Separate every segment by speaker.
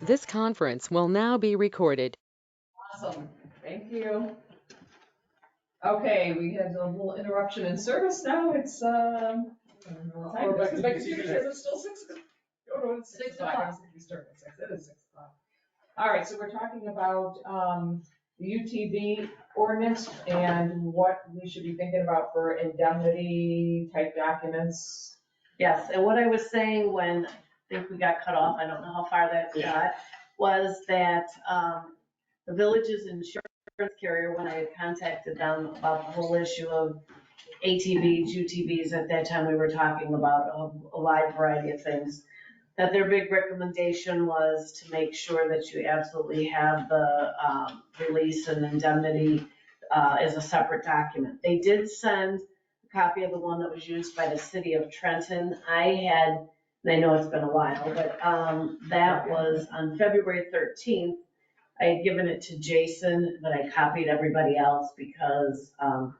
Speaker 1: This conference will now be recorded.
Speaker 2: Awesome, thank you. Okay, we had a little interruption in service now, it's, I don't know what time it is, 'cause my computer says it's still 6 o'clock. Oh, no, it's 6 o'clock. I was thinking we started at 6, it is 6 o'clock. All right, so we're talking about, the UTV ordinance and what we should be thinking about for indemnity type documents.
Speaker 3: Yes, and what I was saying when I think we got cut off, I don't know how far that got, was that the village's insurance carrier, when I had contacted them about the whole issue of ATVs, UTVs, at that time we were talking about a wide variety of things, that their big recommendation was to make sure that you absolutely have the release and indemnity as a separate document. They did send copy of the one that was used by the city of Trenton. I know it's been a while, but that was on February 13th. I had given it to Jason, but I copied everybody else because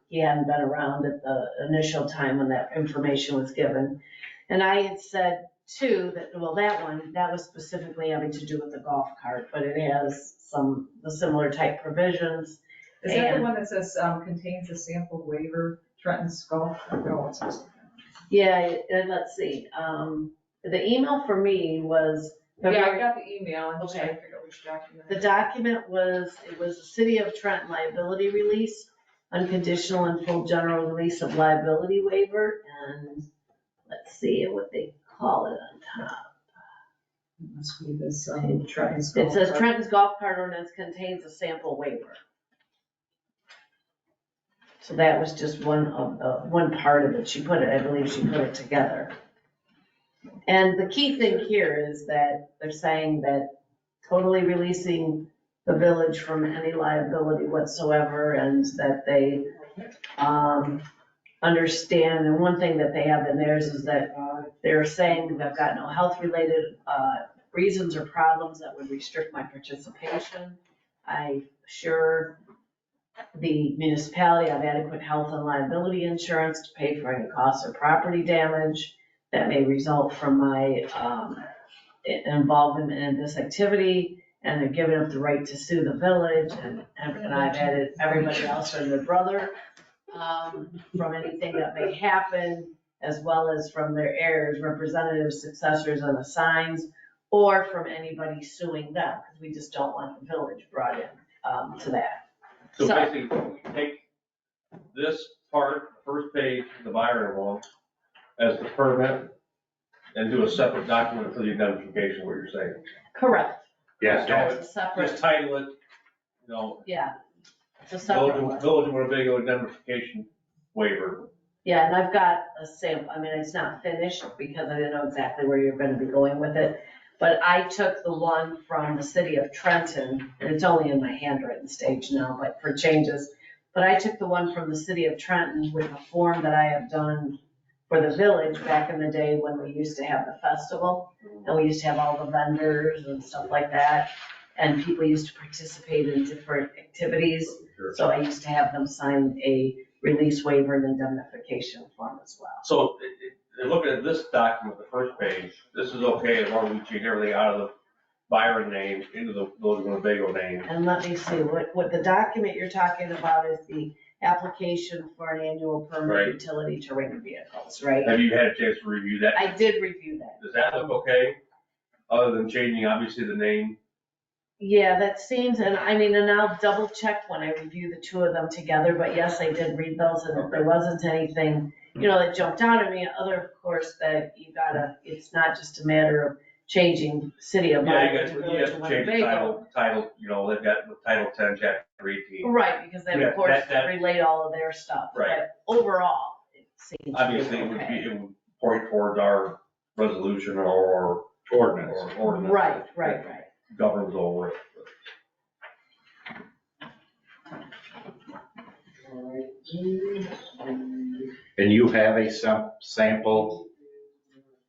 Speaker 3: he hadn't been around at the initial time when that information was given. And I had said too, that was specifically having to do with the golf cart, but it has the similar type provisions.
Speaker 2: Is that the one that says, contains a sample waiver, Trenton's golf? No, it's not.
Speaker 3: Yeah, and let's see, the email for me was.
Speaker 2: Yeah, I got the email, I'm just trying to figure out which document.
Speaker 3: The document was the City of Trenton liability release, unconditional and full general release of liability waiver, and let's see what they call it on top.
Speaker 2: It must be this, Trenton's golf.
Speaker 3: It says Trenton's golf cart ordinance contains a sample waiver. So that was just one part of it. I believe she put it together. And the key thing here is that they're saying that totally releasing the village from any liability whatsoever, and that they understand. And one thing that they have in theirs is that they're saying they've got no health-related reasons or problems that would restrict my participation. I assure the municipality of adequate health and liability insurance to pay for any costs or property damage that may result from my involvement in this activity, and they're giving up the right to sue the village, and I've added everybody else and their brother from anything that may happen, as well as from their heirs, representatives, successors, and assigns, or from anybody suing them, because we just don't want the village brought in to that.
Speaker 4: So basically, we take this part, first page, the buyer involved, as the permit, and do a separate document for the identification, what you're saying.
Speaker 3: Correct.
Speaker 4: Yeah.
Speaker 3: It's a separate,
Speaker 4: Just title it,
Speaker 3: yeah, it's a separate one.
Speaker 4: Village of Winnebago identification waiver.
Speaker 3: Yeah, and I've got a sample, it's not finished because I didn't know exactly where you're gonna be going with it. But I took the one from the city of Trenton, and it's only in my handwritten stage now, but for changes. But I took the one from the city of Trenton with a form that I have done for the village back in the day when we used to have the festival. And we used to have all the vendors and stuff like that. And people used to participate in different activities.
Speaker 4: Sure.
Speaker 3: So I used to have them sign a release waiver and indemnification form as well.
Speaker 4: So, looking at this document, the first page, this is okay as long as we change everything out of the buyer name into the Village of Winnebago name.
Speaker 3: And let me see, what the document you're talking about is the application for an annual permit
Speaker 4: Right.
Speaker 3: utility terrain vehicles, right?
Speaker 4: Have you had a chance to review that?
Speaker 3: I did review that.
Speaker 4: Does that look okay? Other than changing, obviously, the name?
Speaker 3: Yeah, that seems, and I'll double check when I review the two of them together, but yes, I did read those, and there wasn't anything, that jumped out at me. Other, of course, that it's not just a matter of changing city of
Speaker 4: Yeah,
Speaker 3: Village
Speaker 4: you
Speaker 3: to
Speaker 4: have to change the
Speaker 3: Winnebago.
Speaker 4: title, they've got the Title 10, Chapter 18.
Speaker 3: Right, because they,
Speaker 4: Yeah,
Speaker 3: of course,
Speaker 4: that-
Speaker 3: relate all of their stuff.
Speaker 4: Right.
Speaker 3: But overall, it seems to be
Speaker 4: Obviously,
Speaker 3: okay.
Speaker 4: it would point towards our resolution or ordinance.
Speaker 3: Right.
Speaker 4: Governs over it.
Speaker 5: And you have a sample,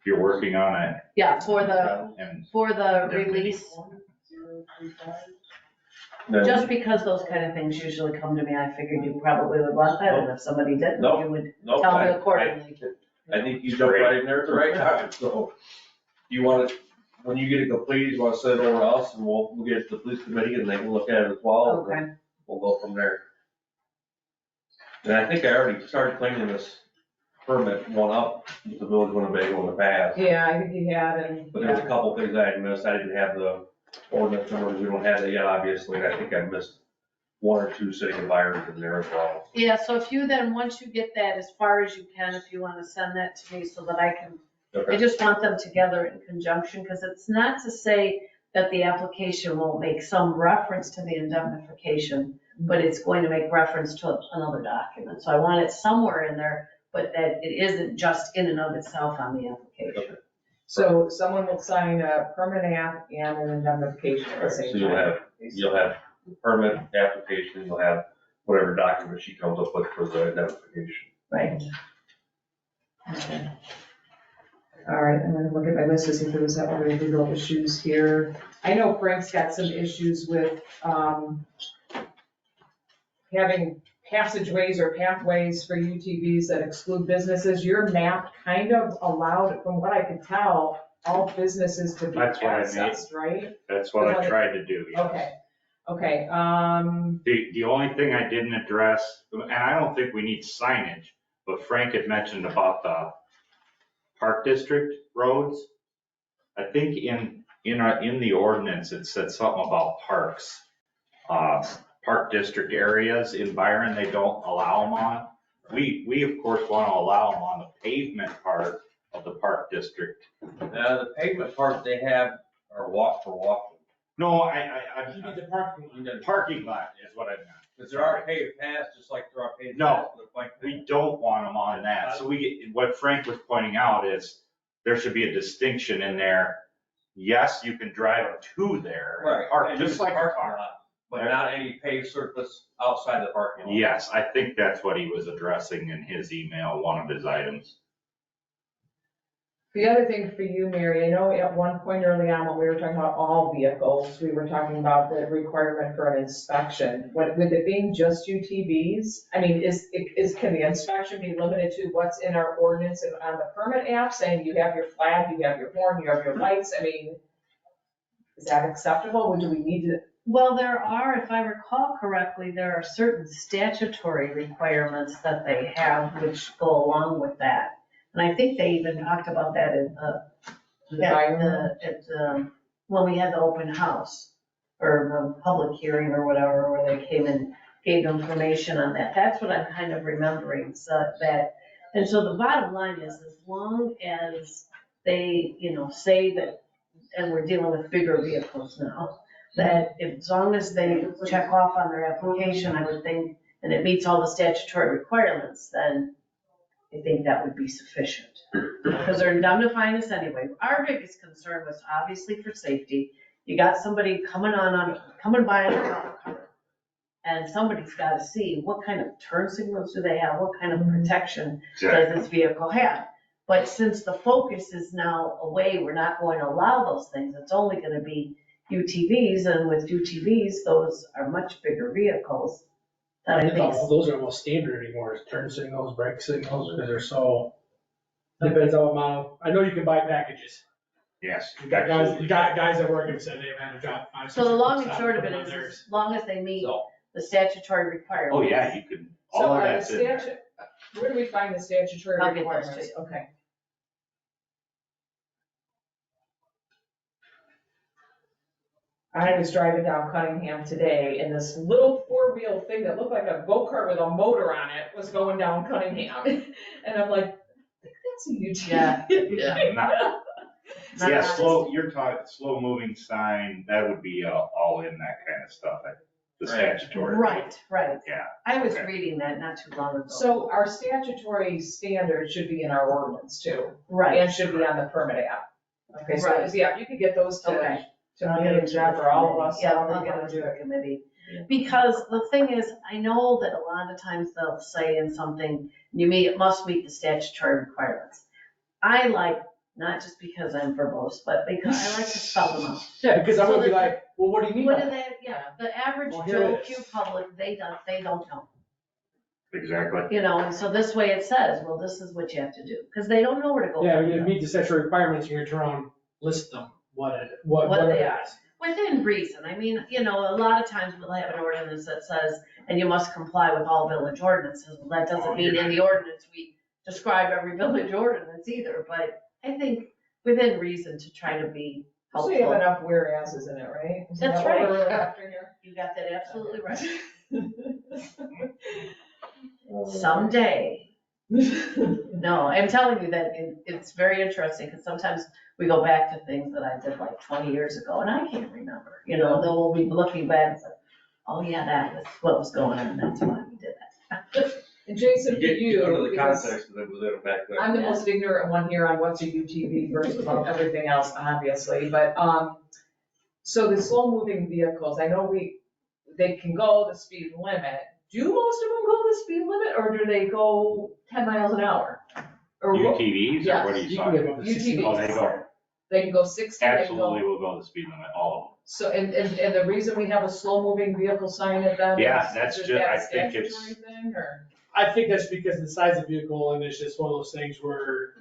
Speaker 5: you're working on it?
Speaker 3: Yeah, for the
Speaker 5: And
Speaker 3: release,
Speaker 4: Then-
Speaker 3: just because those kind of things usually come to me, I figured you probably would want that, and if somebody didn't,
Speaker 4: No,
Speaker 3: you would
Speaker 4: no,
Speaker 3: tell me
Speaker 4: I
Speaker 3: accordingly.
Speaker 4: think you jumped right in there at the right time, so you want to when you get it completed, you wanna send it over to us and we'll get it to the police committee and they can look at it as well. and
Speaker 3: Okay.
Speaker 4: We'll go from there. And I think I already started cleaning this permit one up with the village Winnebago in the past.
Speaker 2: Yeah, I think he had, and,
Speaker 4: But there's a
Speaker 2: yeah.
Speaker 4: couple things I had missed. I didn't have the ordinance numbers. We don't have that yet, obviously. And I think I missed one or two city environs in there as well.
Speaker 3: Yeah, so if you then, once you get that as far as you can, if you want to send that to me so that I can, I
Speaker 4: Okay.
Speaker 3: just want them together in conjunction, because it's not to say that the application won't make some reference to the indemnification, but it's going to make reference to another document. So I want it somewhere in there, but that it isn't just in and of itself on the application.
Speaker 2: So someone will sign a permit app and an indemnification at the same
Speaker 4: So
Speaker 2: time.
Speaker 4: you'll have permit application, you'll have whatever document she comes up with for the identification.
Speaker 3: Right.
Speaker 2: Okay. All right, I'm gonna look at my list to see if there was other legal issues here. I know Frank's got some issues with, having passageways or pathways for UTVs that exclude businesses. Your map kind of allowed, from what I could tell, all businesses to be
Speaker 5: That's what I made.
Speaker 2: accessed, right?
Speaker 5: That's what I tried to do, yes.
Speaker 2: Okay,
Speaker 5: The only thing I didn't address, and I don't think we need signage, but Frank had mentioned about the Park District roads. I think in the ordinance, it said something about parks. Park District areas in Byron, they don't allow them on. We of course want to allow them on the pavement part of the Park District.
Speaker 4: The pavement part they have are walking.
Speaker 5: No,
Speaker 6: You need the parking lot.
Speaker 5: parking lot is what I meant.
Speaker 4: Because there are paved paths, just like there are paved
Speaker 5: No.
Speaker 4: paths for the bike path.
Speaker 5: We don't want them on that. So what Frank was pointing out is there should be a distinction in there. Yes, you can drive them to there.
Speaker 4: Right.
Speaker 5: Park,
Speaker 4: and
Speaker 5: just
Speaker 4: use the
Speaker 5: like a
Speaker 4: parking
Speaker 5: car.
Speaker 4: lot, But not any paved surface outside the parking lot.
Speaker 5: Yes, I think that's what he was addressing in his email, one of his items.
Speaker 2: the other thing for you, Mary, I know at one point early on when we were talking about all vehicles, we were talking about the requirement for an inspection. With it being just UTVs, I mean, can the inspection be limited to what's in our ordinance and on the permit app, saying you have your flag, you have your horn, you have your lights? I mean, is that acceptable? Or do we need to?
Speaker 3: Well, there are, if I recall correctly, there are certain statutory requirements that they have which go along with that. And I think they even talked about that in, when we had the open house or the public hearing or whatever, where they came and gave information on that. That's what I'm kind of remembering, so that, and so the bottom line is, as long as they, say that, and we're dealing with bigger vehicles now, that as long as they check off on their application, I would think, and it meets all the statutory requirements, then I think that would be sufficient. Because they're indemnifying us anyway. Our biggest concern was obviously for safety. You got somebody coming by on a golf cart, and somebody's got to see what kind of turn signals do they have, what kind of protection does this vehicle have. But since the focus is now away, we're not going to allow those things. It's only going to be UTVs, and with UTVs, those are much bigger vehicles. That I think
Speaker 6: Those are almost standard anymore, turn signals, brake signals, because they're so, depends on the amount. I know you can buy packages.
Speaker 5: Yes.
Speaker 6: You got guys that work and said they've had to drop 5, 6,
Speaker 3: so. The long and
Speaker 6: 7
Speaker 3: short of it
Speaker 6: on
Speaker 3: is,
Speaker 6: theirs.
Speaker 3: as long as they meet
Speaker 6: So,
Speaker 3: the statutory requirements.
Speaker 5: Oh, yeah, you could,
Speaker 2: So
Speaker 5: all of
Speaker 2: are the
Speaker 5: that's in there.
Speaker 2: where do we find the statutory
Speaker 3: I'll get those
Speaker 2: requirements?
Speaker 3: to
Speaker 2: Okay. I was driving down Cunningham today, and this little four-wheel thing that looked like a go-kart with a motor on it was going down Cunningham. And I'm like, I think that's a UTV.
Speaker 3: Yeah.
Speaker 5: Not- Yeah, you're talking slow moving sign, that would be all in that kind of stuff, the
Speaker 4: Right.
Speaker 5: statutory.
Speaker 3: Right.
Speaker 5: Yeah.
Speaker 3: I was
Speaker 5: Okay.
Speaker 3: reading that not too long ago.
Speaker 2: So our statutory standards should be in our ordinance too,
Speaker 3: Right.
Speaker 2: and should be on the permit app. Okay, so,
Speaker 3: Right.
Speaker 2: yeah, you could get those
Speaker 3: Okay.
Speaker 2: to
Speaker 3: I'll
Speaker 2: me
Speaker 3: get
Speaker 2: and
Speaker 3: it to
Speaker 2: Jeff
Speaker 3: the
Speaker 2: or all of
Speaker 3: committee.
Speaker 2: us.
Speaker 3: Yeah,
Speaker 2: however
Speaker 3: I'll
Speaker 2: you
Speaker 3: get
Speaker 2: wanna
Speaker 3: it to
Speaker 2: do
Speaker 3: the
Speaker 2: it.
Speaker 3: committee. Because the thing is, I know that a lot of times they'll say in something, it must meet the statutory requirements. I like, not just because I'm verbose, but because I like to spell them out.
Speaker 6: yeah, because I'm
Speaker 3: So
Speaker 6: gonna be
Speaker 3: that-
Speaker 6: like, well, what do you mean
Speaker 3: What
Speaker 6: by
Speaker 3: do
Speaker 6: that?
Speaker 3: they, the average
Speaker 6: Well, here
Speaker 3: Joe
Speaker 6: it is.
Speaker 3: Q public, they don't know.
Speaker 5: Exactly.
Speaker 3: And so this way it says, well, this is what you have to do, because they don't know where to go.
Speaker 6: Yeah,
Speaker 3: from
Speaker 6: you
Speaker 3: there.
Speaker 6: meet the statutory requirements, you're gonna turn around, list them, what
Speaker 3: What
Speaker 6: it
Speaker 3: they are.
Speaker 6: is.
Speaker 3: Within reason. I mean, you know, a lot of times we'll have an ordinance that says, and you must comply with all village ordinances. Well, that doesn't mean in the ordinance we describe every village ordinance either, but I think within reason to try to be
Speaker 2: So you have
Speaker 3: helpful.
Speaker 2: enough whereases in it, right? Isn't
Speaker 3: That's
Speaker 2: that what
Speaker 3: right.
Speaker 2: we're really after here?
Speaker 3: You got that absolutely right. Someday. No, I'm telling you that it's very interesting, because sometimes we go back to things that I did like 20 years ago, and I can't remember, you know, then we'll be looking back and say, oh yeah, that was what was going on, and that's why we did that.
Speaker 2: And Jason,
Speaker 4: You get
Speaker 2: you,
Speaker 4: under the
Speaker 2: because
Speaker 4: context that was in back then.
Speaker 2: I'm the most ignorant one here on what's a UTV versus everything else, obviously, but, so the slow moving vehicles, I know they can go the speed limit. Do most of them go the speed limit, or do they go 10 miles an hour? Or what?
Speaker 5: UTVs, or what are you
Speaker 6: You can get
Speaker 5: talking?
Speaker 6: up to 60.
Speaker 2: UTVs.
Speaker 5: Oh, they go,
Speaker 2: They can go 60, they can
Speaker 5: absolutely
Speaker 2: go.
Speaker 5: will go the speed limit, all
Speaker 2: So, and the reason we have a slow moving vehicle sign at that is?
Speaker 5: Yeah, that's
Speaker 2: is
Speaker 5: just-
Speaker 2: that
Speaker 5: I
Speaker 2: a
Speaker 5: think it's-
Speaker 2: statutory thing, or?
Speaker 6: I think that's because of the size of the vehicle, and it's just one of those things where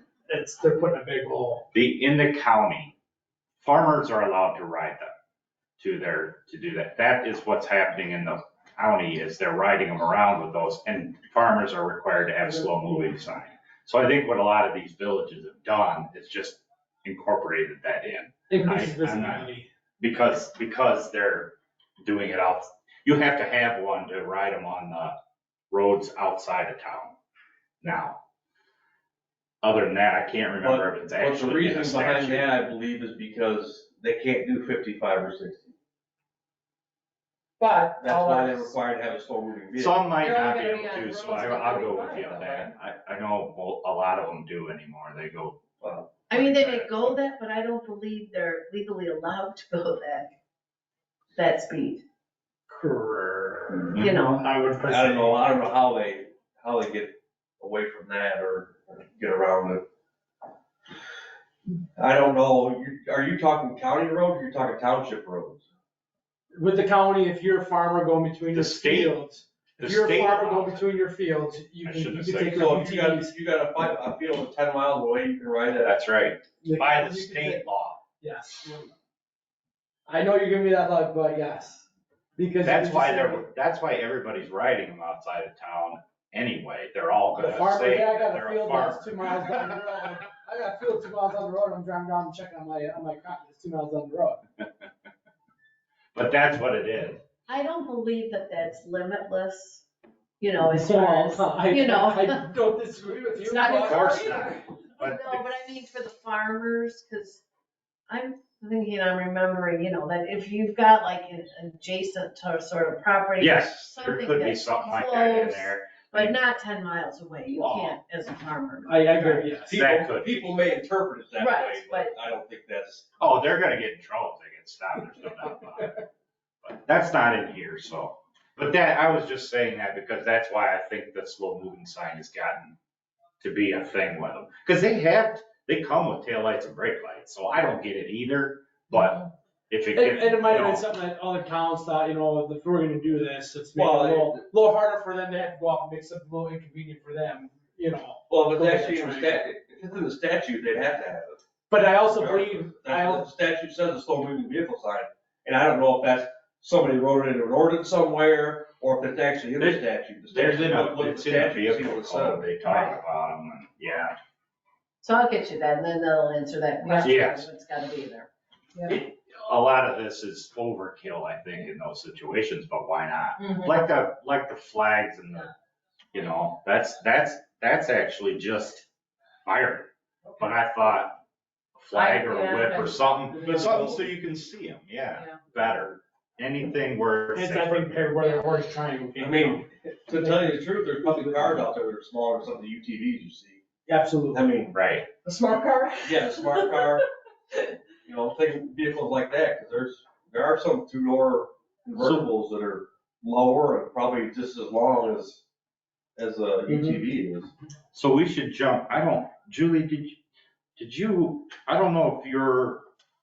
Speaker 6: they're putting a big hole.
Speaker 5: in the county, farmers are allowed to ride them to do that. That is what's happening in the county, is they're riding them around with those, and farmers are required to have slow moving sign. So I think what a lot of these villages have done is just incorporated that in.
Speaker 6: Increases
Speaker 5: I'm not-
Speaker 6: visibility.
Speaker 5: Because they're doing it out, you have to have one to ride them on the roads outside of town now. Other than that, I can't remember if it's
Speaker 4: But the
Speaker 5: actually in
Speaker 4: reason
Speaker 5: a
Speaker 4: behind
Speaker 5: statute.
Speaker 4: that, I believe, is because they can't do 55 or 60.
Speaker 2: But.
Speaker 4: That's why they're required to have a slow moving vehicle.
Speaker 5: Some might
Speaker 2: They're
Speaker 5: not
Speaker 2: only
Speaker 5: be
Speaker 2: gonna
Speaker 5: able
Speaker 2: be on
Speaker 5: to, so
Speaker 2: roads with
Speaker 5: I'll go with
Speaker 2: 35
Speaker 5: you on
Speaker 2: though,
Speaker 5: that. I know a lot of them do anymore, they go.
Speaker 3: I mean, they may go that, but I don't believe they're legally allowed to go that speed,
Speaker 6: Correct.
Speaker 3: you know.
Speaker 6: I would.
Speaker 4: I don't know how they get away from that or get around it. I don't know, are you talking county roads, or you're talking township roads?
Speaker 6: With the county, if you're a farmer going between
Speaker 5: The
Speaker 6: your
Speaker 5: state-
Speaker 6: fields,
Speaker 5: the
Speaker 6: if you're a
Speaker 5: state
Speaker 6: farmer going
Speaker 5: allows it.
Speaker 6: between your fields, you
Speaker 5: I
Speaker 6: can
Speaker 5: shouldn't
Speaker 6: take
Speaker 5: have
Speaker 6: your
Speaker 5: said
Speaker 4: So if
Speaker 6: UTVs.
Speaker 4: you got a field of 10 miles away, you can ride that.
Speaker 5: That's right, by the
Speaker 6: You can
Speaker 5: state
Speaker 6: take-
Speaker 5: law.
Speaker 6: Yes. I know you're giving me that look, but yes. Because.
Speaker 5: That's
Speaker 6: you
Speaker 5: why
Speaker 6: just
Speaker 5: that's why everybody's riding them outside of town anyway. They're all
Speaker 6: said, the
Speaker 5: gonna
Speaker 6: farmer,
Speaker 5: say
Speaker 6: yeah, I got
Speaker 5: they're
Speaker 6: a
Speaker 5: a
Speaker 6: field
Speaker 5: farmer.
Speaker 6: that's 2 miles down the road. I got a field 2 miles down the road, I'm driving down and checking on my crop that's 2 miles down the road.
Speaker 5: But that's what it is.
Speaker 3: I don't believe that that's limitless, you know, as far as,
Speaker 6: I
Speaker 3: you know.
Speaker 6: I don't disagree with you.
Speaker 2: It's not
Speaker 6: but-
Speaker 5: Of course
Speaker 2: either.
Speaker 5: not. But
Speaker 3: No, but I mean for the farmers, because I'm thinking, I'm remembering, you know, that if you've got like an adjacent to sort of property.
Speaker 5: yes, there
Speaker 3: something
Speaker 5: could be
Speaker 3: that's
Speaker 5: something like that in
Speaker 3: close,
Speaker 5: there.
Speaker 3: But not 10 miles away, you
Speaker 5: Well,
Speaker 3: can't as a farmer.
Speaker 6: I agree, yes.
Speaker 5: That could be.
Speaker 4: People may interpret it that
Speaker 3: Right,
Speaker 4: way, but I don't think that's.
Speaker 5: Oh, they're gonna get in trouble if they get stopped, there's no doubt about it. But that's not in here, so. But that, I was just saying that because that's why I think the slow moving sign has gotten to be a thing with them. Because they come with taillights and brake lights, so I don't get it either, but if it
Speaker 6: And,
Speaker 5: gets,
Speaker 6: and it might have
Speaker 5: you
Speaker 6: been
Speaker 5: know,
Speaker 6: something that other towns thought, you know, if we're gonna do this, it's maybe
Speaker 4: Well,
Speaker 6: a little harder for them to have to go out and make something a little inconvenient for them, you know.
Speaker 4: Well, if it's actually in the statute, if it's in the statute, they'd have to have it.
Speaker 6: But I also believe,
Speaker 4: That's what the statute says, a slow moving vehicle sign, and I don't know if that's, somebody wrote it into an ordinance somewhere, or if it's actually in the statute. The
Speaker 5: there's
Speaker 4: statute, look at
Speaker 5: it's
Speaker 4: the
Speaker 5: in the
Speaker 4: statute, see
Speaker 5: vehicle
Speaker 4: what it
Speaker 5: code,
Speaker 4: says.
Speaker 5: they talk about them, and, yeah.
Speaker 3: So I'll get you that, and then they'll answer that question,
Speaker 5: Yes.
Speaker 3: it's gotta be there.
Speaker 5: A lot of this is overkill, I think, in those situations, but why not?
Speaker 2: Mhm.
Speaker 5: Like the flags and the, you know, that's actually just fire. But I thought a flag or a whip or something so you can see them, yeah,
Speaker 2: Yeah.
Speaker 5: better. Anything where.
Speaker 6: it's, I think, where they're always trying.
Speaker 4: I mean, to tell you the truth, there's public cars out there that are smaller than some of the UTVs you see.
Speaker 6: Absolutely.
Speaker 4: I mean,
Speaker 5: Right,
Speaker 2: The smart car?
Speaker 4: yeah, the smart car, you know, vehicles like that, because there are some two-door convertibles that are lower and probably just as long as a UTV is.
Speaker 5: so we should jump, Julie, did you, I don't know if your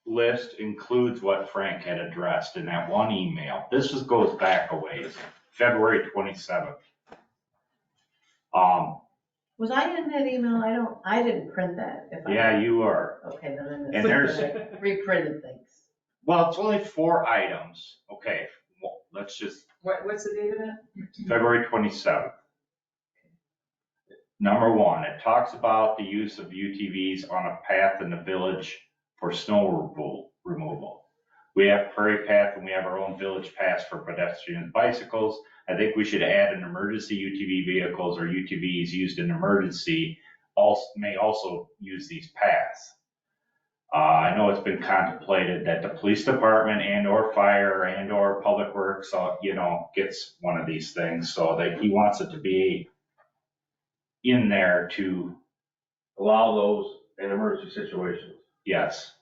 Speaker 5: list includes what Frank had addressed in that one email. This goes back a ways, February 27th.
Speaker 3: Was I in that email? I didn't print that.
Speaker 5: Yeah, you are.
Speaker 3: Okay, then I missed
Speaker 5: And
Speaker 3: it.
Speaker 5: there's-
Speaker 3: Reprinted things.
Speaker 5: Well, it's only 4 items. Okay, well, let's just,
Speaker 2: What's the date of it?
Speaker 5: February 27th. Number 1, it talks about the use of UTVs on a path in the village for snow removal. We have Prairie Path and we have our own village paths for pedestrians and bicycles. I think we should add an emergency UTV vehicles or UTVs used in emergency may also use these paths. I know it's been contemplated that the police department and or fire and or public works, gets one of these things. So that he wants it to be in there to,
Speaker 4: Allow those in emergency situations.
Speaker 5: yes.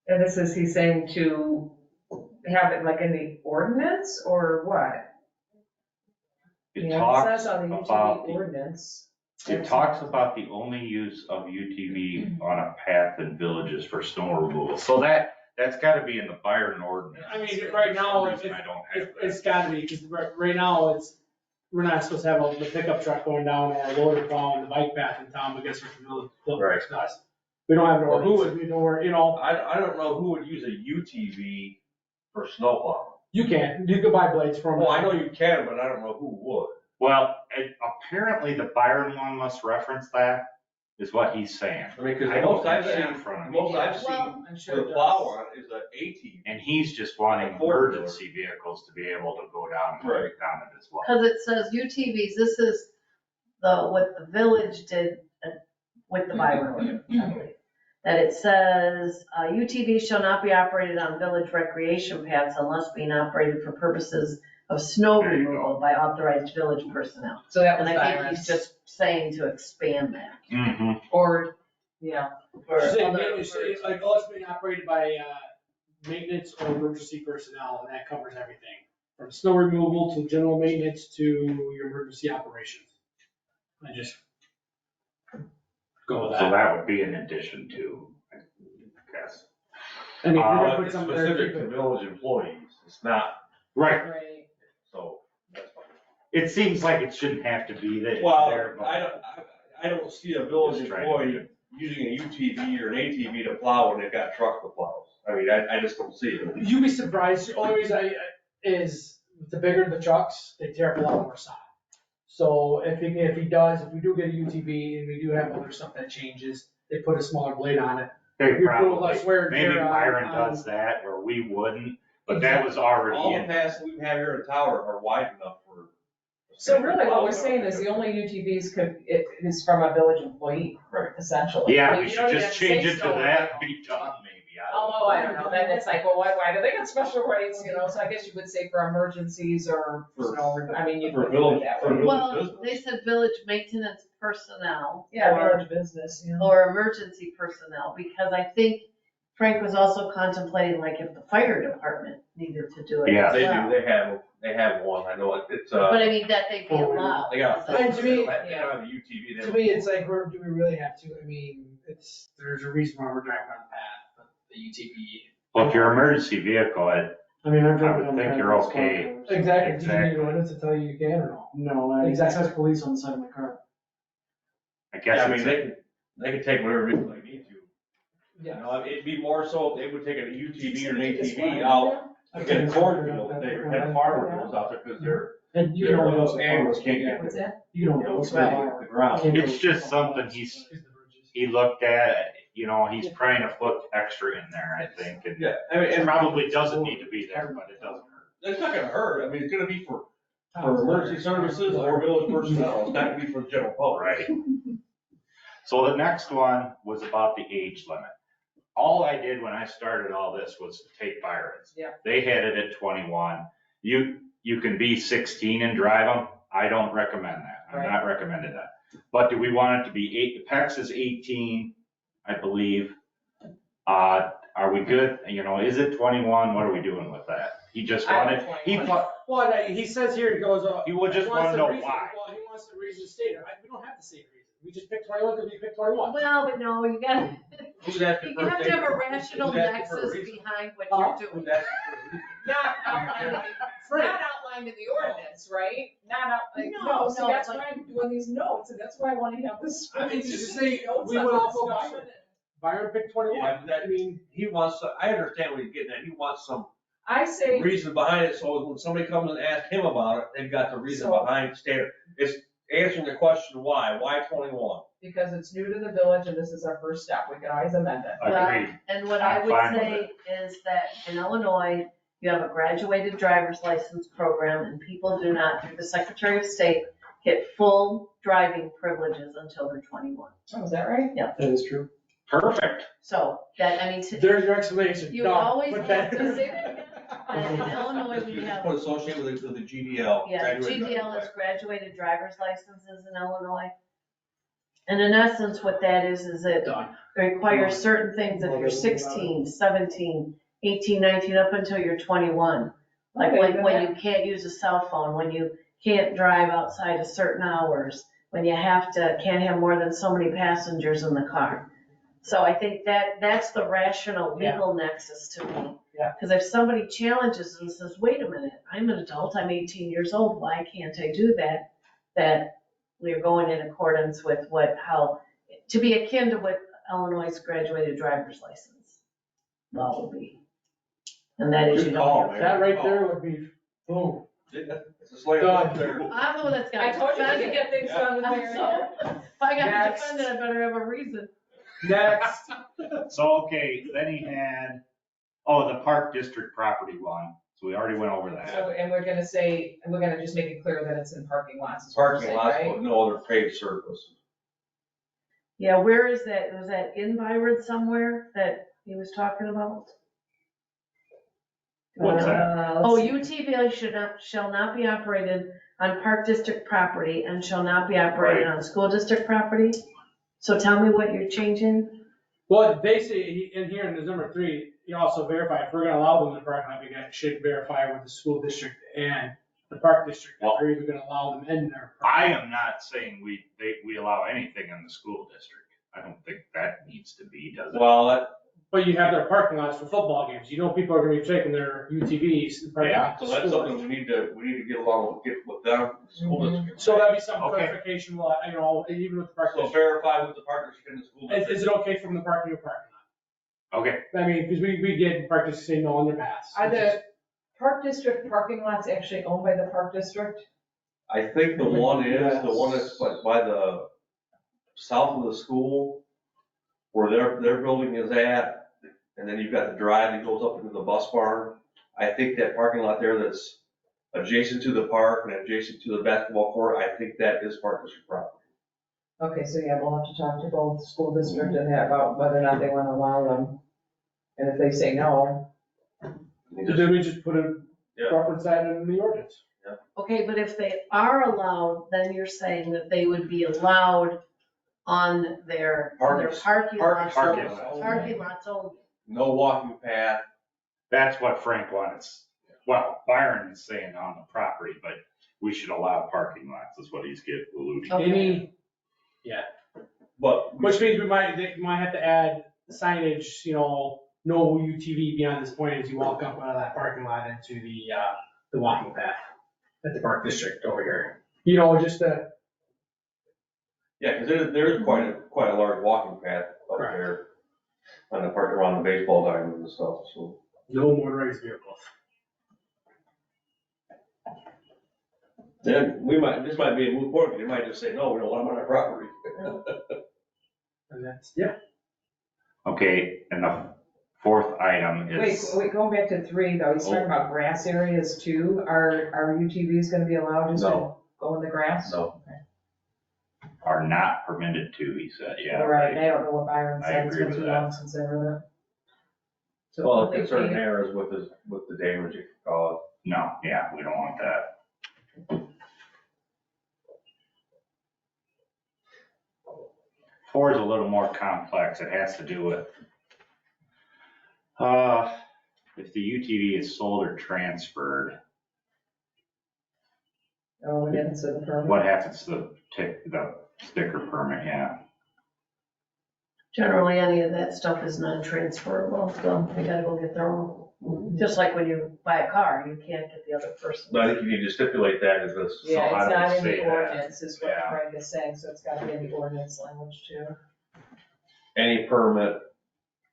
Speaker 2: And this is, he's saying to have it like in the ordinance or what?
Speaker 5: It
Speaker 2: Yeah,
Speaker 5: talks
Speaker 2: says on the
Speaker 5: about
Speaker 2: UTV
Speaker 5: the
Speaker 2: ordinance.
Speaker 5: It talks about the only use of UTV on a path in villages for snow removal. So that's gotta be in the Byron ordinance.
Speaker 6: I mean, right now,
Speaker 5: For some reason, I don't have
Speaker 6: It's
Speaker 5: that.
Speaker 6: gotta be, because right now, we're not supposed to have the pickup truck going down or a loader plowing the bike path in town because it's the
Speaker 4: Right.
Speaker 6: does. We don't have an
Speaker 4: Well, who
Speaker 6: ordinance, we know where,
Speaker 4: I don't know who would use a UTV for snowplow.
Speaker 6: you could buy blades from.
Speaker 4: Well, I know you can, but I don't know who would.
Speaker 5: Well, apparently the Byron one must reference that, is what he's saying.
Speaker 4: I mean, because
Speaker 5: I
Speaker 4: the
Speaker 5: don't
Speaker 4: most I've
Speaker 5: have that
Speaker 4: seen,
Speaker 5: in front of
Speaker 4: the
Speaker 5: me.
Speaker 4: most I've seen
Speaker 2: Well, I'm sure
Speaker 4: with
Speaker 2: it
Speaker 4: a plow
Speaker 2: does.
Speaker 4: on it is an ATV.
Speaker 5: And he's just wanting
Speaker 4: A four-wheeler.
Speaker 5: emergency vehicles to be able to go down
Speaker 4: Right.
Speaker 5: it as well.
Speaker 3: Because it says UTVs, this is what the village did with the Byron ordinance, I believe. That it says, UTVs shall not be operated on village recreation paths unless being operated for purposes of snow
Speaker 5: There you go.
Speaker 3: removal by authorized village personnel.
Speaker 2: So that was
Speaker 3: And I think
Speaker 2: Byron's.
Speaker 3: he's just saying to expand that.
Speaker 5: Mm-hmm.
Speaker 2: Or, yeah.
Speaker 3: for
Speaker 6: Saying,
Speaker 3: other-
Speaker 6: it's like, oh, it's being operated by, maintenance or emergency personnel, and that covers everything. From snow removal to general maintenance to your emergency operations. I just go with
Speaker 5: So
Speaker 6: that.
Speaker 5: that would be in addition to, I guess.
Speaker 6: And if you're gonna
Speaker 4: But
Speaker 6: put
Speaker 4: it's
Speaker 6: something there,
Speaker 4: specific
Speaker 6: keep
Speaker 4: to
Speaker 6: it.
Speaker 4: village employees. It's not,
Speaker 5: Right.
Speaker 2: Right.
Speaker 4: so that's fine.
Speaker 5: It seems like it shouldn't have to be there.
Speaker 4: Well,
Speaker 5: but-
Speaker 4: I don't see a village
Speaker 5: Just trying
Speaker 4: employee
Speaker 5: to-
Speaker 4: using a UTV or an ATV to plow when they've got truck to plow. I mean, I just don't see it.
Speaker 6: You'd be surprised, the only reason is the bigger the trucks, they tear up a lot more sod. So if we do get a UTV and we do have other stuff that changes, they put a smaller blade on it.
Speaker 5: They
Speaker 6: You're doing
Speaker 5: probably,
Speaker 6: less wear and
Speaker 5: maybe
Speaker 6: tear on-
Speaker 5: Byron
Speaker 6: on-
Speaker 5: does that, or we wouldn't, but that was already
Speaker 4: All the
Speaker 5: in.
Speaker 4: paths we have here in Tower are wide enough for.
Speaker 2: So really what we're saying is the only UTVs it is from a village employee,
Speaker 4: Right.
Speaker 2: essentially.
Speaker 5: Yeah,
Speaker 2: Like,
Speaker 5: we
Speaker 2: you
Speaker 5: should
Speaker 2: don't even
Speaker 5: just
Speaker 2: have
Speaker 5: change
Speaker 2: say
Speaker 5: it to
Speaker 2: so,
Speaker 5: that,
Speaker 2: you know.
Speaker 5: be done, maybe.
Speaker 2: Although, I don't know, then it's like, well, why do they get special rates, so I guess you would say for emergencies or,
Speaker 4: For-
Speaker 2: I mean, you
Speaker 4: for
Speaker 2: could do
Speaker 4: village-
Speaker 2: it that
Speaker 4: for
Speaker 2: way.
Speaker 4: village
Speaker 3: Well,
Speaker 4: business.
Speaker 3: they said village maintenance personnel.
Speaker 2: Yeah,
Speaker 3: or-
Speaker 2: village business, yeah.
Speaker 3: Or emergency personnel, because I think Frank was also contemplating like if the fire department needed to do it
Speaker 5: Yeah.
Speaker 3: as
Speaker 4: They
Speaker 3: well.
Speaker 4: do, they have one, I know it's,
Speaker 3: But I mean, that they'd be allowed.
Speaker 4: they got. a
Speaker 6: And to me-
Speaker 4: They have a UTV. they
Speaker 6: To
Speaker 4: don't-
Speaker 6: me, it's like, do we really have to? I mean, there's a reason why we're driving on the path, but the UTV.
Speaker 5: Well, if you're an emergency vehicle,
Speaker 6: I mean, I've
Speaker 5: I would think you're okay.
Speaker 6: Exactly, do you need
Speaker 5: Exactly.
Speaker 6: an ordinance to tell you you can or no?
Speaker 7: No, it
Speaker 6: Exactly.
Speaker 7: says police on the side of my car.
Speaker 5: I
Speaker 4: Yeah,
Speaker 5: guess
Speaker 4: I mean,
Speaker 5: it's,
Speaker 4: they can take whatever vehicle they need to. You
Speaker 6: Yeah.
Speaker 4: know, it'd be more so if they would take an UTV or an ATV out in a cornfield, they had farmer wheels out there, because they're,
Speaker 7: And you can only go so far.
Speaker 4: animals can't get,
Speaker 2: What's that?
Speaker 7: You can
Speaker 4: you
Speaker 7: only
Speaker 4: know,
Speaker 7: go
Speaker 4: it's
Speaker 7: so far.
Speaker 4: the ground.
Speaker 5: It's just something he looked at, he's trying to put extra in there, I think, and
Speaker 4: Yeah, I mean,
Speaker 5: it
Speaker 4: and
Speaker 5: probably doesn't need to be there, but it doesn't hurt.
Speaker 4: it's not gonna hurt, I mean, it's gonna be for emergency services or village personnel, it's not gonna be for the general public.
Speaker 5: Right. So the next one was about the age limit. All I did when I started all this was to take Byron's.
Speaker 2: Yeah.
Speaker 5: They had it at 21. You can be 16 and drive them. I don't recommend that. I'm not recommending that. But do we want it to be PEX is 18, I believe. Are we good? Is it 21? What are we doing with that? He just
Speaker 2: I
Speaker 5: wanted,
Speaker 2: like
Speaker 5: he
Speaker 2: 21.
Speaker 5: thought,
Speaker 6: Well, he says here, he goes,
Speaker 5: he would just
Speaker 6: wants
Speaker 5: want to
Speaker 6: the
Speaker 5: know
Speaker 6: reason-
Speaker 5: why.
Speaker 6: Well, he wants the reason stated. We don't have to say a reason. We just picked 21 because we picked 21.
Speaker 3: Well, but no, you gotta,
Speaker 4: Who's asking
Speaker 3: you
Speaker 4: for a
Speaker 3: have to have a
Speaker 4: statement?
Speaker 3: rational
Speaker 4: Who's asking for a
Speaker 3: nexus
Speaker 4: reason?
Speaker 3: behind what
Speaker 6: Oh,
Speaker 3: you're
Speaker 4: Who's
Speaker 3: doing.
Speaker 4: asking for a reason?
Speaker 2: Not out
Speaker 6: Frank.
Speaker 2: loud outlined in the ordinance, right? Not out, like,
Speaker 3: No,
Speaker 2: no, so
Speaker 3: no,
Speaker 2: that's
Speaker 3: but-
Speaker 2: why I'm doing these notes, and that's why I wanna have this.
Speaker 6: I mean, just say,
Speaker 2: notes
Speaker 6: we
Speaker 2: on
Speaker 6: went
Speaker 2: this
Speaker 6: off of
Speaker 2: stuff.
Speaker 6: Byron. Byron picked 21.
Speaker 4: Yeah, but that-
Speaker 6: I mean,
Speaker 8: He wants, I understand what he's getting at, he wants some
Speaker 2: I say,
Speaker 8: reason behind it, so when somebody comes and asks him about it, they've got the reason
Speaker 2: So-
Speaker 8: behind standard. It's answering the question why 21?
Speaker 2: because it's new to the village and this is our first step, we can always amend it.
Speaker 5: Agreed.
Speaker 3: And what I
Speaker 5: I'm
Speaker 3: would
Speaker 5: fine with
Speaker 3: say is that in Illinois, you have a graduated driver's license program and people do not, through the Secretary of State, get full driving privileges until they're 21.
Speaker 2: Oh, is that right?
Speaker 6: that is true.
Speaker 5: Perfect.
Speaker 3: So that, I mean,
Speaker 6: There's your explanation.
Speaker 3: you
Speaker 6: Done.
Speaker 3: always
Speaker 6: Put
Speaker 3: have
Speaker 6: that-
Speaker 3: to say that again. And in Illinois, we
Speaker 8: Just
Speaker 3: have,
Speaker 8: put associated with the GDL.
Speaker 3: yeah,
Speaker 8: graduated
Speaker 3: GDL
Speaker 8: driver's
Speaker 3: is graduated driver's licenses in Illinois. And in essence, what that is it
Speaker 6: Done.
Speaker 3: requires certain things if you're 16, 17, 18, 19, up until you're 21. Like
Speaker 2: Okay, then
Speaker 3: when you can't use a cell phone, when you can't drive outside of certain hours, when you can't have more than so many passengers in the car. So I think that's the rational legal nexus to me.
Speaker 6: Yeah.
Speaker 3: Because if somebody challenges and says, wait a minute, I'm an adult, I'm 18 years old, why can't I do that? That we're going in accordance with to be akin to what Illinois' graduated driver's license law would be. And that is you
Speaker 8: Good
Speaker 3: don't
Speaker 8: call,
Speaker 3: have.
Speaker 8: man.
Speaker 6: That right there would be, boom.
Speaker 8: It's a slam
Speaker 6: Done.
Speaker 8: dunk there.
Speaker 3: I'm the one that's got.
Speaker 2: I told you I could get things done with
Speaker 3: I'm
Speaker 2: Mary.
Speaker 3: so- If I got to
Speaker 6: Next.
Speaker 3: defend it, I better have a reason.
Speaker 6: Next.
Speaker 5: So, okay, then he had, the Park District property one. So we already went over that.
Speaker 2: So, and we're gonna just make it clear that it's in parking lots. is what we're
Speaker 8: Parking
Speaker 2: saying,
Speaker 8: lots,
Speaker 2: right?
Speaker 8: but no other paved surface.
Speaker 3: Yeah, where is that? Was that in Byron somewhere that he was talking about?
Speaker 5: What's that?
Speaker 3: Oh, UTV shall not be operated on Park District property and shall not be operated on school district property. So tell me what you're changing.
Speaker 6: Well, basically, in here in the number 3, you also verify, if we're gonna allow them in the parking lot, we should verify with the school district and the park district, if we're even gonna allow them in there.
Speaker 5: I am not saying we allow anything in the school district. I don't think that needs to be, does it?
Speaker 8: Well,
Speaker 6: But you have their parking lots for football games, you know people are gonna be taking their UTVs. in parking
Speaker 5: Yeah,
Speaker 6: lots
Speaker 8: so
Speaker 6: to
Speaker 8: that's
Speaker 6: school.
Speaker 8: something we need to get along, get with them, school
Speaker 2: Mhm.
Speaker 8: district.
Speaker 6: So that'd be some
Speaker 5: Okay.
Speaker 6: clarification, well, even with the park
Speaker 8: So
Speaker 6: district.
Speaker 8: verify with the partnership in the school
Speaker 6: Is
Speaker 8: district.
Speaker 6: it okay from the parking to parking
Speaker 5: Okay,
Speaker 6: lot? I mean, because we get park districts say no on their pass.
Speaker 2: Are the park district parking lots actually owned by the park district?
Speaker 8: I think the one that's like by the south of the school, where their building is at, and then you've got the drive that goes up into the bus barn. I think that parking lot there that's adjacent to the park and adjacent to the basketball court, I think that is park district property.
Speaker 2: Okay, so yeah, we'll have to talk to both school district and that about whether or not they wanna allow them. And if they say no,
Speaker 6: Then we just put a
Speaker 8: Yeah.
Speaker 6: reference that in the ordinance.
Speaker 3: Okay, but if they are allowed, then you're saying that they would be allowed on their parking lots.
Speaker 5: Parking lots.
Speaker 3: Parking lots only.
Speaker 8: No walking path.
Speaker 5: that's what Frank wants. Well, Byron is saying on the property, but we should allow parking lots, is what he's alluding to.
Speaker 3: Okay.
Speaker 6: Any,
Speaker 8: But
Speaker 6: which means they might have to add signage, no UTV beyond this point as you walk up out of that parking lot into the walking path at the park district over here. Just to,
Speaker 8: yeah, because there is quite a large walking path up
Speaker 6: Correct.
Speaker 8: there on the park around the baseball diamond and stuff, so.
Speaker 6: no motorized vehicles.
Speaker 8: Then this might be a moot point, because they might just say, no, we don't want them on our property.
Speaker 6: And that's, yeah.
Speaker 5: Okay, and the fourth item
Speaker 2: wait,
Speaker 5: is,
Speaker 2: going back to 3 though, he's talking about grass areas too. Are UTVs gonna be allowed just to
Speaker 8: No.
Speaker 2: go in the grass?
Speaker 8: No.
Speaker 5: are not permitted to, he said, yeah.
Speaker 2: All right, I don't know what Byron
Speaker 5: I
Speaker 2: said, it's
Speaker 5: agree
Speaker 2: been
Speaker 5: with
Speaker 2: too
Speaker 5: that.
Speaker 2: long since I read it. So
Speaker 8: Well,
Speaker 2: only
Speaker 8: the concern
Speaker 2: paved-
Speaker 8: there is with the damage it could cause.
Speaker 5: No, yeah, we don't want that. 4 is a little more complex. It has to do with, if the UTV is sold or transferred,
Speaker 2: Oh, we didn't say the permit.
Speaker 5: what happens to the sticker permit, yeah.
Speaker 3: Generally, any of that stuff is non-transferable, so they gotta go get their own. Just like when you buy a car, you can't get the other person.
Speaker 8: But I think you need to stipulate that as this.
Speaker 2: Yeah,
Speaker 5: I
Speaker 2: it's
Speaker 5: don't
Speaker 2: not in
Speaker 5: say
Speaker 2: the
Speaker 5: that.
Speaker 2: ordinance, is what
Speaker 5: Yeah.
Speaker 2: Frank is saying, so it's gotta be in the ordinance language too.
Speaker 8: Any permit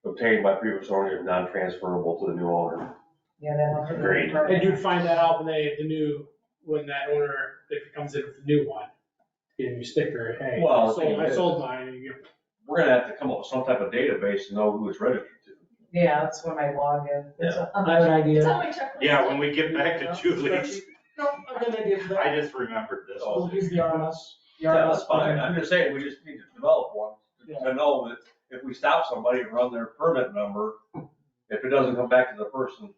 Speaker 8: obtained by previous owner is non-transferable to the new owner.
Speaker 2: Yeah, they have to.
Speaker 5: Agreed.
Speaker 6: And you'd find that out when that owner, if he comes in with a new one, give you a sticker, hey,
Speaker 8: Well, the thing
Speaker 6: I
Speaker 8: is-
Speaker 6: sold mine, and you get.
Speaker 8: We're gonna have to come up with some type of database to know who it's registered to.
Speaker 2: Yeah, that's what my log is. It's a-
Speaker 6: I have an idea.
Speaker 2: It's on my checklist.
Speaker 5: Yeah, when we get back to Julie's,
Speaker 6: No, I've got an idea for that.
Speaker 5: I just remembered this.
Speaker 6: We'll use the RMS.
Speaker 8: Yeah, that's fine. I'm just saying, we just need to develop one
Speaker 6: Yeah.
Speaker 8: to know that if we stop somebody and run their permit number, if it doesn't come back to the person,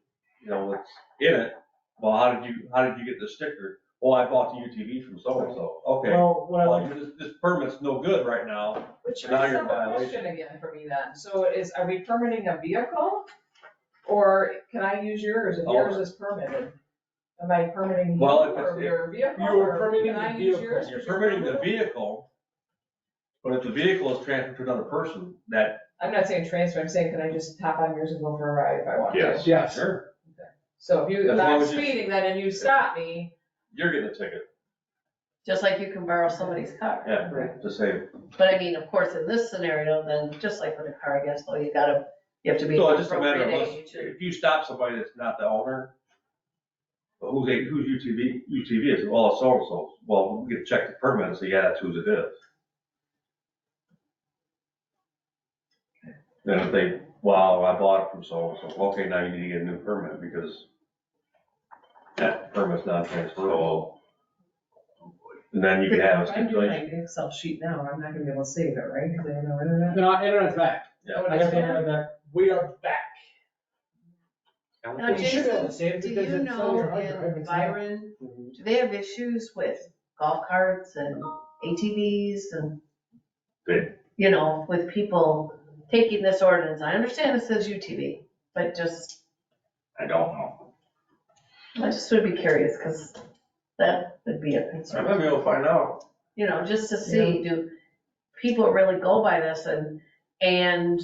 Speaker 8: that's in it, well, how did you get the sticker? Well, I bought the UTV from so-and-so. Okay.
Speaker 6: Well, what I
Speaker 8: Well,
Speaker 6: like,
Speaker 8: this permit's no good right now.
Speaker 2: Which
Speaker 8: Now
Speaker 2: raises
Speaker 8: you're
Speaker 2: up
Speaker 8: in
Speaker 2: a
Speaker 8: violation.
Speaker 2: question again for me then, so are we permitting a vehicle? Or can I use yours, if yours is permitted? Am I permitting you
Speaker 8: Well, if
Speaker 2: or your vehicle?
Speaker 6: You are
Speaker 2: or
Speaker 6: permitting
Speaker 2: can I
Speaker 6: the
Speaker 2: use
Speaker 6: vehicle.
Speaker 2: yours
Speaker 8: You're
Speaker 2: 'cause you're
Speaker 8: permitting the
Speaker 2: permitted?
Speaker 8: vehicle, but if the vehicle is transferred to another person, that.
Speaker 2: I'm not saying transfer, I'm saying can I just hop on yours and go for a ride if I want to?
Speaker 5: Yes.
Speaker 6: yes.
Speaker 8: Sure.
Speaker 2: So if
Speaker 8: As long
Speaker 2: I'm
Speaker 8: as you-
Speaker 2: speeding then and you stop me,
Speaker 8: You're getting a ticket.
Speaker 3: Just like you can borrow somebody's car.
Speaker 8: Yeah,
Speaker 2: Right.
Speaker 8: to say.
Speaker 3: But I mean, of course, in this scenario, then, just like with a car, I guess, though, you have to be
Speaker 8: So
Speaker 3: of
Speaker 8: it's just a matter
Speaker 3: appropriate
Speaker 8: of,
Speaker 3: age.
Speaker 8: if you stop somebody that's not the owner, but whose UTV is, well, it's so-and-so, well, we can check the permit and say, yeah, that's whose it is. Then if they, well, I bought it from so-and-so, okay, now you need to get a new permit because that permit's not transferable. And then you can have a
Speaker 2: if I'm doing
Speaker 8: stipulation.
Speaker 2: my Excel sheet now, I'm not gonna be able to save it, right? Because I have no internet.
Speaker 6: No, internet's back.
Speaker 8: Yeah.
Speaker 6: I got the internet back. We are back.
Speaker 3: Now,
Speaker 6: You should be able to
Speaker 3: Jason,
Speaker 6: save it
Speaker 3: do
Speaker 6: because
Speaker 3: you
Speaker 6: it's on
Speaker 3: know
Speaker 6: your hard drive.
Speaker 3: in
Speaker 6: It's not-
Speaker 3: Byron, do they have issues with golf carts and ATVs and,
Speaker 8: Good.
Speaker 3: with people taking this ordinance? I understand it says UTV, but just,
Speaker 5: I don't know.
Speaker 3: I just would be curious, because that would be a
Speaker 8: I
Speaker 3: concern.
Speaker 8: might be able to find out.
Speaker 3: Just to see, do people really go by this, and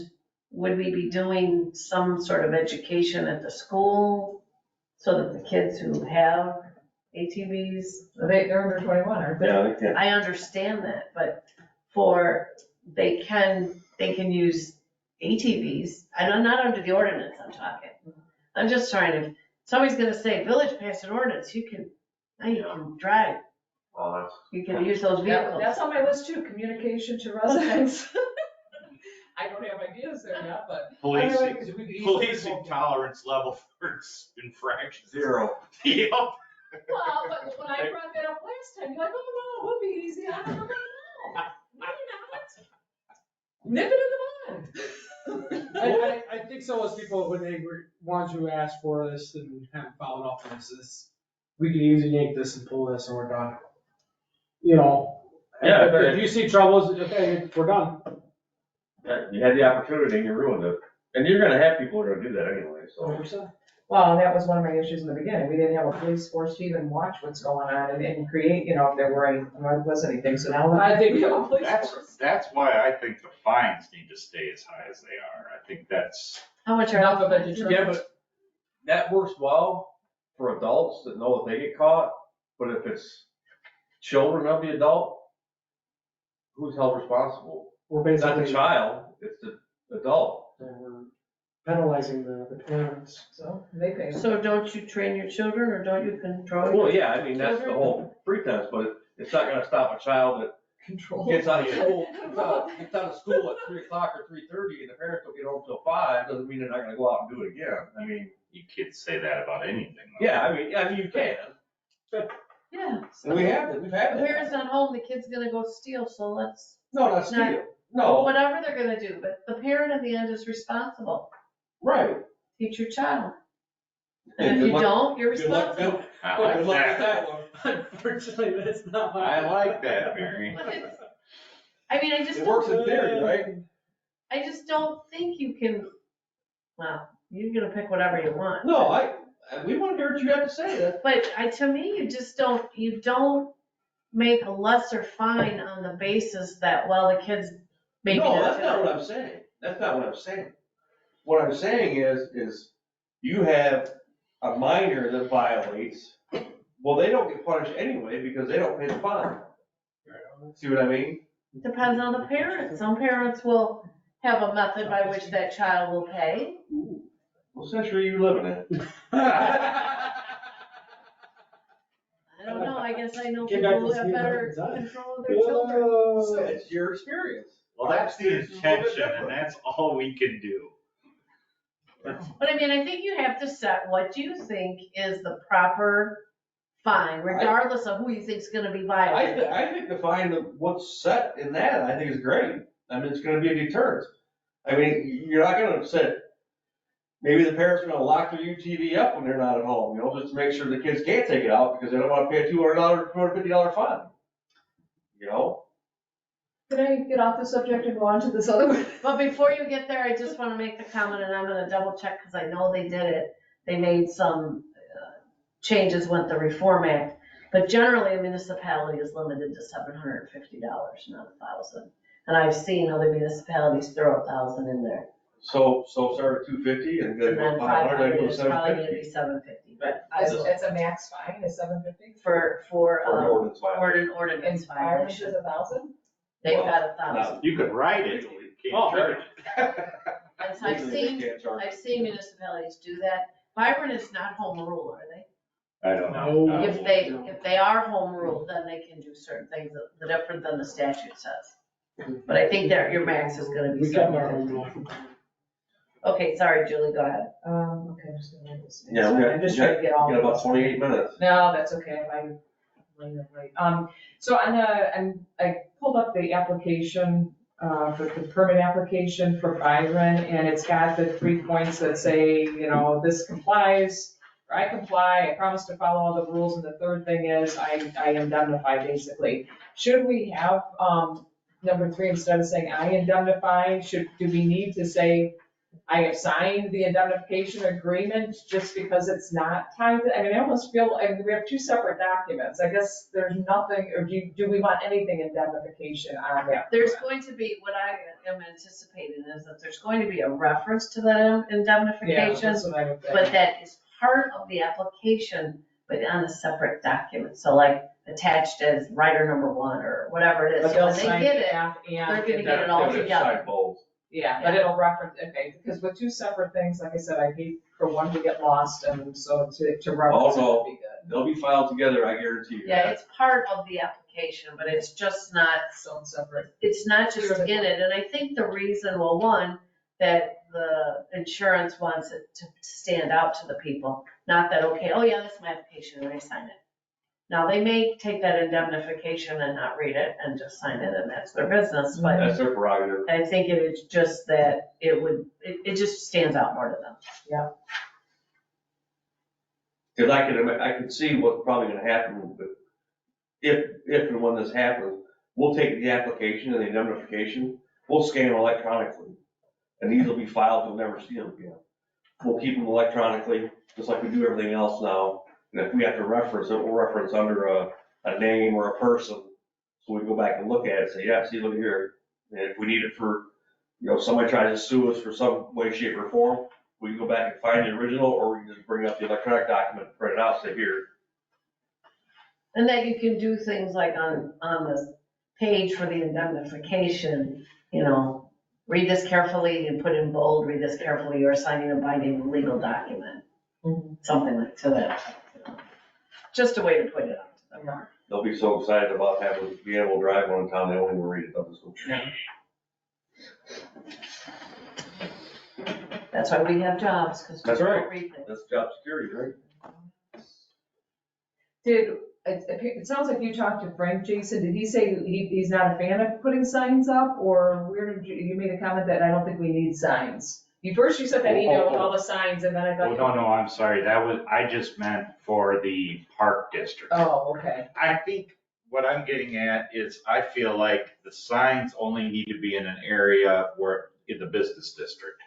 Speaker 3: would we be doing some sort of education at the school so that the kids who have ATVs,
Speaker 2: They're under 21, aren't they?
Speaker 8: Yeah, they can.
Speaker 3: I understand that, but they can use ATVs, I'm not under the ordinance I'm talking. I'm just trying to, somebody's gonna say, village passed an ordinance, now you can drive,
Speaker 8: Oh, that's.
Speaker 3: you can use those vehicles.
Speaker 2: That's on my list too, communication to residents. I don't have ideas there yet, but.
Speaker 5: Policing tolerance level for infractions.
Speaker 8: 0.
Speaker 5: Yep.
Speaker 2: Well, but when I brought that up last time, you're like, oh, no, we'll be easy, I don't know. No, you're not. Nip it in the bud.
Speaker 6: I think so as people, when they were ones who asked for this and we kind of followed up on this, we could easily yank this and pull this and we're done.
Speaker 8: Yeah,
Speaker 6: If you see troubles, okay, we're done.
Speaker 8: You had the opportunity and you ruined it. And you're gonna have people who are gonna do that anyway, so.
Speaker 2: Well, that was one of my issues in the beginning, we didn't have a police force to even watch what's going on and create, if there were any, was anything, so now.
Speaker 6: I think
Speaker 2: we have a police
Speaker 5: That's,
Speaker 2: force.
Speaker 5: that's why I think the fines need to stay as high as they are. I think that's,
Speaker 3: How much
Speaker 2: Enough
Speaker 3: are
Speaker 2: of a
Speaker 3: they?
Speaker 2: deterrent.
Speaker 8: Yeah, but that works well for adults that know that they get caught, but if it's children of the adult, who's held responsible?
Speaker 6: We're
Speaker 8: It's not the
Speaker 6: basically,
Speaker 8: child, it's the adult.
Speaker 6: we're penalizing the parents.
Speaker 2: So, they pay.
Speaker 3: So don't you train your children, or don't you control?
Speaker 8: Well, yeah, I mean, that's the whole pretense, but it's not gonna stop a child that
Speaker 2: Control.
Speaker 8: gets out of school, gets out of school at 3:00 or 3:30 and the parents don't get home till 5, doesn't mean they're not gonna go out and do it again. I mean,
Speaker 5: you kids say that about anything. though.
Speaker 8: yeah, I mean, you can.
Speaker 3: Yeah.
Speaker 8: And we've had
Speaker 3: The
Speaker 8: that.
Speaker 3: parents not home, the kid's gonna go steal, so let's,
Speaker 8: No, not steal.
Speaker 3: well,
Speaker 8: No,
Speaker 3: whatever they're gonna do, but the parent at the end is responsible.
Speaker 8: right.
Speaker 3: Teach your child.
Speaker 8: Yeah,
Speaker 3: And if
Speaker 8: good
Speaker 3: you
Speaker 8: luck-
Speaker 3: don't, you're
Speaker 8: Good luck,
Speaker 3: responsible.
Speaker 8: good
Speaker 5: I
Speaker 8: good
Speaker 5: like
Speaker 8: luck with
Speaker 5: that.
Speaker 8: that one.
Speaker 6: Unfortunately, that's not
Speaker 5: I like that, Mary.
Speaker 3: But it's- I mean, I just
Speaker 8: It works in
Speaker 3: don't,
Speaker 8: theory, right?
Speaker 3: I just don't think you can, well, you're gonna pick whatever you want.
Speaker 8: No, we want to hear what you have to say.
Speaker 3: But to me, you don't make a lesser fine on the basis that, well, the kid's Maybe
Speaker 8: No,
Speaker 3: not
Speaker 8: that's not
Speaker 3: today.
Speaker 8: what I'm saying. That's not what I'm saying. What I'm saying is you have a minor that violates, well, they don't get punished anyway because they don't pay the fine. See what I mean?
Speaker 3: Depends on the parent. Some parents will have a method by which that child will pay.
Speaker 8: What century are you living in?
Speaker 3: I don't know, I guess I know
Speaker 7: Get back
Speaker 3: people
Speaker 7: to
Speaker 3: who have
Speaker 7: sleep,
Speaker 3: better
Speaker 7: it's on.
Speaker 3: control of their children.
Speaker 8: That's your experience.
Speaker 5: Well, that's the intention, and that's all we can do.
Speaker 3: But I mean, I think you have to set what you think is the proper fine, regardless of who you think's gonna be violated.
Speaker 8: I think the fine of what's set in that, I think is great. I mean, it's gonna be a deterrent. I mean, you're not gonna sit, maybe the parents are gonna lock their UTV up when they're not at home, you know, just to make sure the kids can't take it out because they don't wanna pay a $200, $250 fine. You know?
Speaker 2: Can I get off the subject and go on to this other one?
Speaker 3: But before you get there, I just wanna make the comment, and I'm gonna double check, cause I know they did it. They made some changes with the Reform Act, but generally a municipality is limited to $750, not $1,000. And I've seen other municipalities throw $1,000 in there.
Speaker 8: So start at 250 and then
Speaker 3: And
Speaker 8: go
Speaker 3: then
Speaker 8: 500, then
Speaker 3: 500
Speaker 8: go
Speaker 3: is probably gonna
Speaker 8: 750.
Speaker 3: be $750, but
Speaker 2: It's a max fine, is $750?
Speaker 3: for,
Speaker 8: For an ordinance violation.
Speaker 3: ordinance
Speaker 2: And Ireland
Speaker 3: violation,
Speaker 2: is $1,000?
Speaker 3: they've got
Speaker 8: Now,
Speaker 3: $1,000.
Speaker 5: You could write it, you
Speaker 6: Oh,
Speaker 5: can't charge it.
Speaker 3: And so I've
Speaker 8: legally, they
Speaker 3: seen,
Speaker 8: can't charge it.
Speaker 3: I've seen municipalities do that. Byron is not home rule, are they?
Speaker 5: I don't know.
Speaker 6: No.
Speaker 3: If they are home rule, then they can do certain things that are different than the statute says. But I think that your max is gonna be
Speaker 6: We kept our own
Speaker 3: $750.
Speaker 6: rule.
Speaker 3: Okay, sorry, Julie, go ahead.
Speaker 2: Okay, I'm just gonna write this.
Speaker 8: Yeah, we got,
Speaker 2: I'm just trying to get all.
Speaker 8: we got about
Speaker 2: this.
Speaker 8: 28 minutes.
Speaker 2: No, that's okay, if I'm laying it right. So I pulled up the application, for the permit application for Byron, and it's got the 3 points that say, you know, this complies, or I comply, I promise to follow all the rules, and the third thing is I indemnify, basically. Should we have, number 3, instead of saying I indemnify, do we need to say I have signed the indemnification agreement just because it's not tied to, I mean, I almost feel, I mean, we have 2 separate documents. I guess there's nothing, or do we want anything indemnification on that?
Speaker 3: There's going to be, what I am anticipating is that there's going to be a reference to the
Speaker 2: Yeah,
Speaker 3: indemnification,
Speaker 2: that's what I would think.
Speaker 3: but that is part of the application, but on a separate document. So like attached as writer number 1 or whatever it is.
Speaker 2: But
Speaker 3: So
Speaker 2: they'll
Speaker 3: when they
Speaker 2: sign
Speaker 3: get
Speaker 2: the
Speaker 3: it,
Speaker 2: app and.
Speaker 3: they're gonna get it
Speaker 8: Yeah,
Speaker 3: all
Speaker 8: they
Speaker 3: together.
Speaker 8: decide both.
Speaker 2: Yeah, but it'll reference, okay, because with 2 separate things, like I said, I hate for one to get lost, and so to reference it
Speaker 8: no.
Speaker 2: would be good.
Speaker 8: They'll be filed together, I guarantee you.
Speaker 3: Yeah, it's part of the application, but it's just not,
Speaker 2: So separate.
Speaker 3: it's not just in it. And I think the reason, well, one, that the insurance wants it to stand out to the people. Not that, okay, oh yeah, that's my application, and I sign it. Now, they may take that indemnification and not read it and just sign it, and that's their business, but
Speaker 8: That's their prerogative.
Speaker 3: I think it is just that it just stands out more to them.
Speaker 8: Cause I could see what's probably gonna happen, but if and when this happens, we'll take the application and the indemnification, we'll scan them electronically. And these will be filed, you'll never see them again. We'll keep them electronically, just like we do everything else now. And if we have to reference it, we'll reference under a name or a person. So we go back and look at it and say, yeah, see, look here. And if we need it for, you know, somebody tries to sue us for some way, shape or form, we can go back and find the original, or we can just bring up the electronic document, print it out, say here.
Speaker 3: And that you can do things like on this page for the indemnification, you know, read this carefully and put in bold, read this carefully, you're signing a binding legal document. Something like to that. Just a way to put it out to them.
Speaker 8: They'll be so excited about being able to drive one in town, they won't even read it. They'll just go,
Speaker 3: That's why we have jobs, because
Speaker 8: That's
Speaker 3: people
Speaker 8: right.
Speaker 3: don't read things.
Speaker 8: That's job security, right?
Speaker 2: It sounds like you talked to Frank, Jason, did he say he's not a fan of putting signs up, or where did you made a comment that I don't think we need signs? First you sent that email with all the signs, and then I
Speaker 5: Oh,
Speaker 2: thought.
Speaker 5: no, I'm sorry, I just meant for the park district.
Speaker 2: Oh, okay.
Speaker 5: I think what I'm getting at is I feel like the signs only need to be in an area where, in the business district.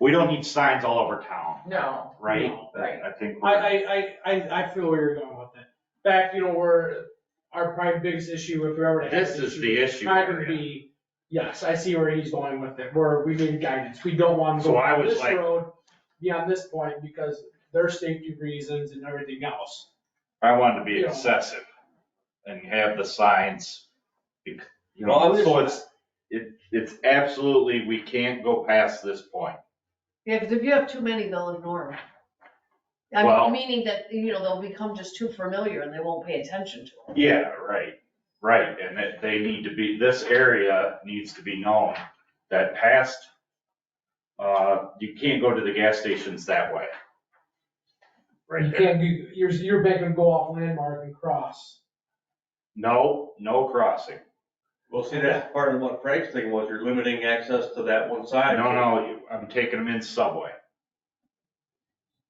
Speaker 5: We don't need signs all over town,
Speaker 2: No.
Speaker 5: right?
Speaker 6: No,
Speaker 2: right.
Speaker 5: I think.
Speaker 6: I feel where you're going with that. In fact, you know, our probably biggest issue, if we ever had
Speaker 5: This
Speaker 6: an
Speaker 5: is the issue
Speaker 6: Not gonna
Speaker 5: area.
Speaker 6: be, yes, I see where he's going with it, where we need guidance. We don't want to
Speaker 5: So
Speaker 6: go
Speaker 5: I
Speaker 6: down
Speaker 5: was
Speaker 6: this
Speaker 5: like-
Speaker 6: road beyond this point because there's safety reasons and everything else.
Speaker 5: I wanted to be
Speaker 6: Yeah.
Speaker 5: excessive and have the signs, you
Speaker 8: Well, I
Speaker 5: know,
Speaker 8: was
Speaker 5: so
Speaker 8: just-
Speaker 5: it's absolutely, we can't go past this point.
Speaker 3: Yeah, because if you have too many, they'll ignore them.
Speaker 5: Well-
Speaker 3: Meaning that, they'll become just too familiar and they won't pay attention to them.
Speaker 5: Yeah, right, and that they need to be, this area needs to be known that past, you can't go to the gas stations that way.
Speaker 6: You
Speaker 5: Right there.
Speaker 6: can't do, you're making them go off landmark and cross.
Speaker 5: No crossing.
Speaker 8: Well, see, that's part of what Frank's thing was, you're limiting access to that one side.
Speaker 5: No, I'm taking them in Subway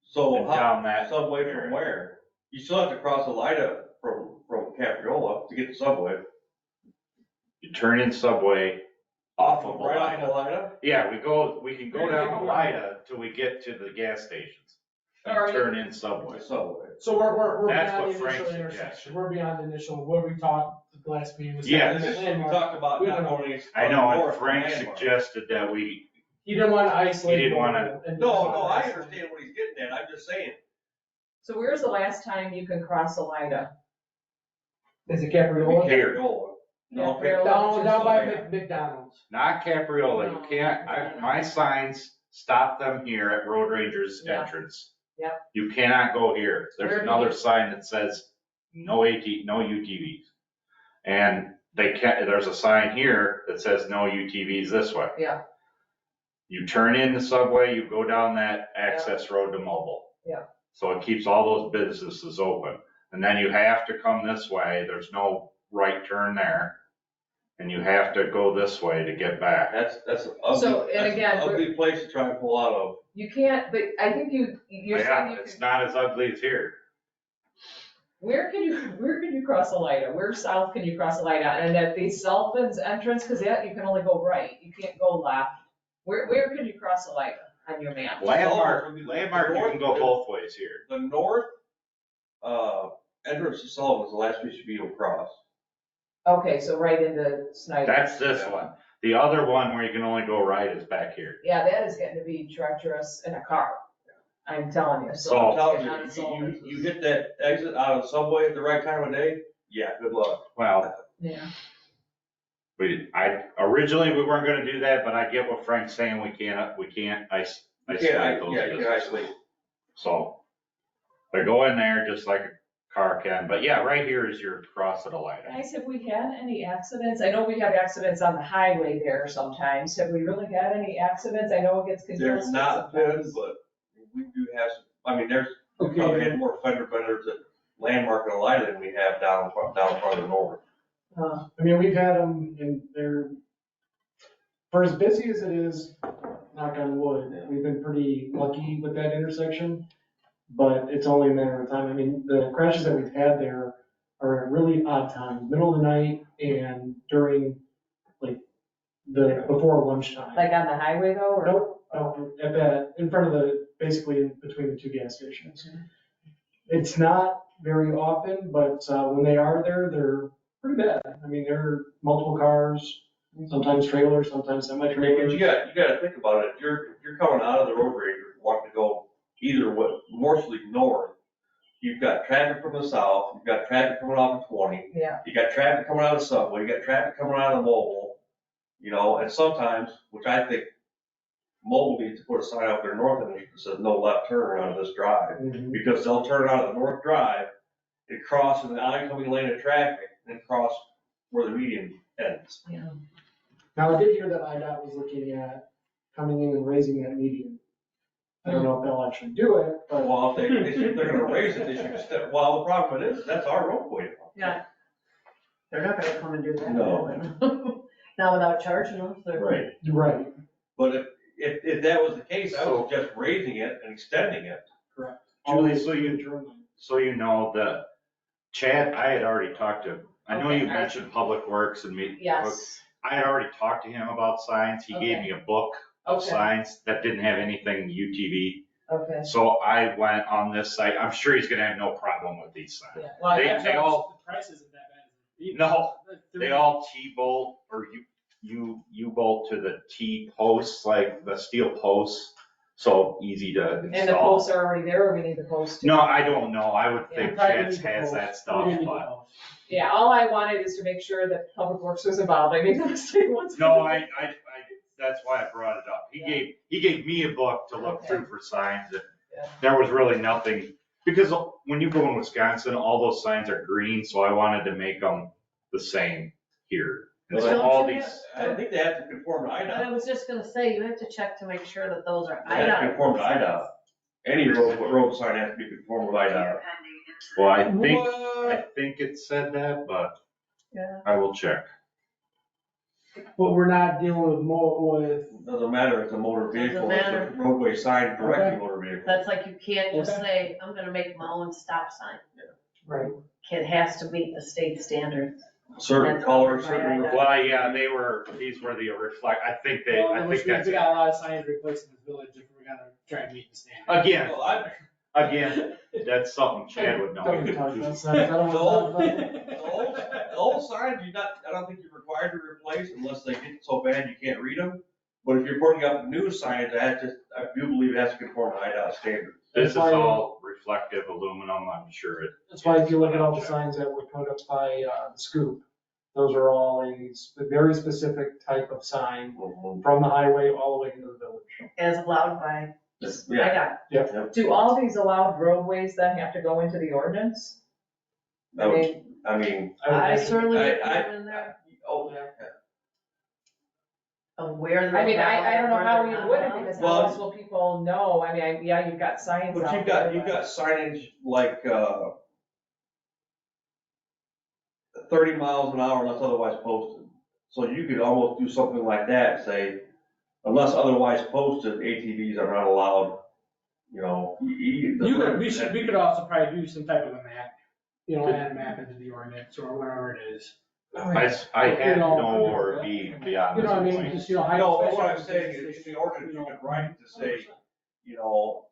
Speaker 8: So
Speaker 5: and
Speaker 8: how,
Speaker 5: down that.
Speaker 8: Subway from
Speaker 5: area.
Speaker 8: where? You still have to cross Elida from Capriola to get to Subway.
Speaker 5: You turn in Subway off of
Speaker 8: Right off
Speaker 5: Elida.
Speaker 8: Elida?
Speaker 5: Yeah, we can go down Elida till we get to the gas stations. And
Speaker 2: Alright.
Speaker 5: turn in Subway.
Speaker 8: Subway.
Speaker 6: So we're
Speaker 5: That's
Speaker 6: beyond
Speaker 5: what
Speaker 6: the
Speaker 5: Frank
Speaker 6: initial
Speaker 5: suggested.
Speaker 6: intersection. We're beyond the initial, what we talked the last meeting was.
Speaker 5: Yeah.
Speaker 8: And this is, we
Speaker 6: Landmark.
Speaker 8: talked about
Speaker 6: We
Speaker 8: not
Speaker 6: don't know.
Speaker 8: only.
Speaker 5: I know, and
Speaker 8: north
Speaker 5: Frank
Speaker 8: landmark.
Speaker 5: suggested that we,
Speaker 6: He didn't want to isolate.
Speaker 5: He didn't wanna-
Speaker 6: people and-
Speaker 8: No, I understand what he's getting at, I'm just saying.
Speaker 2: So where's the last time you can cross Elida?
Speaker 6: Is it Capriola?
Speaker 5: Here.
Speaker 8: Capriola. No,
Speaker 2: Yeah,
Speaker 6: Down by
Speaker 8: Capriola.
Speaker 6: McDonald's.
Speaker 5: not Capriola, you can't, my signs stop them here at Road Rangers
Speaker 2: Yeah.
Speaker 5: entrance.
Speaker 2: Yep.
Speaker 5: You cannot go here.
Speaker 2: Where
Speaker 5: There's
Speaker 2: do
Speaker 5: another
Speaker 2: you-
Speaker 5: sign that says no UTVs. And there's a sign here that says no UTVs this way.
Speaker 2: Yeah.
Speaker 5: You turn in the Subway, you go down that access road to Mobile.
Speaker 2: Yeah.
Speaker 5: So it keeps all those businesses open. And then you have to come this way, there's no right turn there. And you have to go this way to get back.
Speaker 8: That's an
Speaker 2: So,
Speaker 8: ugly,
Speaker 2: and
Speaker 8: that's
Speaker 2: again,
Speaker 8: an ugly place to try and pull out of.
Speaker 2: You can't, but I think you're saying
Speaker 5: Yeah,
Speaker 2: you
Speaker 5: it's
Speaker 2: can,
Speaker 5: not as ugly as here.
Speaker 2: where can you cross Elida? Where south can you cross Elida? And at the Sullivan's entrance, because that, you can only go right, you can't go left. Where can you cross Elida on your map?
Speaker 5: Landmark, you can go both ways here.
Speaker 8: The north, entrance to Sullivan's the last place you be able to cross.
Speaker 2: Okay, so right into Snyder.
Speaker 5: That's this one. The other one where you can only go right is back here.
Speaker 2: Yeah, that is getting to be treacherous in a car. I'm telling you,
Speaker 5: So-
Speaker 2: so.
Speaker 8: I'm telling
Speaker 2: getting on
Speaker 8: you,
Speaker 2: Sullivan's
Speaker 8: you
Speaker 2: is-
Speaker 8: hit that exit out of the Subway at the right time of day, yeah, good luck.
Speaker 5: Well,
Speaker 2: Yeah,
Speaker 5: originally we weren't gonna do that, but I get what Frank's saying, we can't isolate those
Speaker 8: Yeah, you can
Speaker 5: businesses.
Speaker 8: isolate.
Speaker 5: So, they go in there just like a car can, but yeah, right here is your cross at Elida.
Speaker 2: guys, have we had any accidents? I know we have accidents on the highway there sometimes. Have we really had any accidents? I know it gets congested
Speaker 8: There's not been,
Speaker 2: sometimes.
Speaker 8: but we do have some, I mean, there's
Speaker 6: Okay.
Speaker 8: probably had more fender benders at Landmark and Elida than we have down farther north.
Speaker 7: I mean, we've had them and they're, for as busy as it is, knock on wood, we've been pretty lucky with that intersection. But it's only a matter of time. I mean, the crashes that we've had there are at really odd times, middle of the night and during like before lunchtime.
Speaker 2: Like on the highway though, or?
Speaker 7: Nope, at that, in front of basically in between the two gas stations. It's not very often, but when they are there, they're pretty bad. I mean, there are multiple cars, sometimes trailers, sometimes
Speaker 8: Because
Speaker 7: semi-trailers.
Speaker 8: you gotta think about it, if you're coming out of the road ranger, wanting to go either way, mostly north. You've got traffic from the south, you've got traffic coming off of 20,
Speaker 2: Yeah,
Speaker 8: you got traffic coming out of Subway, you got traffic coming out of Mobile. You know, and sometimes, which I think Mobile needs to put a sign out there north of it that says no left turn out of this drive.
Speaker 7: Mhm.
Speaker 8: Because they'll turn out of the north drive, and cross in the oncoming lane of traffic, and cross where the median ends.
Speaker 2: yeah.
Speaker 7: Now, I did hear that IDOT was looking at coming in and raising that median. I don't know if they'll actually do it, but.
Speaker 8: Well, if they're gonna raise it, they should step, well, the problem is, that's our roadway.
Speaker 3: Yeah. They're not gonna come and do that.
Speaker 8: No.
Speaker 3: Not without charging us, they're.
Speaker 8: Right.
Speaker 7: Right,
Speaker 8: But if that was the case, I would suggest raising it and extending it.
Speaker 7: correct.
Speaker 5: Julie, so you,
Speaker 7: Turn lane.
Speaker 5: so you know that Chad, I had already talked to, I know
Speaker 2: Okay,
Speaker 5: you mentioned Public Works and me.
Speaker 2: Yes,
Speaker 5: I had already talked to him about signs. He gave
Speaker 2: Okay.
Speaker 5: me a book of
Speaker 2: Okay.
Speaker 5: signs that didn't have anything UTV.
Speaker 2: okay.
Speaker 5: So I went on this site. I'm sure he's gonna have no problem with these signs.
Speaker 2: Yeah. Well,
Speaker 5: They-
Speaker 2: yeah,
Speaker 5: all-
Speaker 6: The price isn't that bad.
Speaker 5: No, they all T-bolt or U-bolt to the T posts, like the steel posts, so easy to
Speaker 2: And the
Speaker 5: install.
Speaker 2: posts are already there, or we need the posts too?
Speaker 5: No, I don't know. I would
Speaker 2: Yeah,
Speaker 5: think
Speaker 6: Probably
Speaker 5: Chance
Speaker 6: need the
Speaker 5: has
Speaker 6: post.
Speaker 5: that stuff,
Speaker 6: Probably need the
Speaker 5: but.
Speaker 6: post.
Speaker 2: Yeah, all I wanted is to make sure that Public Works was involved. I mean, the state wants.
Speaker 5: No, that's why I brought it up. He gave me a book to look
Speaker 2: Okay.
Speaker 5: through for signs, and
Speaker 2: Yeah.
Speaker 5: there was really nothing, because when you go in Wisconsin, all those signs are green, so I wanted to make them the same here. And so
Speaker 3: Don't
Speaker 5: all
Speaker 3: you
Speaker 5: these,
Speaker 8: I think they have to conform to
Speaker 3: I
Speaker 8: IDOT.
Speaker 3: was just gonna say, you have to check to make sure that those are
Speaker 8: They have to
Speaker 3: IDOT.
Speaker 8: conform to IDOT. Any road sign has to be conformed with IDOT.
Speaker 5: well, I think it said that, but
Speaker 3: Yeah.
Speaker 5: I will check.
Speaker 6: But we're not dealing with,
Speaker 8: Doesn't matter, it's a motor vehicle, it's
Speaker 3: matter.
Speaker 8: a roadway sign directing
Speaker 6: Okay.
Speaker 8: motor vehicle.
Speaker 3: That's like, you can't just
Speaker 6: Okay.
Speaker 3: say, I'm gonna make my own stop sign.
Speaker 6: right,
Speaker 3: It has to meet the state standards.
Speaker 8: Certain color, certain.
Speaker 5: Well, yeah, these were the reflect, I think
Speaker 6: well,
Speaker 5: I
Speaker 6: which
Speaker 5: think
Speaker 6: means
Speaker 5: that's
Speaker 6: we
Speaker 5: it.
Speaker 6: got a lot of signs replaced in the village if we're gonna try and meet the standard.
Speaker 5: Again,
Speaker 8: Well,
Speaker 5: again, that's something Chad would know.
Speaker 7: Don't talk about signs, I don't want to talk about it.
Speaker 8: The old signs, I don't think you're required to replace unless they get so bad you can't read them. But if you're putting up new signs, I do believe it has to conform to IDOT standards.
Speaker 5: This is
Speaker 7: That's why-
Speaker 5: all reflective aluminum, I'm sure it.
Speaker 7: That's why if you look at all the signs that were put up by, the Scoop, those are all a very specific type of sign from the highway all the way into the village.
Speaker 3: As allowed by
Speaker 8: Yeah,
Speaker 3: IDOT.
Speaker 2: Do all these allowed roadways then have to go into the ordinance?
Speaker 8: that would, I mean,
Speaker 3: I certainly would put
Speaker 8: I-
Speaker 3: them in there
Speaker 8: oh, yeah.
Speaker 3: of where they're.
Speaker 2: I mean, I don't know how
Speaker 3: allowed,
Speaker 2: you
Speaker 3: where
Speaker 2: would
Speaker 3: they're
Speaker 2: it,
Speaker 3: not
Speaker 2: because
Speaker 8: Well-
Speaker 2: how else will people know? I mean, yeah, you've got signs
Speaker 8: But
Speaker 2: out
Speaker 8: you've
Speaker 2: there,
Speaker 8: got
Speaker 2: but-
Speaker 8: signage like, 30 miles an hour unless otherwise posted. So you could almost do something like that, say, unless otherwise posted, ATVs are not allowed, you know.
Speaker 6: We could also probably do some type of a map, add a map into the ordinance or whatever it is.
Speaker 5: I had no or be beyond
Speaker 6: You know what I
Speaker 5: this
Speaker 6: mean,
Speaker 5: point.
Speaker 6: just,
Speaker 8: I know, but what I'm saying is, in the ordinance, you could write to say, you know,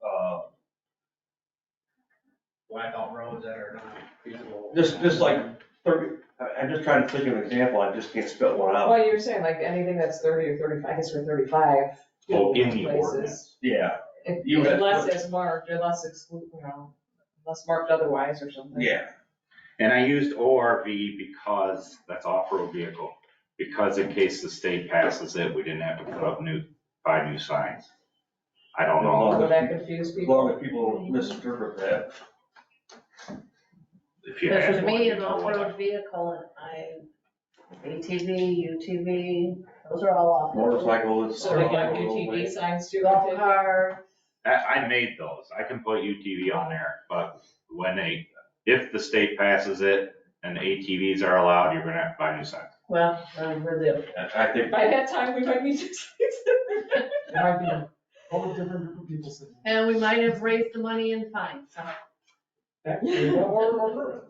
Speaker 6: Blackout roads that are not feasible.
Speaker 8: just like 30, I'm just trying to think of an example, I just can't spit one out.
Speaker 2: Well, you're saying like anything that's 30 or 35, I guess we're 35.
Speaker 5: Oh, in the
Speaker 2: places.
Speaker 5: ordinance.
Speaker 8: Yeah, You had-
Speaker 2: Unless it's marked, unless unless marked otherwise or something.
Speaker 8: yeah.
Speaker 5: And I used ORV because that's off-road vehicle, because in case the state passes it, we didn't have to put up buy new signs. I don't know
Speaker 2: Will that confuse
Speaker 8: As
Speaker 2: people?
Speaker 8: long as people don't misinterpret that.
Speaker 5: if you
Speaker 3: Because
Speaker 5: had
Speaker 3: to
Speaker 5: one.
Speaker 3: me, an off-road vehicle, ATV, UTV, those are all off-road.
Speaker 8: Motorcycle is.
Speaker 2: So they got UTV signs too?
Speaker 3: Golf car,
Speaker 5: I made those. I can put UTV on there, but if the state passes it and ATVs are allowed, you're gonna have to buy new signs.
Speaker 3: well, we're the,
Speaker 8: I think,
Speaker 2: By that time, we might need to.
Speaker 7: It might be a whole different group of people sitting.
Speaker 3: and we might have raised the money in fines,
Speaker 7: Or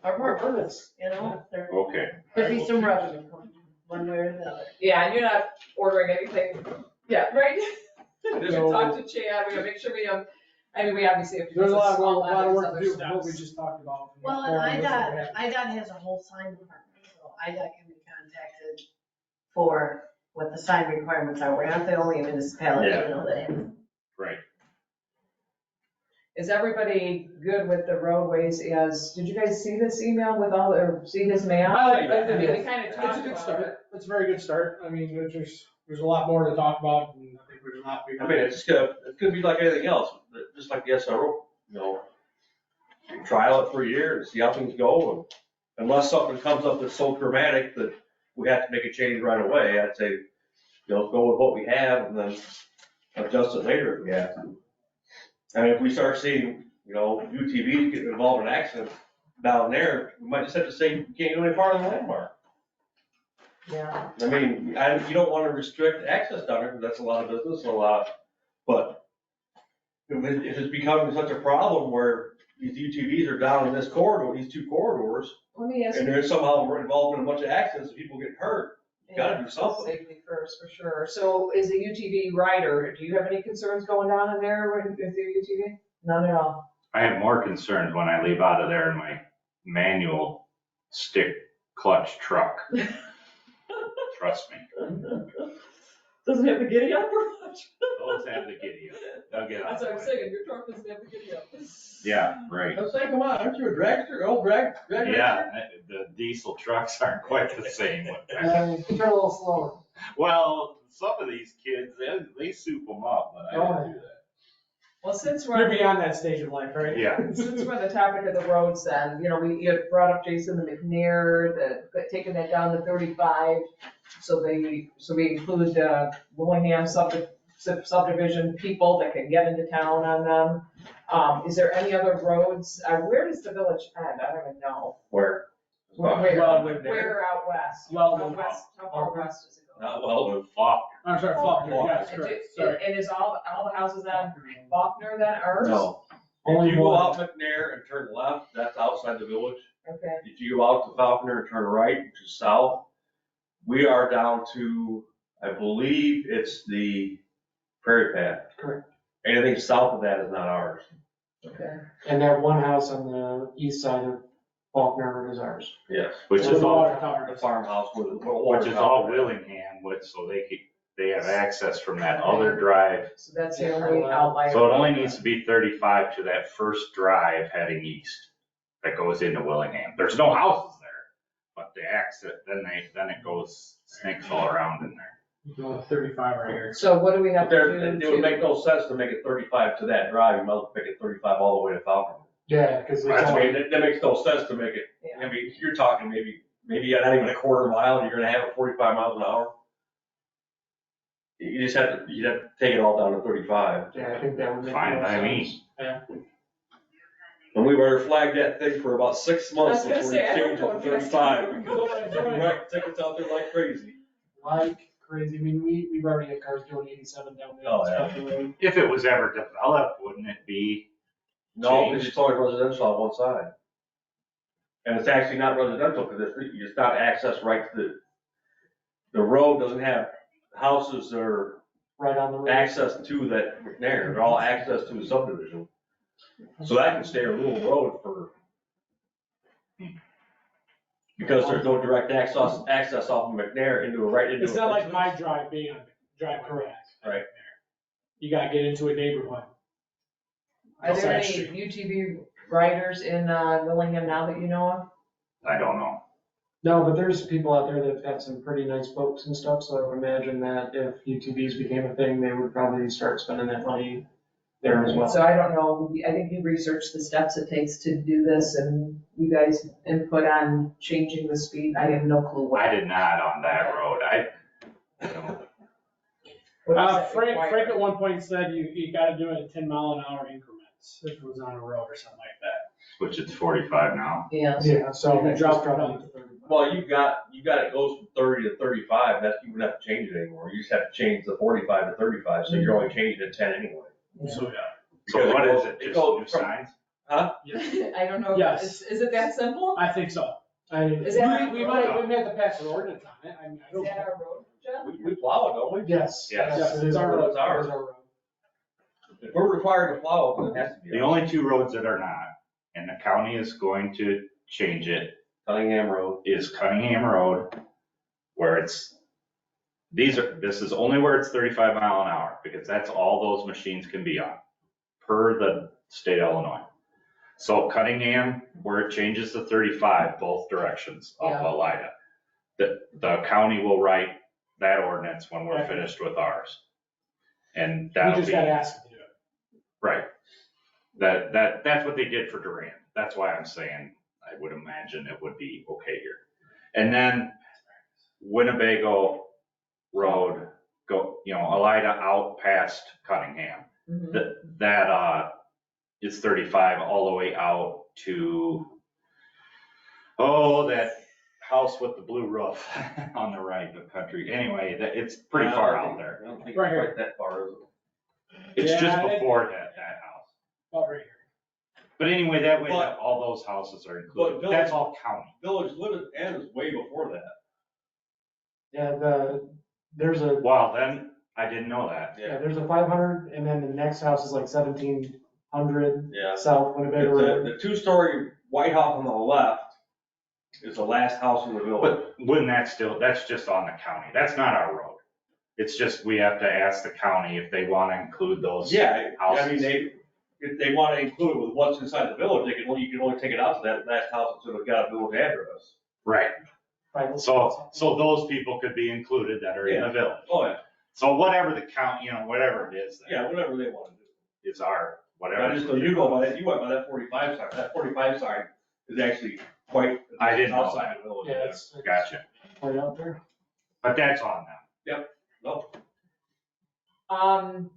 Speaker 3: or,
Speaker 7: permits.
Speaker 3: there
Speaker 5: Okay.
Speaker 3: could be some revenue coming, one way or the other.
Speaker 2: Yeah, and you're not ordering anything, yeah, right? We
Speaker 6: So-
Speaker 2: talked to Chad, we gotta make sure we, I mean, we obviously have to. do
Speaker 6: There's a lot
Speaker 2: all
Speaker 6: of
Speaker 2: that
Speaker 6: work to
Speaker 2: other
Speaker 6: do, with what we
Speaker 2: steps.
Speaker 6: just talked about.
Speaker 3: Well, and IDOT has a whole sign department, so IDOT can be contacted for what the sign requirements are. We're not the only municipality, that have.
Speaker 5: Right.
Speaker 2: Is everybody good with the roadways did you guys see this email with all, or see his mail?
Speaker 6: I like
Speaker 2: I
Speaker 6: that.
Speaker 2: mean, we kind of
Speaker 6: It's
Speaker 2: talked
Speaker 6: a good
Speaker 2: about it.
Speaker 6: start. It's a very good start. I mean, there's a lot more to talk about, and I think there's a lot we.
Speaker 8: I mean, it's gonna be like anything else, just like the SRO, you know. You trial it for a year and see how things go, and unless something comes up that's so dramatic that we have to make a change right away, I'd say, go with what we have and then adjust it later if we have to. And if we start seeing, UTVs getting involved in accidents down there, we might just have to say, you can't go any farther than landmark.
Speaker 2: Yeah,
Speaker 8: I mean, you don't wanna restrict access down there, because that's a lot of business and but if it's becoming such a problem where these UTVs are down in this corridor, these two corridors,
Speaker 2: let me ask
Speaker 8: and
Speaker 2: you.
Speaker 8: they're somehow involved in a bunch of accidents, and people get hurt, you gotta do something.
Speaker 2: Safety first, for sure. So is a UTV rider, do you have any concerns going down in there with your UTV? None at all?
Speaker 5: I have more concerns when I leave out of there in my manual stick clutch truck. trust me.
Speaker 2: Doesn't have the giddy up or much?
Speaker 5: Those have the giddy up. They'll get out
Speaker 2: That's
Speaker 5: of
Speaker 2: what
Speaker 5: the
Speaker 2: I'm
Speaker 5: way.
Speaker 2: saying, your truck doesn't have the giddy up.
Speaker 5: Yeah, right.
Speaker 8: I was saying, come on, aren't you a dragster, old drag?
Speaker 5: Yeah, the diesel trucks aren't quite the same.
Speaker 7: And they're a little slower.
Speaker 5: Well, some of these kids, they soup them up, but I don't do that.
Speaker 2: Well, since
Speaker 6: You're
Speaker 2: we're,
Speaker 6: beyond that stage of life, right?
Speaker 5: Yeah.
Speaker 2: since we're on the topic of the roads then, you had brought up Jason, the McNair, taking that down to 35. So we include Willingham subdivision people that can get into town on them. Is there any other roads? Where does the village end? I don't even know.
Speaker 8: Where?
Speaker 2: Where out west?
Speaker 6: Well,
Speaker 2: How west, how far west does it go?
Speaker 8: Not well,
Speaker 5: Fuck.
Speaker 6: I'm sorry, Faulkner, yes,
Speaker 2: And
Speaker 6: correct, sorry.
Speaker 2: and is all the houses on Faulkner then ours?
Speaker 8: no.
Speaker 7: Only
Speaker 8: If you go
Speaker 7: one.
Speaker 8: out McNair and turn left, that's outside the village.
Speaker 2: Okay,
Speaker 8: If you go out to Falconer and turn right, which is south, we are down to, I believe it's the Prairie Path.
Speaker 7: Correct.
Speaker 8: Anything south of that is not ours.
Speaker 2: okay.
Speaker 7: And that one house on the east side of Faulkner is ours.
Speaker 8: Yes.
Speaker 5: Which
Speaker 6: Where
Speaker 5: is
Speaker 6: the
Speaker 5: all,
Speaker 6: water tower
Speaker 8: The
Speaker 6: is.
Speaker 8: farmhouse with the.
Speaker 5: which is all Willingham, so they have access from that other drive.
Speaker 2: So that's the only outlier.
Speaker 5: So it only needs to be 35 to that first drive heading east that goes into Willingham. There's no houses there, but the exit, then it goes, snakes all around in there.
Speaker 6: Going 35 right here.
Speaker 2: So what do we have
Speaker 8: But
Speaker 2: to
Speaker 8: there,
Speaker 2: do
Speaker 8: it would make no sense to make it 35 to that drive, you might as well make it 35 all the way to Falconer.
Speaker 7: Yeah, because it's
Speaker 8: I
Speaker 7: only,
Speaker 8: mean, that makes no sense to make it, I mean, you're talking maybe not even a quarter mile, and you're gonna have it 45 miles an hour. You'd have to take it all down to 35.
Speaker 7: yeah, I think that would make
Speaker 5: Fine
Speaker 7: more
Speaker 5: by
Speaker 7: sense.
Speaker 5: me.
Speaker 8: And we were flagged that thing for about 6 months
Speaker 2: I was gonna
Speaker 8: before we
Speaker 2: say, I don't
Speaker 8: changed
Speaker 2: know
Speaker 8: it
Speaker 2: if
Speaker 8: to
Speaker 2: that's
Speaker 8: 35.
Speaker 2: true.
Speaker 8: Right, tickets out there like crazy.
Speaker 7: Like crazy, I mean, we've already had cars doing 87 down there.
Speaker 8: Oh,
Speaker 7: It's
Speaker 8: yeah.
Speaker 7: fucking lame.
Speaker 5: If it was ever developed, wouldn't it be?
Speaker 8: No, because it's only residential on one side. And it's actually not residential, because it's not access right to the road doesn't have houses or
Speaker 7: Right on the road.
Speaker 8: access to that McNair, they're all access to the subdivision. So that can stay a rural road for, because there's no direct access off of McNair into a
Speaker 6: It's not like my drive being on drive correct.
Speaker 8: Right.
Speaker 6: You gotta get into a neighborhood.
Speaker 2: Are there
Speaker 6: Side
Speaker 2: any
Speaker 6: street.
Speaker 2: UTV riders in Willingham now that you know of?
Speaker 5: I don't know.
Speaker 7: No, but there's people out there that have some pretty nice boats and stuff, so I would imagine that if UTVs became a thing, they would probably start spending that money there as well.
Speaker 2: So I don't know, I think you researched the steps it takes to do this and you guys input on changing the speed. I have no clue what.
Speaker 5: I did not on that road. I don't.
Speaker 2: what does that
Speaker 6: Frank
Speaker 2: require?
Speaker 6: at one point said you gotta do it in 10-mile-an-hour increments if it was on a road or something like that.
Speaker 5: Which it's 45 now.
Speaker 2: Yes.
Speaker 7: Yeah, so
Speaker 6: You
Speaker 7: it's
Speaker 6: drop
Speaker 7: just
Speaker 6: it
Speaker 7: dropping
Speaker 6: down.
Speaker 7: it to 35.
Speaker 8: Well, you got, it goes from 30 to 35, that's, you wouldn't have to change it anymore, you just have to change the 45 to 35, so you're only changing it 10 anyway.
Speaker 6: So, yeah.
Speaker 5: So what is it?
Speaker 8: It
Speaker 5: Just
Speaker 8: goes
Speaker 5: new
Speaker 8: from-
Speaker 5: signs?
Speaker 2: I don't know.
Speaker 6: Yes.
Speaker 2: Is it that simple?
Speaker 6: I think so.
Speaker 2: Is that
Speaker 6: We
Speaker 2: our road?
Speaker 6: might have to pass an ordinance on it. I mean, I
Speaker 2: Is
Speaker 6: don't.
Speaker 2: that our road, Jeff?
Speaker 8: We plow it, don't we?
Speaker 7: Yes.
Speaker 5: Yes.
Speaker 6: Yes,
Speaker 7: it is our road.
Speaker 8: It's ours.
Speaker 7: It is our road.
Speaker 8: If we're required to plow it, then it has to be.
Speaker 5: The only two roads that are not, and the county is going to change it,
Speaker 8: Cunningham Road.
Speaker 5: is Cunningham Road, where this is only where it's 35 mile an hour, because that's all those machines can be on, per the state of Illinois. So Cunningham, where it changes to 35, both directions of
Speaker 2: Yeah.
Speaker 5: Elida, the county will write that ordinance when we're finished with ours. And
Speaker 6: We
Speaker 5: that'll
Speaker 6: just
Speaker 5: be,
Speaker 6: gotta ask them to do it.
Speaker 5: right. That's what they did for Durant. That's why I'm saying, I would imagine it would be okay here. And then Winnebago Road, Elida out past Cunningham.
Speaker 2: Mhm.
Speaker 5: That is 35 all the way out to, that house with the blue roof on the right of country. Anyway, it's pretty far out there.
Speaker 8: I don't think it's
Speaker 6: Right here.
Speaker 8: quite that far, is it?
Speaker 5: It's just
Speaker 6: Yeah,
Speaker 5: before that house.
Speaker 6: About right here.
Speaker 5: But anyway, that way,
Speaker 8: But-
Speaker 5: all those houses are
Speaker 8: but
Speaker 5: included.
Speaker 8: village-
Speaker 5: That's all county.
Speaker 8: Village Limit End is way before that.
Speaker 7: Yeah, there's a,
Speaker 5: Well, then, I didn't know that.
Speaker 7: yeah, there's a 500, and then the next house is like 1700
Speaker 8: Yeah.
Speaker 7: South Winnebago Road.
Speaker 8: The two-story White House on the left is the last house in the village.
Speaker 5: But wouldn't that's just on the county. That's not our road. It's just, we have to ask the county if they want to include those.
Speaker 8: Yeah, I mean,
Speaker 5: houses.
Speaker 8: if they want to include it with what's inside the village, you can only take it out to that last house until it's got a village address.
Speaker 5: Right.
Speaker 7: Bible
Speaker 5: So
Speaker 7: study.
Speaker 5: those people could be included that are in the village.
Speaker 8: Oh, yeah,
Speaker 5: So whatever the county, whatever it is,
Speaker 8: yeah, whatever they want to do.
Speaker 5: is our, whatever.
Speaker 8: I just know you go by that, you went by that 45 sign, that 45 sign is actually quite
Speaker 5: I didn't know
Speaker 8: outside the village.
Speaker 7: Yeah, it's
Speaker 5: Gotcha.
Speaker 7: right out there.
Speaker 5: But that's on them.
Speaker 8: No,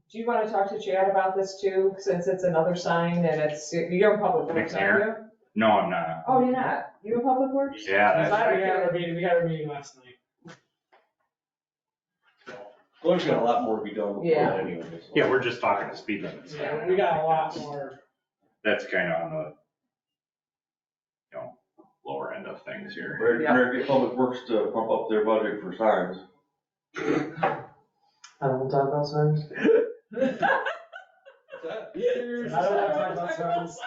Speaker 2: Do you want to talk to Chad about this too, since it's another sign and you're in public works, aren't you?
Speaker 5: No, I'm not.
Speaker 2: Oh, you're not? You in public works?
Speaker 5: Yeah,
Speaker 6: We
Speaker 5: that's,
Speaker 6: had our meeting last night.
Speaker 8: there's got a lot more to be done with
Speaker 2: Yeah.
Speaker 8: that anyway. so.
Speaker 5: yeah, we're just talking the speed limits.
Speaker 6: Yeah, we got a lot more.
Speaker 5: That's kind of on the, lower end of things here.
Speaker 8: Better get Public Works to pump up their budget for signs.
Speaker 7: I don't want to talk about signs.
Speaker 8: What's that?
Speaker 7: I don't want to talk about signs.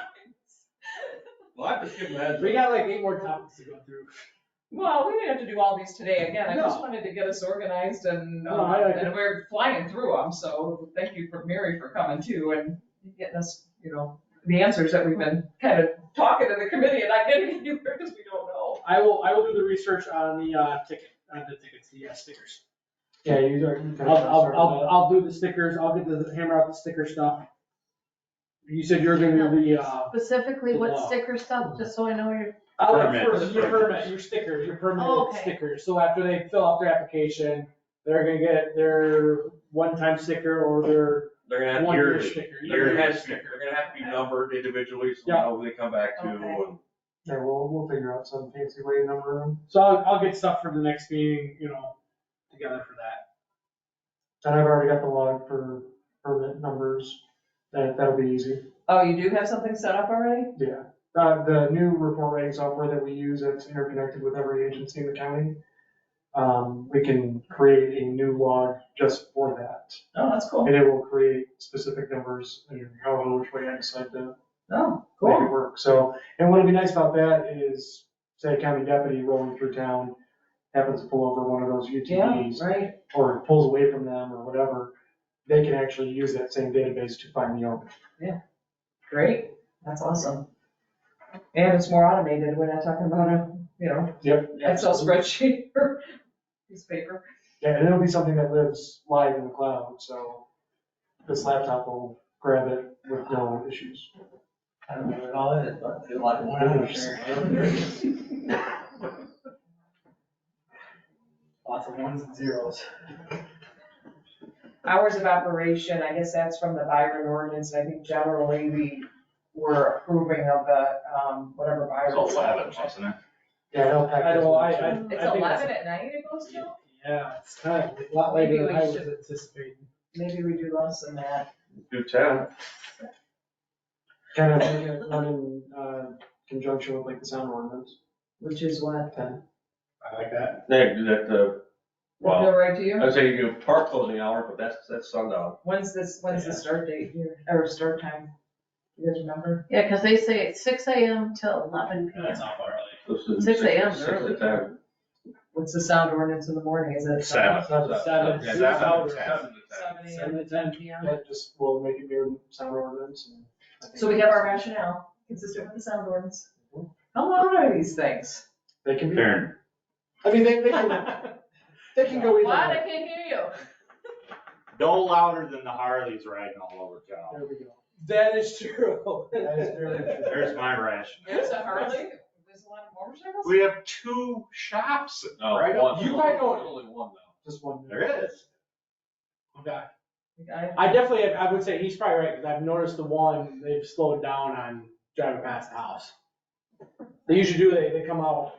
Speaker 8: Well, I have to skip that.
Speaker 6: We got like 8 more topics to go through.
Speaker 2: Well, we didn't have to do all these today again. I just
Speaker 6: No.
Speaker 2: wanted to get us organized and,
Speaker 6: No, I like
Speaker 2: and we're flying through them. So thank you for Mary for coming too and getting us, the answers that we've been kind of talking to the committee and not getting anywhere because we don't know.
Speaker 6: I will do the research on the tickets, the stickers.
Speaker 7: Yeah, you are.
Speaker 6: I'll do the stickers, I'll get the hammer out the sticker stuff. You said you're gonna do the,
Speaker 3: Specifically, what
Speaker 6: law.
Speaker 3: sticker stuff, just so I know you're,
Speaker 5: Permits.
Speaker 6: your permit, your stickers, your
Speaker 3: Oh,
Speaker 6: permanent
Speaker 3: okay.
Speaker 6: stickers. So after they fill out their application, they're gonna get their one-time sticker or their
Speaker 8: They're gonna have,
Speaker 6: one-year
Speaker 5: yearly.
Speaker 6: sticker.
Speaker 8: they're gonna have,
Speaker 6: sticker.
Speaker 8: they're gonna have to be numbered individually, so we
Speaker 6: Yeah.
Speaker 8: know who they come back to,
Speaker 3: Okay.
Speaker 8: and
Speaker 7: Yeah, we'll figure out some fancy way to number them.
Speaker 6: So I'll get stuff for the next meeting, together for that.
Speaker 7: And I've already got the log for permit numbers. That'll be easy.
Speaker 2: Oh, you do have something set up already?
Speaker 7: Yeah. The new report writing software that we use that's interconnected with every agency in the county. We can create a new log just for that.
Speaker 2: Oh, that's cool.
Speaker 7: And it will create specific numbers and however which way I decide to
Speaker 2: Oh,
Speaker 7: make
Speaker 2: cool.
Speaker 7: it work. So, and what'll be nice about that is, say a county deputy rolling through town happens to pull over one of those
Speaker 2: Yeah,
Speaker 7: UTVs
Speaker 2: right.
Speaker 7: or pulls away from them or whatever, they can actually use that same database to find the owner.
Speaker 2: Great. That's awesome. And it's more automated. We're not talking about a,
Speaker 7: Yep.
Speaker 2: Excel spreadsheet or piece of paper.
Speaker 7: Yeah, and it'll be something that lives live in the cloud, so this laptop will grab it with no issues.
Speaker 6: I don't know what it all is, but there's a lot going on there. Lots of ones and zeros.
Speaker 2: Hours of operation, I guess that's from the Byron ordinance. I think generally we were approving of the, whatever Byron.
Speaker 5: It's 11, wasn't it?
Speaker 7: Yeah, it'll pack.
Speaker 6: I know, I
Speaker 2: It's
Speaker 6: think that's-
Speaker 2: 11 at night it goes till?
Speaker 6: Yeah, it's kind of a lot later than I was
Speaker 2: Maybe we
Speaker 6: anticipating.
Speaker 2: Maybe we do less than that.
Speaker 8: do 10.
Speaker 7: Kind of make it run in conjunction with like the sound ordinance.
Speaker 2: Which is what?
Speaker 6: I like that.
Speaker 8: They do that,
Speaker 2: Feel
Speaker 8: well,
Speaker 2: right to you?
Speaker 8: I'd say you do park closing hour, but that's sundown.
Speaker 2: When's the start date here, or start time? You guys remember?
Speaker 3: yeah, because they say it's 6 AM till 11 PM.
Speaker 6: That's not far early.
Speaker 8: This is
Speaker 3: 6 a.m.
Speaker 8: 6 to 10.
Speaker 2: What's the sound ordinance in the morning? Is it?
Speaker 5: 7.
Speaker 6: Seven.
Speaker 8: Yeah,
Speaker 5: 7 to 10.
Speaker 2: 7 AM.
Speaker 6: 7 to 10.
Speaker 2: PM.
Speaker 7: That just will make it mirror sound ordinance. And I think
Speaker 2: So we have our rationale, consistent with the sound ordinance. How loud are these things?
Speaker 7: They can be,
Speaker 5: Fair.
Speaker 7: I mean, they can go either
Speaker 2: What? I
Speaker 7: way.
Speaker 2: can't hear you.
Speaker 5: No louder than the Harleys riding all over town.
Speaker 7: There we go.
Speaker 6: That is true.
Speaker 7: That is very true.
Speaker 5: There's my rationale.
Speaker 2: There's a Harley, there's a lot of motorcycles?
Speaker 5: We have 2 shops
Speaker 8: No,
Speaker 5: right
Speaker 8: one.
Speaker 5: up.
Speaker 6: You might know it.
Speaker 8: Only one though.
Speaker 7: Just one.
Speaker 5: There is.
Speaker 6: Okay.
Speaker 2: I-
Speaker 6: I definitely, I would say he's probably right, because I've noticed the one, they've slowed down on driving past the house. They usually do, they come out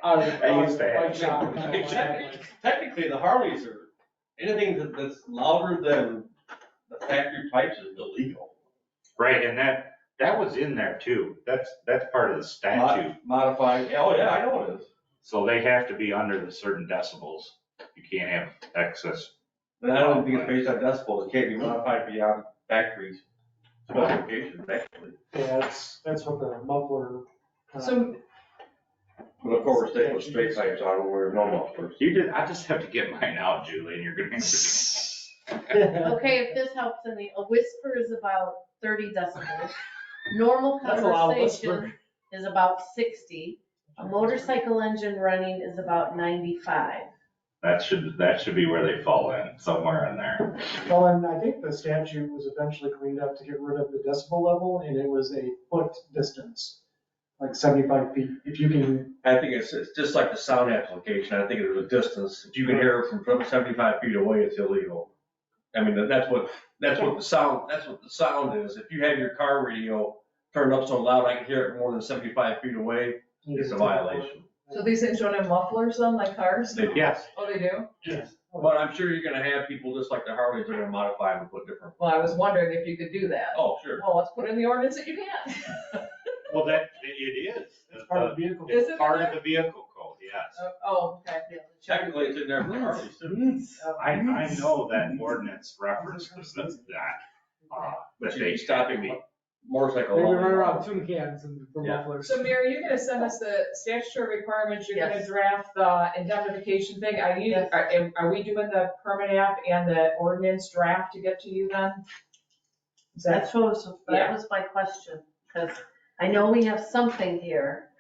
Speaker 6: of the.
Speaker 5: I used to have-
Speaker 6: bike shop and kind of like-
Speaker 8: Technically, the Harleys are, anything that's louder than the factory pipes is illegal.
Speaker 5: Right, and that was in there too. That's part of the statute.
Speaker 8: Modified, oh yeah, I know it is.
Speaker 5: So they have to be under the certain decibels. You can't have excess.
Speaker 8: And I don't think it's based on decibels, it can't be modified beyond factories specifications, actually.
Speaker 7: Yeah, that's what the muffler.
Speaker 2: So
Speaker 8: But of course, they put straight pipes on when we're no mufflers.
Speaker 5: You did, I just have to get mine out, Julie, and you're gonna
Speaker 3: Okay, if this helps any, a whisper is about 30 decibels. Normal
Speaker 6: That's a lot of
Speaker 3: conversation
Speaker 6: whisper.
Speaker 3: is about 60. A motorcycle engine running is about 95.
Speaker 5: That should be where they fall in, somewhere in there.
Speaker 7: Well, and I think the statute was eventually cleaned up to get rid of the decibel level, and it was a foot distance, like 75 feet. If you can,
Speaker 8: I think it's just like the sound application, I think there's a distance, if you can hear it from 75 feet away, it's illegal. I mean, that's what the sound is, if you have your car radio turned up so loud I can hear it more than 75 feet away, it's a violation.
Speaker 2: So these things don't have mufflers on, like cars?
Speaker 5: Yes,
Speaker 2: Oh, they do?
Speaker 6: Yes.
Speaker 8: But I'm sure you're gonna have people, just like the Harleys, are gonna modify them and put different,
Speaker 2: Well, I was wondering if you could do that.
Speaker 8: oh, sure.
Speaker 2: Well, let's put in the ordinance that you can.
Speaker 5: well, it is.
Speaker 7: it's part of the vehicle.
Speaker 2: Is it
Speaker 5: Part
Speaker 2: in
Speaker 5: of the vehicle code, yes.
Speaker 2: Oh, okay.
Speaker 8: Technically, it's in there for Harleys too.
Speaker 5: I know that ordinance references that,
Speaker 8: But
Speaker 5: that
Speaker 8: you
Speaker 5: they
Speaker 8: be stopping me, motorcycle.
Speaker 6: Maybe
Speaker 8: along
Speaker 6: run
Speaker 8: the
Speaker 6: around
Speaker 8: road.
Speaker 6: tin cans and for
Speaker 8: Yeah.
Speaker 6: mufflers.
Speaker 2: So Mary, you're gonna send us the statutory requirements, you're gonna
Speaker 3: Yes.
Speaker 2: draft the indemnification thing, are you,
Speaker 3: Yes.
Speaker 2: are we doing the permit app and the ordinance draft to get to you then? Is that,
Speaker 3: That was my question, because I know we have something here,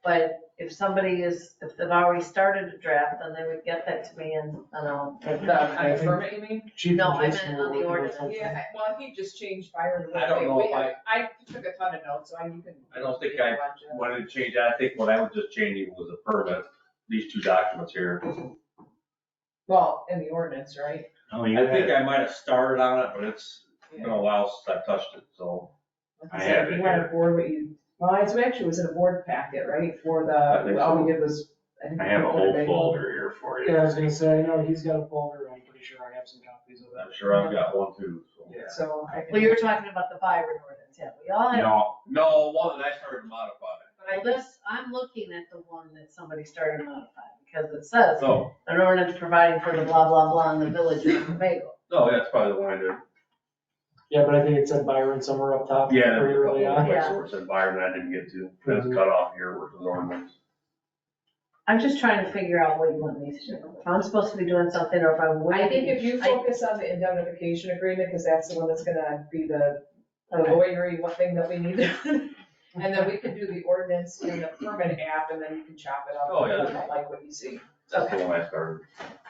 Speaker 3: but if if they've already started a draft, then they would get that to me and I'll.
Speaker 2: on the permit, you mean?
Speaker 7: Chief
Speaker 3: No,
Speaker 7: and
Speaker 3: I
Speaker 7: Jason
Speaker 3: meant
Speaker 7: were
Speaker 3: on the
Speaker 7: working
Speaker 3: ordinance.
Speaker 7: something.
Speaker 2: Yeah, well, he just changed fire.
Speaker 8: I don't know if
Speaker 2: I took a ton of notes, so you can.
Speaker 8: I don't think I wanted to change that, I think what I would just change it was a permit, these two documents here.
Speaker 2: Well, in the ordinance, right?
Speaker 5: Oh, you
Speaker 8: I think
Speaker 5: had,
Speaker 8: I might have started on it, but it's been a while since I've touched it, so.
Speaker 5: I have it
Speaker 2: You wanted
Speaker 5: here.
Speaker 2: board what you, well, it actually was in a board packet, right, for
Speaker 8: I think
Speaker 2: the, all
Speaker 8: so.
Speaker 2: we did was. think
Speaker 5: I have a
Speaker 2: we put
Speaker 5: whole
Speaker 2: big-
Speaker 5: folder here for you.
Speaker 7: Yeah, I was gonna say, I know he's got a folder, I'm pretty sure I have some copies of
Speaker 8: I'm
Speaker 7: that.
Speaker 8: sure I've got one too, so.
Speaker 2: Yeah, so I can.
Speaker 3: Well, you were talking about the fire ordinance, yeah, we all have.
Speaker 5: No,
Speaker 8: No, one that I started to modify.
Speaker 3: But I'm looking at the one that somebody started modifying, because it says,
Speaker 8: No,
Speaker 3: an ordinance providing for the blah, blah, blah in the village of Sebago.
Speaker 8: no, that's probably the one I did.
Speaker 7: Yeah, but I think it said Byron somewhere up top.
Speaker 8: Yeah,
Speaker 7: Pretty early on.
Speaker 3: Yeah.
Speaker 8: Source environment I didn't get to, that's cut off here, which is ordinance.
Speaker 3: I'm just trying to figure out what you want me to do. If I'm supposed to be doing something, or if I'm waiting.
Speaker 2: I think if you focus on the indemnification agreement, because that's the one that's gonna be the lawyery one thing that we need. And then we can do the ordinance in the permit app, and then you can chop it up.
Speaker 8: Oh, yeah.
Speaker 2: if you don't like what you see.
Speaker 8: That's the one I started.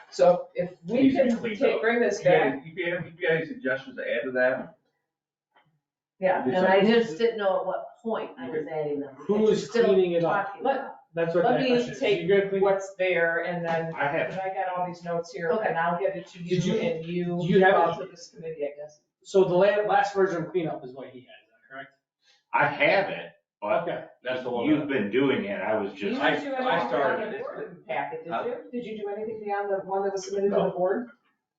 Speaker 2: So if we
Speaker 8: Easy
Speaker 2: can
Speaker 8: to clean up.
Speaker 2: bring this back,
Speaker 8: If you have any suggestions to add to that?
Speaker 3: Yeah, and I just didn't know at what point I was adding them.
Speaker 6: Who's
Speaker 3: It's still
Speaker 6: cleaning it up?
Speaker 3: talking about.
Speaker 6: That's what
Speaker 2: let
Speaker 6: that
Speaker 2: me
Speaker 6: question is.
Speaker 2: take
Speaker 6: You gonna clean-
Speaker 2: what's there, and then,
Speaker 5: I have-
Speaker 2: because I got all these notes here,
Speaker 3: Okay.
Speaker 2: and I'll get it to
Speaker 6: Did
Speaker 2: you,
Speaker 6: you-
Speaker 2: and you.
Speaker 6: do you have
Speaker 2: out
Speaker 6: it?
Speaker 2: to this committee, I guess.
Speaker 6: So the last version of cleanup is what he has, is that correct?
Speaker 5: I have it, but
Speaker 6: Okay.
Speaker 8: That's the one.
Speaker 5: you've been doing it, I was
Speaker 2: You
Speaker 5: just,
Speaker 2: didn't do anything
Speaker 8: started
Speaker 2: beyond the
Speaker 8: it.
Speaker 2: board packet, did
Speaker 8: Huh?
Speaker 2: you? Did you do anything beyond the one that was submitted to
Speaker 8: No.
Speaker 2: the board?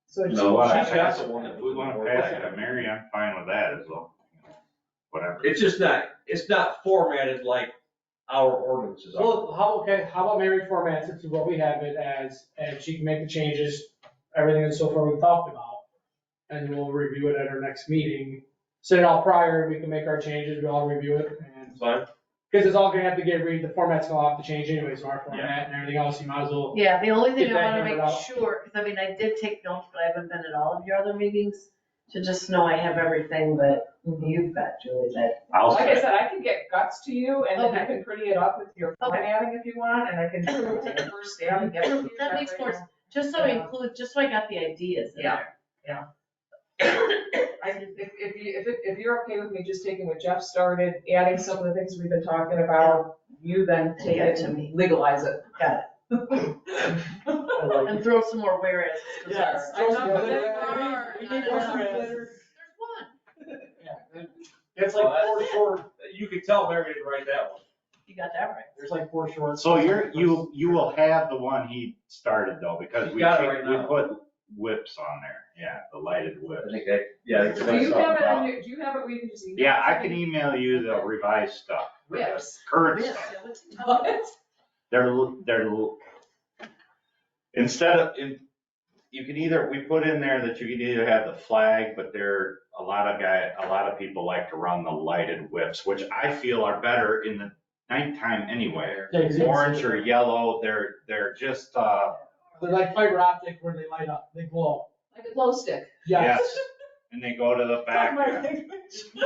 Speaker 2: So did
Speaker 8: No,
Speaker 2: you-
Speaker 8: what I-
Speaker 5: She's got the one that we want to pass it to Mary, I'm fine with that as well. Whatever.
Speaker 8: It's just not formatted like our ordinances are.
Speaker 6: Well, how about Mary formats it to what we have it as, and she can make the changes, everything and so far we've talked about. And we'll review it at our next meeting. Send it out prior, we can make our changes, we all review it, and,
Speaker 8: Fine.
Speaker 6: because it's all gonna have to get the format's gonna have to change anyways, our format and everything else, you might as well.
Speaker 3: Yeah, the only thing
Speaker 6: Get that
Speaker 3: I wanna
Speaker 6: hammered
Speaker 3: make
Speaker 6: out.
Speaker 3: sure, because I mean, I did take notes, but I haven't been at all of your other meetings, to just know I have everything that you've got, Julie, that.
Speaker 5: I'll
Speaker 2: Like I
Speaker 5: say,
Speaker 2: said, I can get guts to you, and then you
Speaker 3: Okay.
Speaker 2: can pretty it up with your formatting if you want, and I can take a first stab and get it to you.
Speaker 3: That makes more sense. Just so I include, just so I got the ideas in
Speaker 2: Yeah.
Speaker 3: there.
Speaker 2: If you're okay with me just taking what Jeff started, adding some of the things we've been talking about, you then take
Speaker 3: Get
Speaker 2: it
Speaker 3: it to
Speaker 2: and
Speaker 3: me.
Speaker 2: legalize it.
Speaker 3: Got And throw some more whereas.
Speaker 2: Yes.
Speaker 6: Throw
Speaker 2: I'm
Speaker 6: some
Speaker 2: not-
Speaker 6: glitter.
Speaker 7: We
Speaker 2: not
Speaker 7: need
Speaker 2: enough.
Speaker 7: more
Speaker 3: There's one.
Speaker 7: It's like four short,
Speaker 8: You could tell Mary didn't write that one.
Speaker 3: You got that right.
Speaker 7: there's like four short.
Speaker 5: so you will have the one he started though, because
Speaker 8: He's
Speaker 5: we
Speaker 8: got it right now.
Speaker 5: put whips on there, yeah, the lighted whips.
Speaker 8: I think that, yeah. I think
Speaker 2: Do
Speaker 8: that's
Speaker 2: you
Speaker 8: something
Speaker 2: have it
Speaker 8: about-
Speaker 2: on your, do you have it where you can just email?
Speaker 5: Yeah,
Speaker 2: it
Speaker 5: I
Speaker 2: to
Speaker 5: can
Speaker 2: me?
Speaker 5: email you the revised stuff,
Speaker 2: Yes.
Speaker 5: current
Speaker 3: Yes,
Speaker 5: stuff.
Speaker 3: yeah, what's it-
Speaker 2: What?
Speaker 5: They're, instead of, you can either, we put in there that you can either have the flag, but a lot of people like to run the lighted whips, which I feel are better in nighttime anyway.
Speaker 6: Yeah, 'cause you can
Speaker 5: Orange
Speaker 6: see
Speaker 5: or
Speaker 6: it.
Speaker 5: yellow, they're just,
Speaker 6: They're like fiber optic where they light up, they glow.
Speaker 2: Like a glow stick.
Speaker 6: Yes.
Speaker 5: and they go to the back.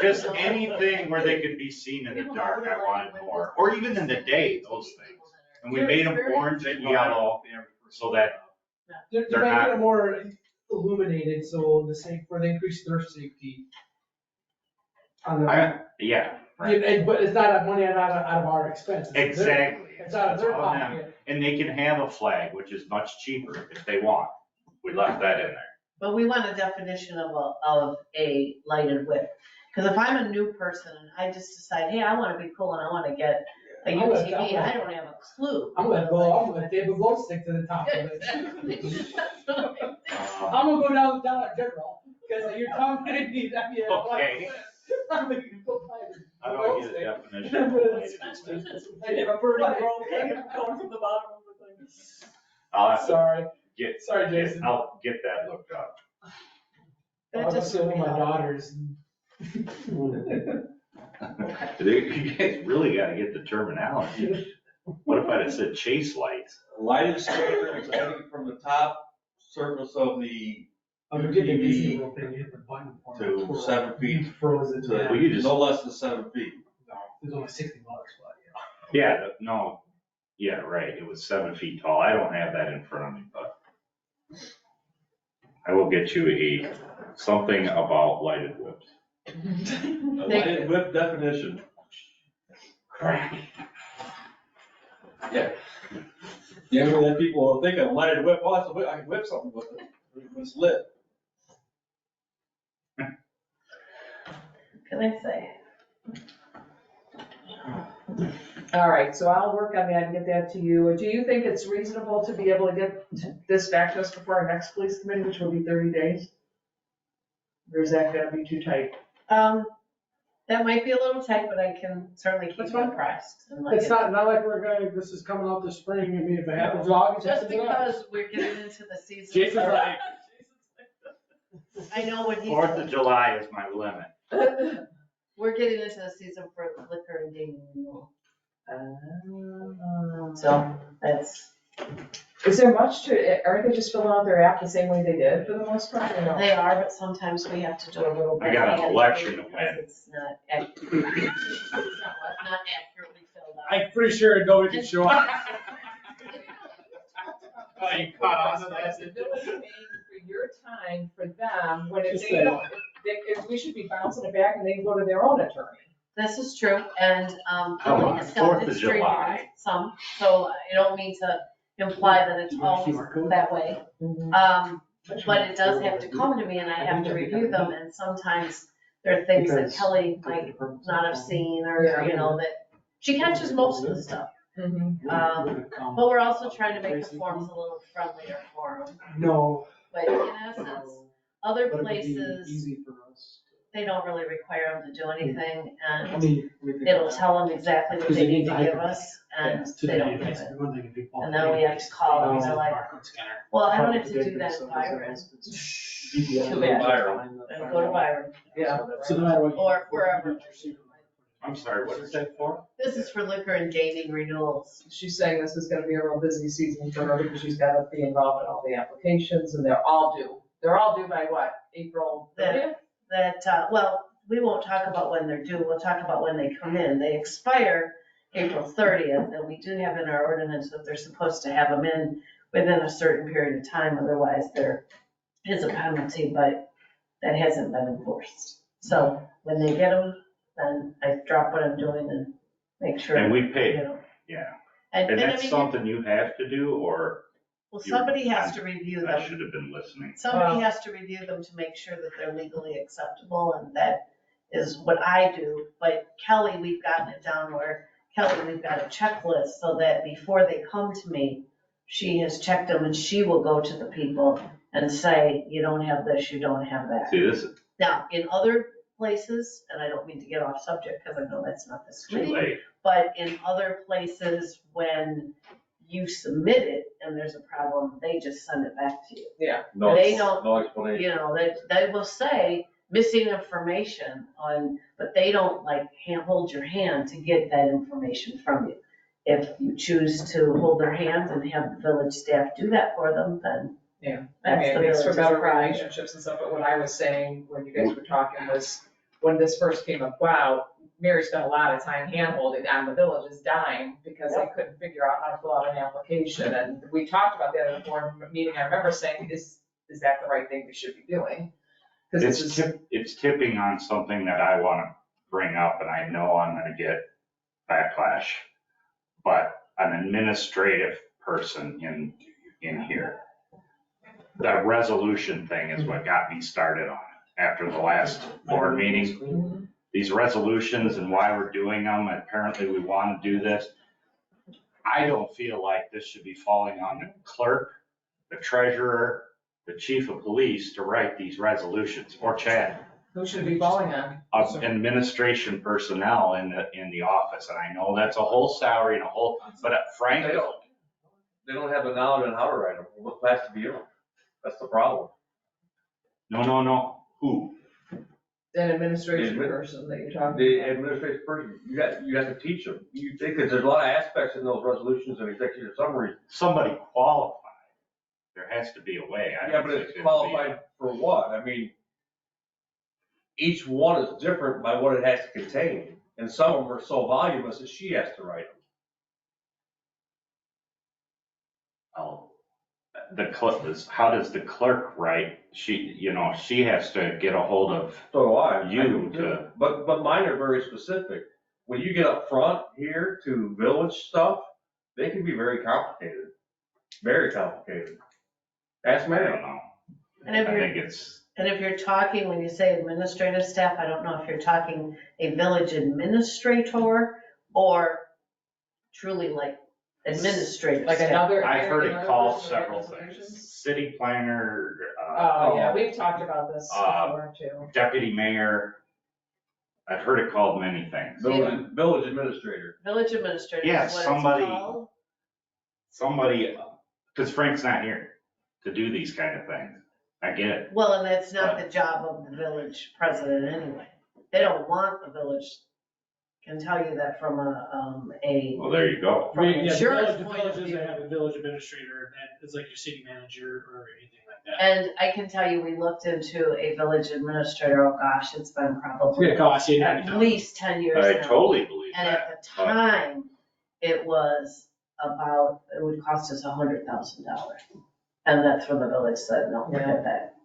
Speaker 5: Just anything where they could be seen in the dark, I wanted more, or even in the day, those things. And we made them orange and yellow, so that,
Speaker 6: They're
Speaker 5: They're
Speaker 6: making
Speaker 5: not-
Speaker 6: it more illuminated, so for the increased their safety. On the,
Speaker 5: yeah, right.
Speaker 6: but it's not money out of our expense. It's their-
Speaker 5: Exactly.
Speaker 6: It's out of their
Speaker 5: It's on them.
Speaker 6: pocket.
Speaker 5: And they can have a flag, which is much cheaper if they want. We left that in there.
Speaker 3: But we want a definition of a lighted whip. Because if I'm a new person and I just decide, hey, I want to be cool and I want to get a
Speaker 6: I'm gonna-
Speaker 3: UTV, I don't have a clue.
Speaker 6: I'm gonna tape a glow stick to the top of it. I'm gonna go down Dollar General, because you're telling me that, yeah.
Speaker 5: Okay.
Speaker 6: I'm gonna go buy the
Speaker 5: How do
Speaker 6: glow
Speaker 5: I get
Speaker 6: stick.
Speaker 5: a definition? of lighted?
Speaker 2: I have a burning rope going from the bottom of the thing.
Speaker 5: I'll have to
Speaker 6: Sorry,
Speaker 5: get,
Speaker 6: Jason.
Speaker 5: I'll get that looked up.
Speaker 6: I'll just say one of my daughters.
Speaker 5: You guys really gotta get the terminology. What if I'd have said chase lights?
Speaker 8: Lighted standard extending from the top surface of the
Speaker 6: I'm gonna get the
Speaker 8: UTV
Speaker 6: Disney little thing, hit the button for it.
Speaker 8: to 7 feet,
Speaker 6: Frozen.
Speaker 8: to
Speaker 5: Well, you just-
Speaker 8: no less than 7 feet.
Speaker 6: No, it was only $60, but
Speaker 5: Yeah, no, yeah, right, it was 7 feet tall. I don't have that in front of me, but I will get you something about lighted whips.
Speaker 8: A lighted whip definition.
Speaker 6: crack.
Speaker 8: Yeah, then people will think of lighted whip, oh, it's a whip, I can whip something with it. It's lit.
Speaker 3: Can I say?
Speaker 2: All right, so I'll work on that and get that to you. Do you think it's reasonable to be able to get this back to us before our next police committee, which will be 30 days? Or is that gonna be too tight?
Speaker 3: That might be a little tight, but I can certainly keep
Speaker 6: That's
Speaker 3: you
Speaker 6: fine.
Speaker 3: apprised. and let
Speaker 6: It's
Speaker 3: you know.
Speaker 6: not like this is coming out this spring, I mean, if it happens in August. it
Speaker 3: Just
Speaker 6: happens in August.
Speaker 3: because we're getting into the season.
Speaker 6: Jason's like,
Speaker 3: I know what he's.
Speaker 5: 4th of July is my limit.
Speaker 3: We're getting into the season for liquor and gaming renewal. So that's,
Speaker 2: Is there much to it? Aren't they just filling out their app the same way they did for the most part, or no?
Speaker 3: they are, but sometimes we have to do a little bit.
Speaker 5: I got an election to
Speaker 3: because
Speaker 5: win.
Speaker 3: It's not accurately, not accurately filled out.
Speaker 6: I'm pretty sure nobody can show up.
Speaker 2: Oh, you caught on to that. The village paying for your time for them, when it's,
Speaker 6: Just
Speaker 2: they
Speaker 6: saying.
Speaker 2: don't, we should be bouncing it back and they can go to their own attorney.
Speaker 3: This is true, and,
Speaker 5: Come
Speaker 3: Kelly
Speaker 5: on,
Speaker 3: has got
Speaker 5: 4th
Speaker 3: it
Speaker 5: of
Speaker 3: straightened
Speaker 5: July.
Speaker 3: some, so I don't mean to imply that it's always that way. But it does have to come to me and I have to review them, and sometimes there are things that Kelly might not have seen, or, you know, that, she catches most of the stuff. But we're also trying to make the forms a little friendlier for them.
Speaker 6: No.
Speaker 3: But in essence, other
Speaker 7: But it would be
Speaker 3: places,
Speaker 7: easy for us.
Speaker 3: they don't really require them to do anything,
Speaker 7: I
Speaker 3: and
Speaker 7: mean, we think
Speaker 3: it'll
Speaker 7: about
Speaker 3: tell them exactly what
Speaker 6: Because
Speaker 3: they
Speaker 6: they
Speaker 3: need
Speaker 6: need
Speaker 3: to
Speaker 6: to
Speaker 3: give
Speaker 6: hyper-
Speaker 3: us, and they don't give it.
Speaker 6: And
Speaker 3: And then we have to call them, and they're like, well, I don't have to do that in Byron.
Speaker 7: Too
Speaker 3: bad.
Speaker 8: Byron.
Speaker 3: Then go to Byron,
Speaker 2: Yeah.
Speaker 6: So no matter what.
Speaker 3: or wherever.
Speaker 5: I'm sorry, what is that for?
Speaker 3: This is for liquor and gaming renewals.
Speaker 2: She's saying this is gonna be a real busy season for her because she's gotta be involved in all the applications and they're all due. They're all due by what, April 30th?
Speaker 3: Well, we won't talk about when they're due, we'll talk about when they come in. They expire April 30th, and we do have in our ordinance that they're supposed to have them in within a certain period of time, otherwise there is a penalty, but that hasn't been enforced. So when they get them, then I drop what I'm doing and make sure.
Speaker 5: And we
Speaker 3: you
Speaker 5: pay,
Speaker 3: know.
Speaker 5: yeah.
Speaker 3: And
Speaker 5: And
Speaker 3: I
Speaker 5: that's
Speaker 3: mean,
Speaker 5: something you have to do, or
Speaker 3: well, somebody has to review
Speaker 5: I
Speaker 3: them.
Speaker 5: should have been listening.
Speaker 3: Somebody has to review them to make sure that they're legally acceptable, and that is what I do. But Kelly, we've gotten it down where, Kelly, we've got a checklist so that before they come to me, she has checked them and she will go to the people and say, you don't have this, you don't have that.
Speaker 5: See, this is
Speaker 3: Now, in other places, and I don't mean to get off subject because I know that's not this
Speaker 5: too
Speaker 3: committee,
Speaker 5: late.
Speaker 3: but in other places, when you submit it and there's a problem, they just send it back to you.
Speaker 2: Yeah.
Speaker 8: No,
Speaker 3: They don't-
Speaker 8: no explanation.
Speaker 3: You know, they will say, missing information on, but they don't like hold your hand to get that information from you. If you choose to hold their hand and have the village staff do that for them, then
Speaker 2: Yeah. I
Speaker 3: that's
Speaker 2: mean,
Speaker 3: the
Speaker 2: it's for
Speaker 3: village's
Speaker 2: better
Speaker 3: pride.
Speaker 2: relationships and stuff, but what I was saying when you guys were talking was, when this first came about, Mary spent a lot of time handholding on the village's dime because they couldn't figure out how to fill out an application, and we talked about that at a board meeting. I remember saying, is that the right thing we should be doing? 'Cause this is,
Speaker 5: It's tipping on something that I want to bring up, and I know I'm going to get backlash. But an administrative person in here, the resolution thing is what got me started on it after the last board meeting. These resolutions and why we're doing them, apparently we want to do this. I don't feel like this should be falling on the clerk, the treasurer, the chief of police to write these resolutions, or Chad.
Speaker 2: who should it be falling on?
Speaker 5: Administration personnel in the office, and I know that's a whole salary and a whole, but Frank.
Speaker 8: They don't have the knowledge on how to write them, what has to be in them. That's the problem.
Speaker 5: No, who?
Speaker 2: An administration person that you're talking
Speaker 8: The
Speaker 2: about.
Speaker 8: administrative person, you have to teach them. You think, because there's a lot of aspects in those resolutions and executive summaries.
Speaker 5: Somebody qualified. There has to be a way. I
Speaker 8: Yeah,
Speaker 5: don't
Speaker 8: but
Speaker 5: think
Speaker 8: it's
Speaker 5: it'd be-
Speaker 8: qualified for what? I mean, each one is different by what it has to contain. And some of them are so voluminous that she has to write them.
Speaker 5: Oh, how does the clerk write? She has to get a hold of,
Speaker 8: So do I.
Speaker 5: You
Speaker 8: I do
Speaker 5: to-
Speaker 8: too. But mine are very specific. When you get up front here to village stuff, they can be very complicated. Very complicated. Ask
Speaker 5: I
Speaker 8: Mary.
Speaker 5: don't know.
Speaker 3: And
Speaker 5: I
Speaker 3: if you're,
Speaker 5: think it's,
Speaker 3: and if you're talking, when you say administrative staff, I don't know if you're talking a village administrator or truly like administrative
Speaker 2: Like
Speaker 3: staff.
Speaker 2: another.
Speaker 5: I've heard it called
Speaker 2: person who
Speaker 5: several
Speaker 2: writes
Speaker 5: things.
Speaker 2: resolutions?
Speaker 5: City planner,
Speaker 2: Oh, yeah, we've talked about this
Speaker 5: Uh,
Speaker 2: before too.
Speaker 5: deputy mayor. I've heard it called many things.
Speaker 8: Village administrator.
Speaker 3: Village administrator
Speaker 5: Yeah,
Speaker 3: is what it's
Speaker 5: somebody-
Speaker 3: called.
Speaker 5: Somebody, because Frank's not here to do these kind of things. I get it.
Speaker 3: Well, and that's not the job of the village president anyway. They don't want the village, can tell you that from a,
Speaker 5: Well, there you go.
Speaker 3: from an
Speaker 6: Yeah, the
Speaker 3: insurance
Speaker 6: village
Speaker 3: point of
Speaker 6: doesn't
Speaker 3: view.
Speaker 6: have a village administrator that is like your city manager or anything like that.
Speaker 3: And I can tell you, we looked into a village administrator, oh gosh, it's been
Speaker 6: It's
Speaker 3: probably
Speaker 6: gonna cost you
Speaker 3: at
Speaker 6: $90,000.
Speaker 3: least 10 years
Speaker 5: I
Speaker 3: now.
Speaker 5: totally believe
Speaker 3: And
Speaker 5: that.
Speaker 3: at the time, it was about, it would cost us $100,000. And that's when the village said, no, forget that.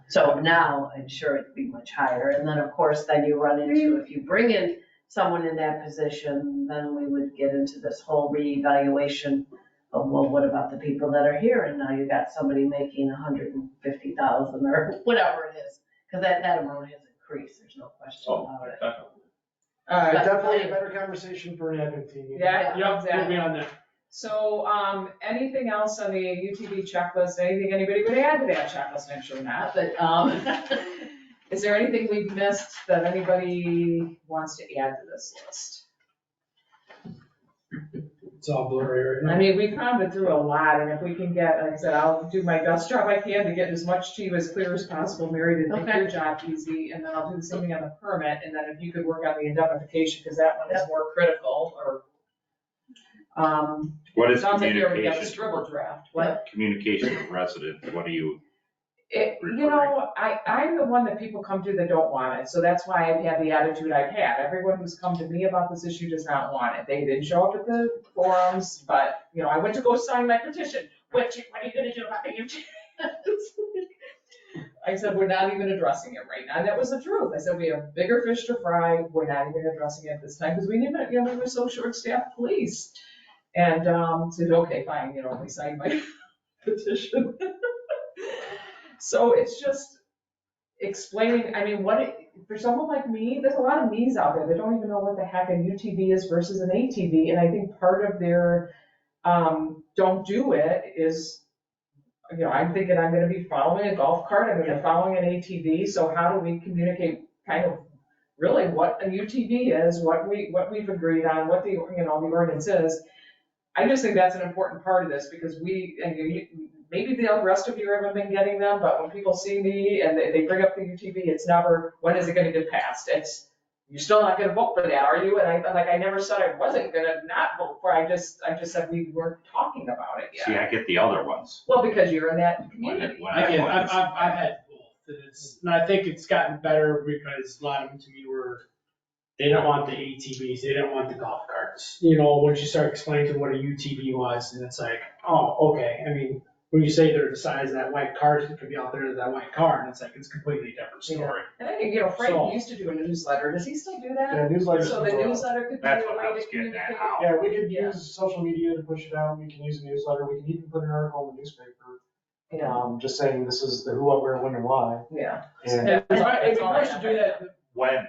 Speaker 3: So now I'm sure it'd be much higher. And then, of course, then you run into, if you bring in someone in that position, then we would get into this whole reevaluation of, well, what about the people that are here? And now you got somebody making 150,000 or whatever it is. Because that amount has increased, there's no question about it.
Speaker 2: Alright,
Speaker 7: Definitely a better conversation for an admin team.
Speaker 2: yeah,
Speaker 6: Yep, we'll
Speaker 2: exactly.
Speaker 6: be on that.
Speaker 2: So, anything else on the UTV checklist, anything anybody would add to that checklist? I'm sure not, but, is there anything we've missed that anybody wants to add to this list?
Speaker 6: It's all blurry right
Speaker 2: I
Speaker 6: now.
Speaker 2: mean, we've gone through a lot, and if we can get, like I said, I'll do my best job I can to get as much to you as clear as possible, Mary, to make
Speaker 3: Okay.
Speaker 2: your job easy, and then I'll do the same thing on the permit, and then if you could work on the indemnification, because that one is more critical, or,
Speaker 5: What is
Speaker 2: sounds like you already got a
Speaker 5: communication?
Speaker 2: scribble draft, what?
Speaker 5: Communication with residents, what do you?
Speaker 2: I'm the one that people come to that don't want it, so that's why I've had the attitude I've had. Everyone who's come to me about this issue does not want it. They didn't show up at the forums, but, I went to go sign my petition. What are you gonna do about the UTV? I said, we're not even addressing it right now, and that was the truth. I said, we have bigger fish to fry, we're not even addressing it this time, because we didn't, we were so short-staffed police. And, said, okay, fine, we signed my petition. So it's just explaining, for someone like me, there's a lot of me's out there that don't even know what the heck a UTV is versus an ATV, and I think part of their, don't do it is, I'm thinking I'm gonna be following a golf cart, I'm gonna be following an ATV, so how do we communicate kind of really what a UTV is, what we've agreed on, what the ordinance is. I just think that's an important part of this, because maybe the rest of you haven't been getting them, but when people see me and they bring up the UTV, it's never, when is it gonna get passed? It's, you're still not gonna vote for that, are you? And I never said I wasn't gonna not vote for it, I just said we weren't talking about it yet.
Speaker 5: See, I get the other ones.
Speaker 2: Well, because you're in that
Speaker 5: When
Speaker 2: community.
Speaker 5: it- when
Speaker 6: I get,
Speaker 5: want
Speaker 6: I've
Speaker 5: to-
Speaker 6: had both, and I think it's gotten better because a lot of them to me were, they don't want the ATVs, they don't want the golf carts. You know, once you start explaining to them what a UTV was, and it's like, oh, okay, I mean, when you say they're the size of that white car, it could be out there as that white car, and it's like, it's a completely different story.
Speaker 2: And I think,
Speaker 6: So-
Speaker 2: Frank used to do a newsletter, does he still do that?
Speaker 7: Yeah, newsletters.
Speaker 2: So the newsletter could be
Speaker 5: That's
Speaker 2: a
Speaker 5: what I
Speaker 2: way
Speaker 5: was
Speaker 2: to
Speaker 5: getting
Speaker 2: communicate.
Speaker 5: at.
Speaker 7: Yeah, we could
Speaker 2: Yeah.
Speaker 7: use social media to push it out, we can use a newsletter, we can even put an article in the newspaper, just saying this is the who, what, where, when, and why.
Speaker 2: Yeah.
Speaker 7: And
Speaker 6: It'd be
Speaker 2: That's all
Speaker 6: nice to do that.
Speaker 5: When?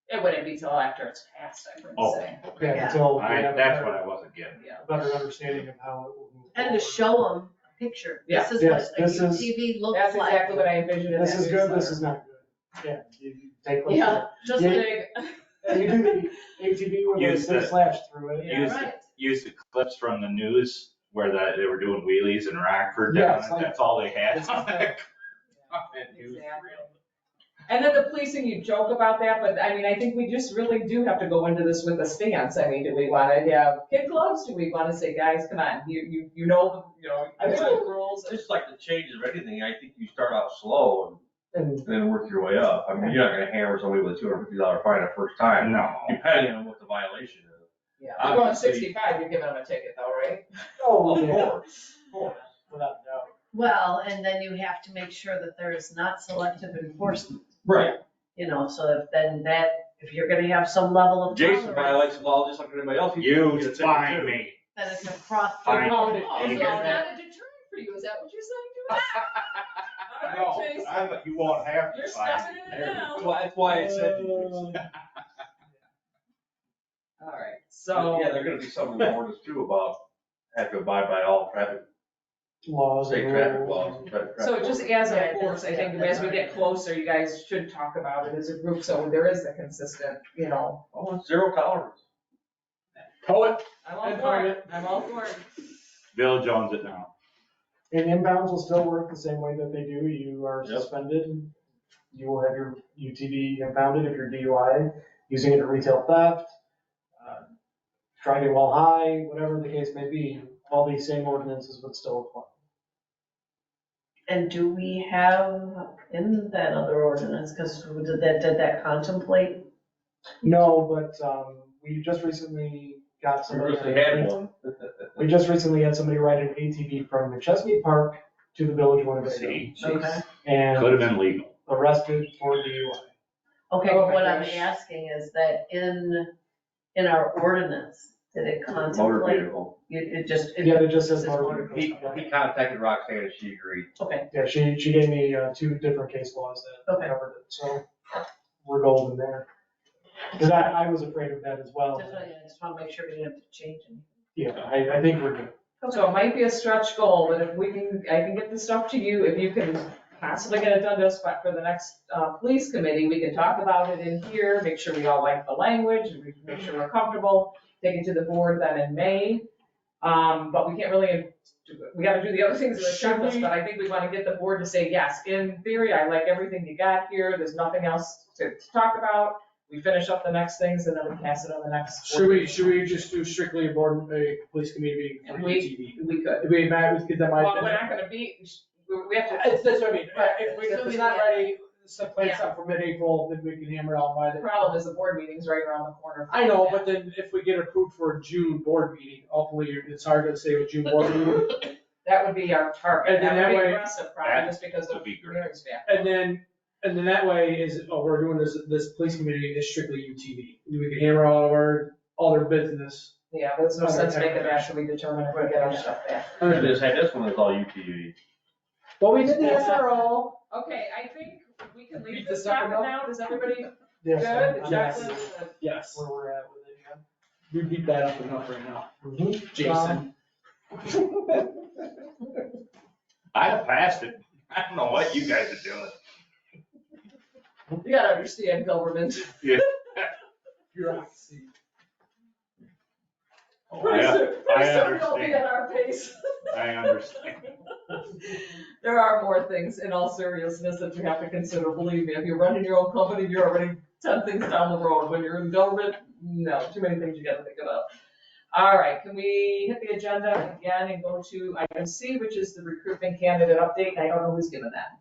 Speaker 2: It wouldn't be till after it's passed, I would
Speaker 5: Oh,
Speaker 2: say.
Speaker 5: okay.
Speaker 7: yeah, until we have
Speaker 5: That's
Speaker 7: a
Speaker 5: what I wasn't getting.
Speaker 7: better understanding of how it will move
Speaker 3: And to
Speaker 7: forward.
Speaker 3: show them a picture. This is
Speaker 7: Yes,
Speaker 3: what a
Speaker 7: this is-
Speaker 3: UTV looks
Speaker 2: That's
Speaker 3: like.
Speaker 2: exactly what I envisioned in that
Speaker 7: This is good, this
Speaker 2: newsletter.
Speaker 7: is not good. Yeah, you take.
Speaker 3: Yeah, just
Speaker 7: Yeah.
Speaker 2: Big.
Speaker 7: You do the ATV with
Speaker 5: Use
Speaker 7: a
Speaker 5: the-
Speaker 7: big slash through it.
Speaker 2: Yeah.
Speaker 5: Use
Speaker 3: right.
Speaker 5: Use the clips from the news where they were doing wheelies in Rockford
Speaker 7: Yeah,
Speaker 5: down,
Speaker 7: it's like-
Speaker 5: that's all they had.
Speaker 7: it's
Speaker 5: on
Speaker 7: like-
Speaker 5: that- on that news
Speaker 2: Exactly.
Speaker 5: reel.
Speaker 2: And then the policing, you joke about that, but I mean, I think we just really do have to go into this with a stance. I mean, do we wanna have kid gloves? Do we wanna say, guys, come on, you know,
Speaker 8: I think
Speaker 2: the rules.
Speaker 8: Just like the changes of anything, I think you start out slow
Speaker 7: And
Speaker 8: and then work your way up. I mean, you're not gonna hammer somebody with a $250 fine the first time,
Speaker 5: No.
Speaker 8: depending on what the violation is.
Speaker 2: Yeah, you're going
Speaker 8: Obviously-
Speaker 2: 65, you're giving them a ticket though, right?
Speaker 7: oh,
Speaker 8: Of
Speaker 7: yeah,
Speaker 8: course, of course.
Speaker 7: without a doubt.
Speaker 3: Well, and then you have to make sure that there is not selective enforcement,
Speaker 8: Right.
Speaker 3: you know, so if you're gonna have some level of
Speaker 8: Jason
Speaker 3: tolerance,
Speaker 8: violates the law just like anybody else. He
Speaker 5: You
Speaker 8: can get a ticket
Speaker 5: find
Speaker 8: too.
Speaker 5: me.
Speaker 3: then it's across the
Speaker 5: Fine.
Speaker 3: board.
Speaker 2: Oh, so
Speaker 5: You
Speaker 2: it's
Speaker 5: get
Speaker 2: not
Speaker 5: that?
Speaker 2: a deterrent for you, is that what you're saying to us?
Speaker 5: No,
Speaker 2: All right, Jason,
Speaker 5: you won't have
Speaker 2: you're
Speaker 5: to find
Speaker 2: stepping
Speaker 5: me.
Speaker 2: in it
Speaker 5: There we
Speaker 2: now.
Speaker 5: go.
Speaker 8: That's why I said to you.
Speaker 2: All right, so.
Speaker 8: Yeah, there are gonna be some orders too about have to abide by all traffic,
Speaker 7: Laws.
Speaker 8: state
Speaker 7: and
Speaker 8: traffic
Speaker 7: rules.
Speaker 8: laws. and traffic
Speaker 2: So just
Speaker 8: orders.
Speaker 2: as
Speaker 3: Yeah,
Speaker 2: a force, I think as we get closer, you guys should talk about it as a group, so there is a consistent,
Speaker 8: Oh, it's zero tolerance.
Speaker 6: Poet,
Speaker 2: I'm all
Speaker 6: And
Speaker 2: for
Speaker 6: target.
Speaker 2: it, I'm all for it.
Speaker 5: Bill Jones it now.
Speaker 7: And inbounds will still work the same way that they do, you are
Speaker 8: Yep.
Speaker 7: suspended, you will have your UTV impounded if you're DUI, using it to retail theft, driving while high, whatever the case may be, all these same ordinances would still apply.
Speaker 3: And do we have in that other ordinance, because did that contemplate?
Speaker 7: No, but, we just recently got somebody.
Speaker 8: If they had one.
Speaker 7: We just recently had somebody ride an ATV from McChesney Park to the village of Winnebago.
Speaker 5: See,
Speaker 3: Okay.
Speaker 7: And
Speaker 5: could have been legal.
Speaker 7: arrested for DUI.
Speaker 3: Okay,
Speaker 2: Oh
Speaker 3: but
Speaker 2: my
Speaker 3: what I'm
Speaker 2: gosh.
Speaker 3: asking is that in our ordinance, did it
Speaker 8: Motor
Speaker 3: contemplate?
Speaker 8: vehicle.
Speaker 3: It just.
Speaker 7: Yeah, it just says
Speaker 3: Says
Speaker 7: motor
Speaker 3: motor
Speaker 7: vehicle.
Speaker 8: He contacted Roxanne and she agreed.
Speaker 3: Okay,
Speaker 7: Yeah, she gave me, 2 different case laws that
Speaker 3: Okay.
Speaker 7: covered it, so we're golden there. Cause I was afraid of that as well.
Speaker 3: I just want to make sure we didn't have to change anything.
Speaker 7: Yeah, I think we're good.
Speaker 2: So it might be a stretch goal, but if I can get the stuff to you, if you can possibly get it done to us for the next, police committee, we can talk about it in here, make sure we all like the language, and we can make sure we're comfortable, take it to the board then in May. But we can't really, we gotta do the other things in the
Speaker 7: Should
Speaker 2: checklist,
Speaker 7: we-
Speaker 2: but I think we wanna get the board to say, yes, in theory, I like everything you got here, there's nothing else to talk about. We finish up the next things and then we pass it on the next.
Speaker 6: should we just do strictly a police committee meeting for UTV?
Speaker 2: We could.
Speaker 6: If we met with, that might.
Speaker 2: Well, we're not gonna be, we have to.
Speaker 6: That's what I mean, if it's not ready, plan something for mid-April, then we can hammer it out by
Speaker 2: The
Speaker 6: then.
Speaker 2: problem is the board meeting's right around the corner.
Speaker 6: I know, but then if we get approved for a June board meeting, hopefully it's hard to say a June board meeting.
Speaker 2: That would be our target.
Speaker 6: And then
Speaker 2: That would
Speaker 6: that
Speaker 2: be
Speaker 6: way-
Speaker 2: aggressive, probably, just because of
Speaker 5: would be great.
Speaker 2: Mary's back.
Speaker 6: And then that way we're doing this police committee is strictly UTV. We can hammer all of our other business.
Speaker 2: Yeah, but there's no sense making that till we determine if we get our stuff back.
Speaker 8: I just had this one is all UTV.
Speaker 6: Well, we did the SRO.
Speaker 2: Okay, I think we can leave
Speaker 6: Beat
Speaker 2: this
Speaker 6: this up
Speaker 2: topic
Speaker 6: enough?
Speaker 2: now. Does everybody good?
Speaker 7: Yes,
Speaker 2: The
Speaker 7: I'm
Speaker 2: checklist,
Speaker 7: happy
Speaker 6: Yes,
Speaker 7: where we're at with it,
Speaker 6: we beat that up enough right now.
Speaker 7: yeah.
Speaker 6: Jason.
Speaker 5: I passed it. I don't know what you guys are doing.
Speaker 2: you gotta understand government.
Speaker 6: Bureaucracy.
Speaker 2: Pretty soon,
Speaker 5: I
Speaker 2: pretty soon it'll be
Speaker 5: understand.
Speaker 2: at our pace.
Speaker 5: I understand.
Speaker 2: There are more things in all seriousness that you have to consider, believe me. If you're running your own company, you're already 10 things down the road. When you're in government, no, too many things you gotta think about. All right, can we hit the agenda again and go to item C, which is the recruitment candidate update? I don't know who's given that.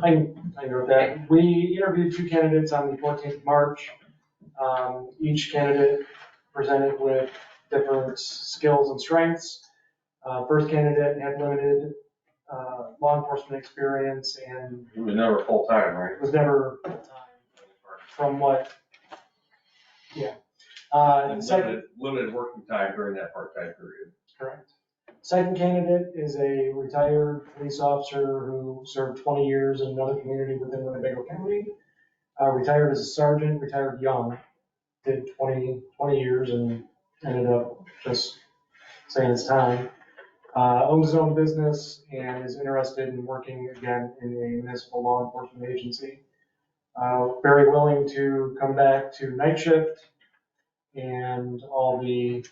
Speaker 7: I know that. We interviewed 2 candidates on the 14th of March. Each candidate presented with different skills and strengths. First candidate had limited law enforcement experience and
Speaker 8: It was never full-time, right?
Speaker 7: was never from what, yeah.
Speaker 8: And
Speaker 7: Second,
Speaker 8: limited working time during that part-time period.
Speaker 7: correct. Second candidate is a retired police officer who served 20 years in another community within Winnebago County. Retired as a sergeant, retired young, did 20 years and ended up just saying it's time. Owns his own business and is interested in working again in a municipal law enforcement agency. Very willing to come back to night shift and all the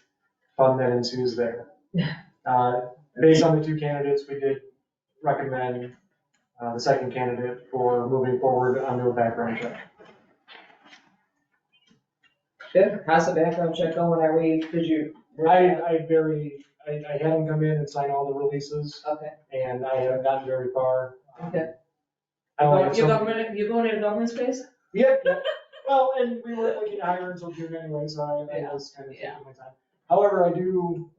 Speaker 7: fun that ensues there. Based on the 2 candidates, we did recommend the second candidate for moving forward onto a background check.
Speaker 2: Good, how's the background check going? Are we, did you?
Speaker 7: I had him come in and sign all the releases,
Speaker 2: Okay,
Speaker 7: and I haven't gotten very far.
Speaker 2: okay.
Speaker 7: I only have
Speaker 2: You
Speaker 7: some-
Speaker 2: going into government space?
Speaker 7: Yeah, yeah. Well, and we weren't looking to hire until June anyway, so I was kind of taking my time. However, I do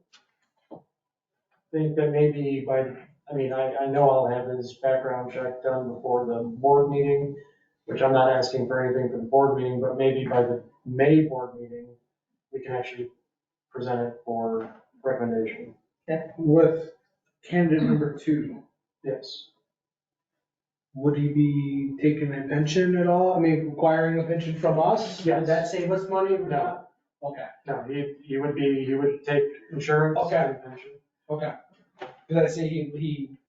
Speaker 7: think that maybe I know I'll have his background check done before the board meeting, which I'm not asking for anything for the board meeting, but maybe by the May board meeting, we can actually present it for recommendation.
Speaker 6: With candidate number 2,
Speaker 7: Yes.
Speaker 6: would he be taking a pension at all? I mean, requiring a pension from us?
Speaker 7: Yes.
Speaker 6: Would that save us money or
Speaker 7: No.
Speaker 6: not? Okay,
Speaker 7: No, he would take insurance
Speaker 6: Okay.
Speaker 7: and pension.
Speaker 6: okay. Because I say he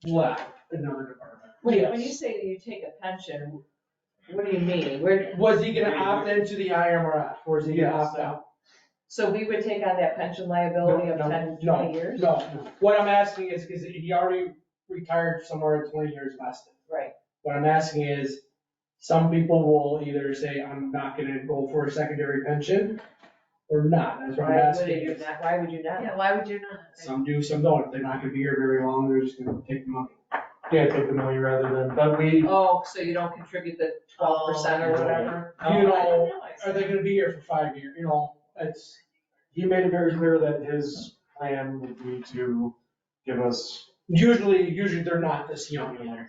Speaker 6: left another department.
Speaker 2: Wait, when you say that you take a pension, what do you mean?
Speaker 6: Was he gonna opt into the IMRF or is he gonna
Speaker 7: Yes.
Speaker 6: opt out?
Speaker 2: So we would take on that pension liability of
Speaker 7: No,
Speaker 2: 10,
Speaker 6: No,
Speaker 2: 20 years?
Speaker 6: No, what I'm asking is, because he already retired somewhere in 20 years vested.
Speaker 2: Right.
Speaker 6: What I'm asking is, some people will either say, I'm not gonna go for a secondary pension, or not, that's what I'm
Speaker 2: Why would
Speaker 6: asking.
Speaker 2: you not? Why would you not?
Speaker 3: Yeah, why would you not?
Speaker 6: Some do, some don't, if they're not gonna be here very long, they're just gonna take the money.
Speaker 7: Yeah, take the money rather than, but we,
Speaker 2: Oh, so you don't contribute the 12% or whatever?
Speaker 6: You
Speaker 2: Oh, I
Speaker 6: know,
Speaker 2: didn't realize
Speaker 6: Are they
Speaker 2: that.
Speaker 6: gonna be here for 5 years, it's,
Speaker 7: he made it very clear that his plan would be to give us,
Speaker 6: usually they're not this young anymore.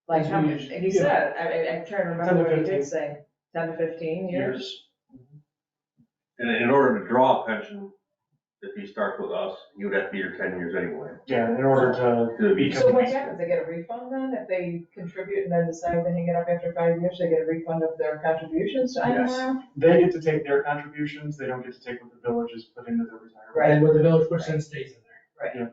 Speaker 2: Like, how much,
Speaker 6: Usually,
Speaker 2: and he
Speaker 6: yeah.
Speaker 2: said, I'm trying to
Speaker 7: 10
Speaker 2: remember
Speaker 7: to
Speaker 2: what he did
Speaker 7: 15.
Speaker 2: say, 10 to 15 years?
Speaker 7: years.
Speaker 8: And in order to draw a pension, if he starts with us, you would have to be here 10 years anyway.
Speaker 7: Yeah, in order to
Speaker 8: be-
Speaker 2: So what happens, they get a refund then, if they contribute and then decide to hang it up after 5 years, they get a refund of their contributions to
Speaker 7: Yes.
Speaker 2: IMRF?
Speaker 7: They get to take their contributions, they don't get to take what the village has put into their retirement.
Speaker 2: Right.
Speaker 6: And what the village puts in stays in there.
Speaker 2: Right.
Speaker 7: Yeah.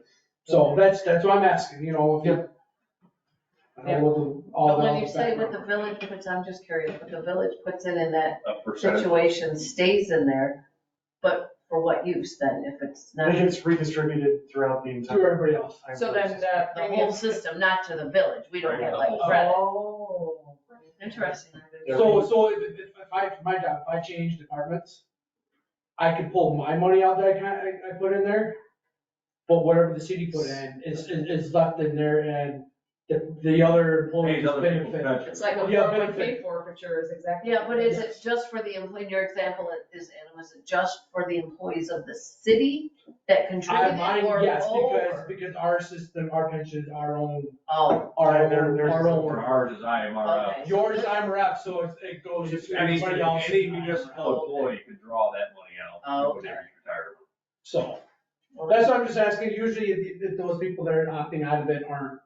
Speaker 6: So that's what I'm asking, if you. I don't know what all
Speaker 3: But
Speaker 6: the.
Speaker 3: when you say what the village puts, I'm just curious, what the village puts in that
Speaker 8: A percentage.
Speaker 3: situation stays in there, but for what use then, if it's
Speaker 7: It
Speaker 3: not
Speaker 7: gets redistributed throughout the
Speaker 6: To
Speaker 7: entire.
Speaker 6: everybody else.
Speaker 2: So then,
Speaker 3: the whole system, not to the village, we don't get like credit.
Speaker 2: Oh.
Speaker 3: Interesting.
Speaker 6: So if I, for my job, if I change departments, I could pull my money out that I put in there, but whatever the city put in is left in there and the other employees
Speaker 8: Pays other people's
Speaker 6: benefit.
Speaker 8: pension.
Speaker 2: It's like a
Speaker 6: Yeah,
Speaker 2: 401k
Speaker 6: benefit.
Speaker 2: forfeiture is exactly.
Speaker 3: Yeah, but is it
Speaker 6: Yes.
Speaker 3: just for the employee, in your example, was it just for the employees of the city that contributed or?
Speaker 6: Yes,
Speaker 3: or-
Speaker 6: because our system, our pension, our own,
Speaker 3: Oh,
Speaker 6: our own.
Speaker 8: Ours is IMRF.
Speaker 3: okay.
Speaker 6: Yours, I'm rep, so it goes to
Speaker 8: Any
Speaker 6: everybody else.
Speaker 8: municipal employee can draw that money out.
Speaker 3: Oh,
Speaker 8: when they're retired.
Speaker 6: So, that's what I'm just asking, usually if those people that are opting out of it aren't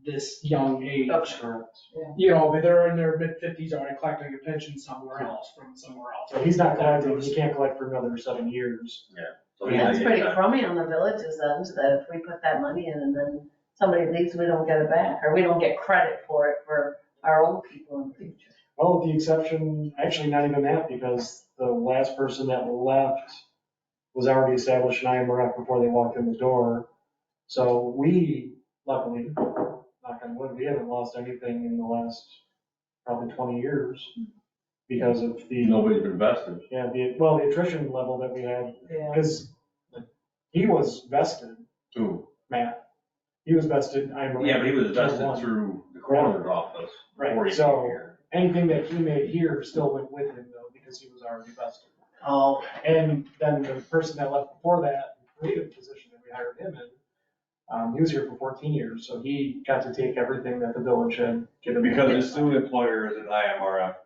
Speaker 6: this young age.
Speaker 7: That's correct.
Speaker 6: But they're in their mid-50s already collecting a pension somewhere else, from somewhere else.
Speaker 7: So he's not collecting, he can't collect for another 7 years.
Speaker 8: So
Speaker 3: Yeah, it's pretty
Speaker 8: yeah.
Speaker 3: crummy on the villages then, so that if we put that money in and then somebody leaves, we don't get it back, or we don't get credit for it for our own people in the future.
Speaker 7: Oh, with the exception, actually not even that, because the last person that left was already established in IMRF before they walked in the door. So we, luckily, knock on wood, we haven't lost anything in the last probably 20 years because of the,
Speaker 8: Nobody's been vested.
Speaker 7: yeah, the attrition level that we had,
Speaker 2: Yeah.
Speaker 7: because he was vested,
Speaker 8: Who?
Speaker 7: Matt. He was vested, IMRF.
Speaker 8: Yeah, but he was
Speaker 7: Till
Speaker 8: vested
Speaker 7: one.
Speaker 8: through the coroner's office. before
Speaker 7: Right,
Speaker 8: he
Speaker 7: so
Speaker 8: came here.
Speaker 7: anything that he made here still went with him though, because he was already vested.
Speaker 3: Oh,
Speaker 7: And then the person that left before that, the creative position that we hired him in, he was here for 14 years, so he got to take everything that the village had given him.
Speaker 8: Because his new employer is an IMRF.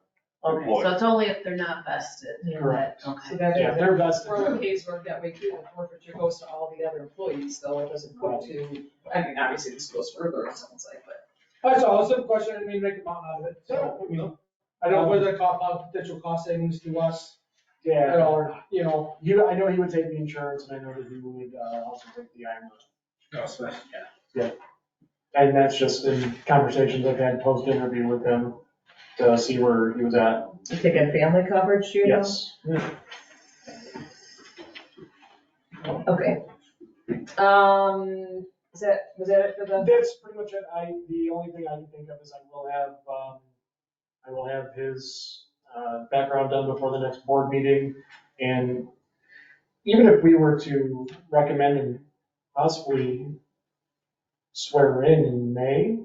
Speaker 3: okay, so it's only if they're not vested.
Speaker 7: Correct.
Speaker 2: So
Speaker 3: Okay.
Speaker 2: that,
Speaker 7: Yeah, they're vested.
Speaker 2: 401ks work that way too, the forfeiture goes to all the other employees, though it doesn't go to, I mean, obviously this goes further, it sounds like, but.
Speaker 6: That's all, it's a question, I didn't mean to make a mountain out of it, so, you know, I don't know whether the potential cost savings to us at
Speaker 7: Yeah,
Speaker 6: all or not, you know.
Speaker 7: I know he would take the insurance, and I know that he would also take the IMRF. And that's just in conversations I've had post-interview with him to see where he was at.
Speaker 2: You taking family coverage, do you know?
Speaker 7: Yes.
Speaker 2: Okay. Was that it for the?
Speaker 7: That's pretty much it. The only thing I can think of is I will have his background done before the next board meeting. And even if we were to recommend and possibly swear in May,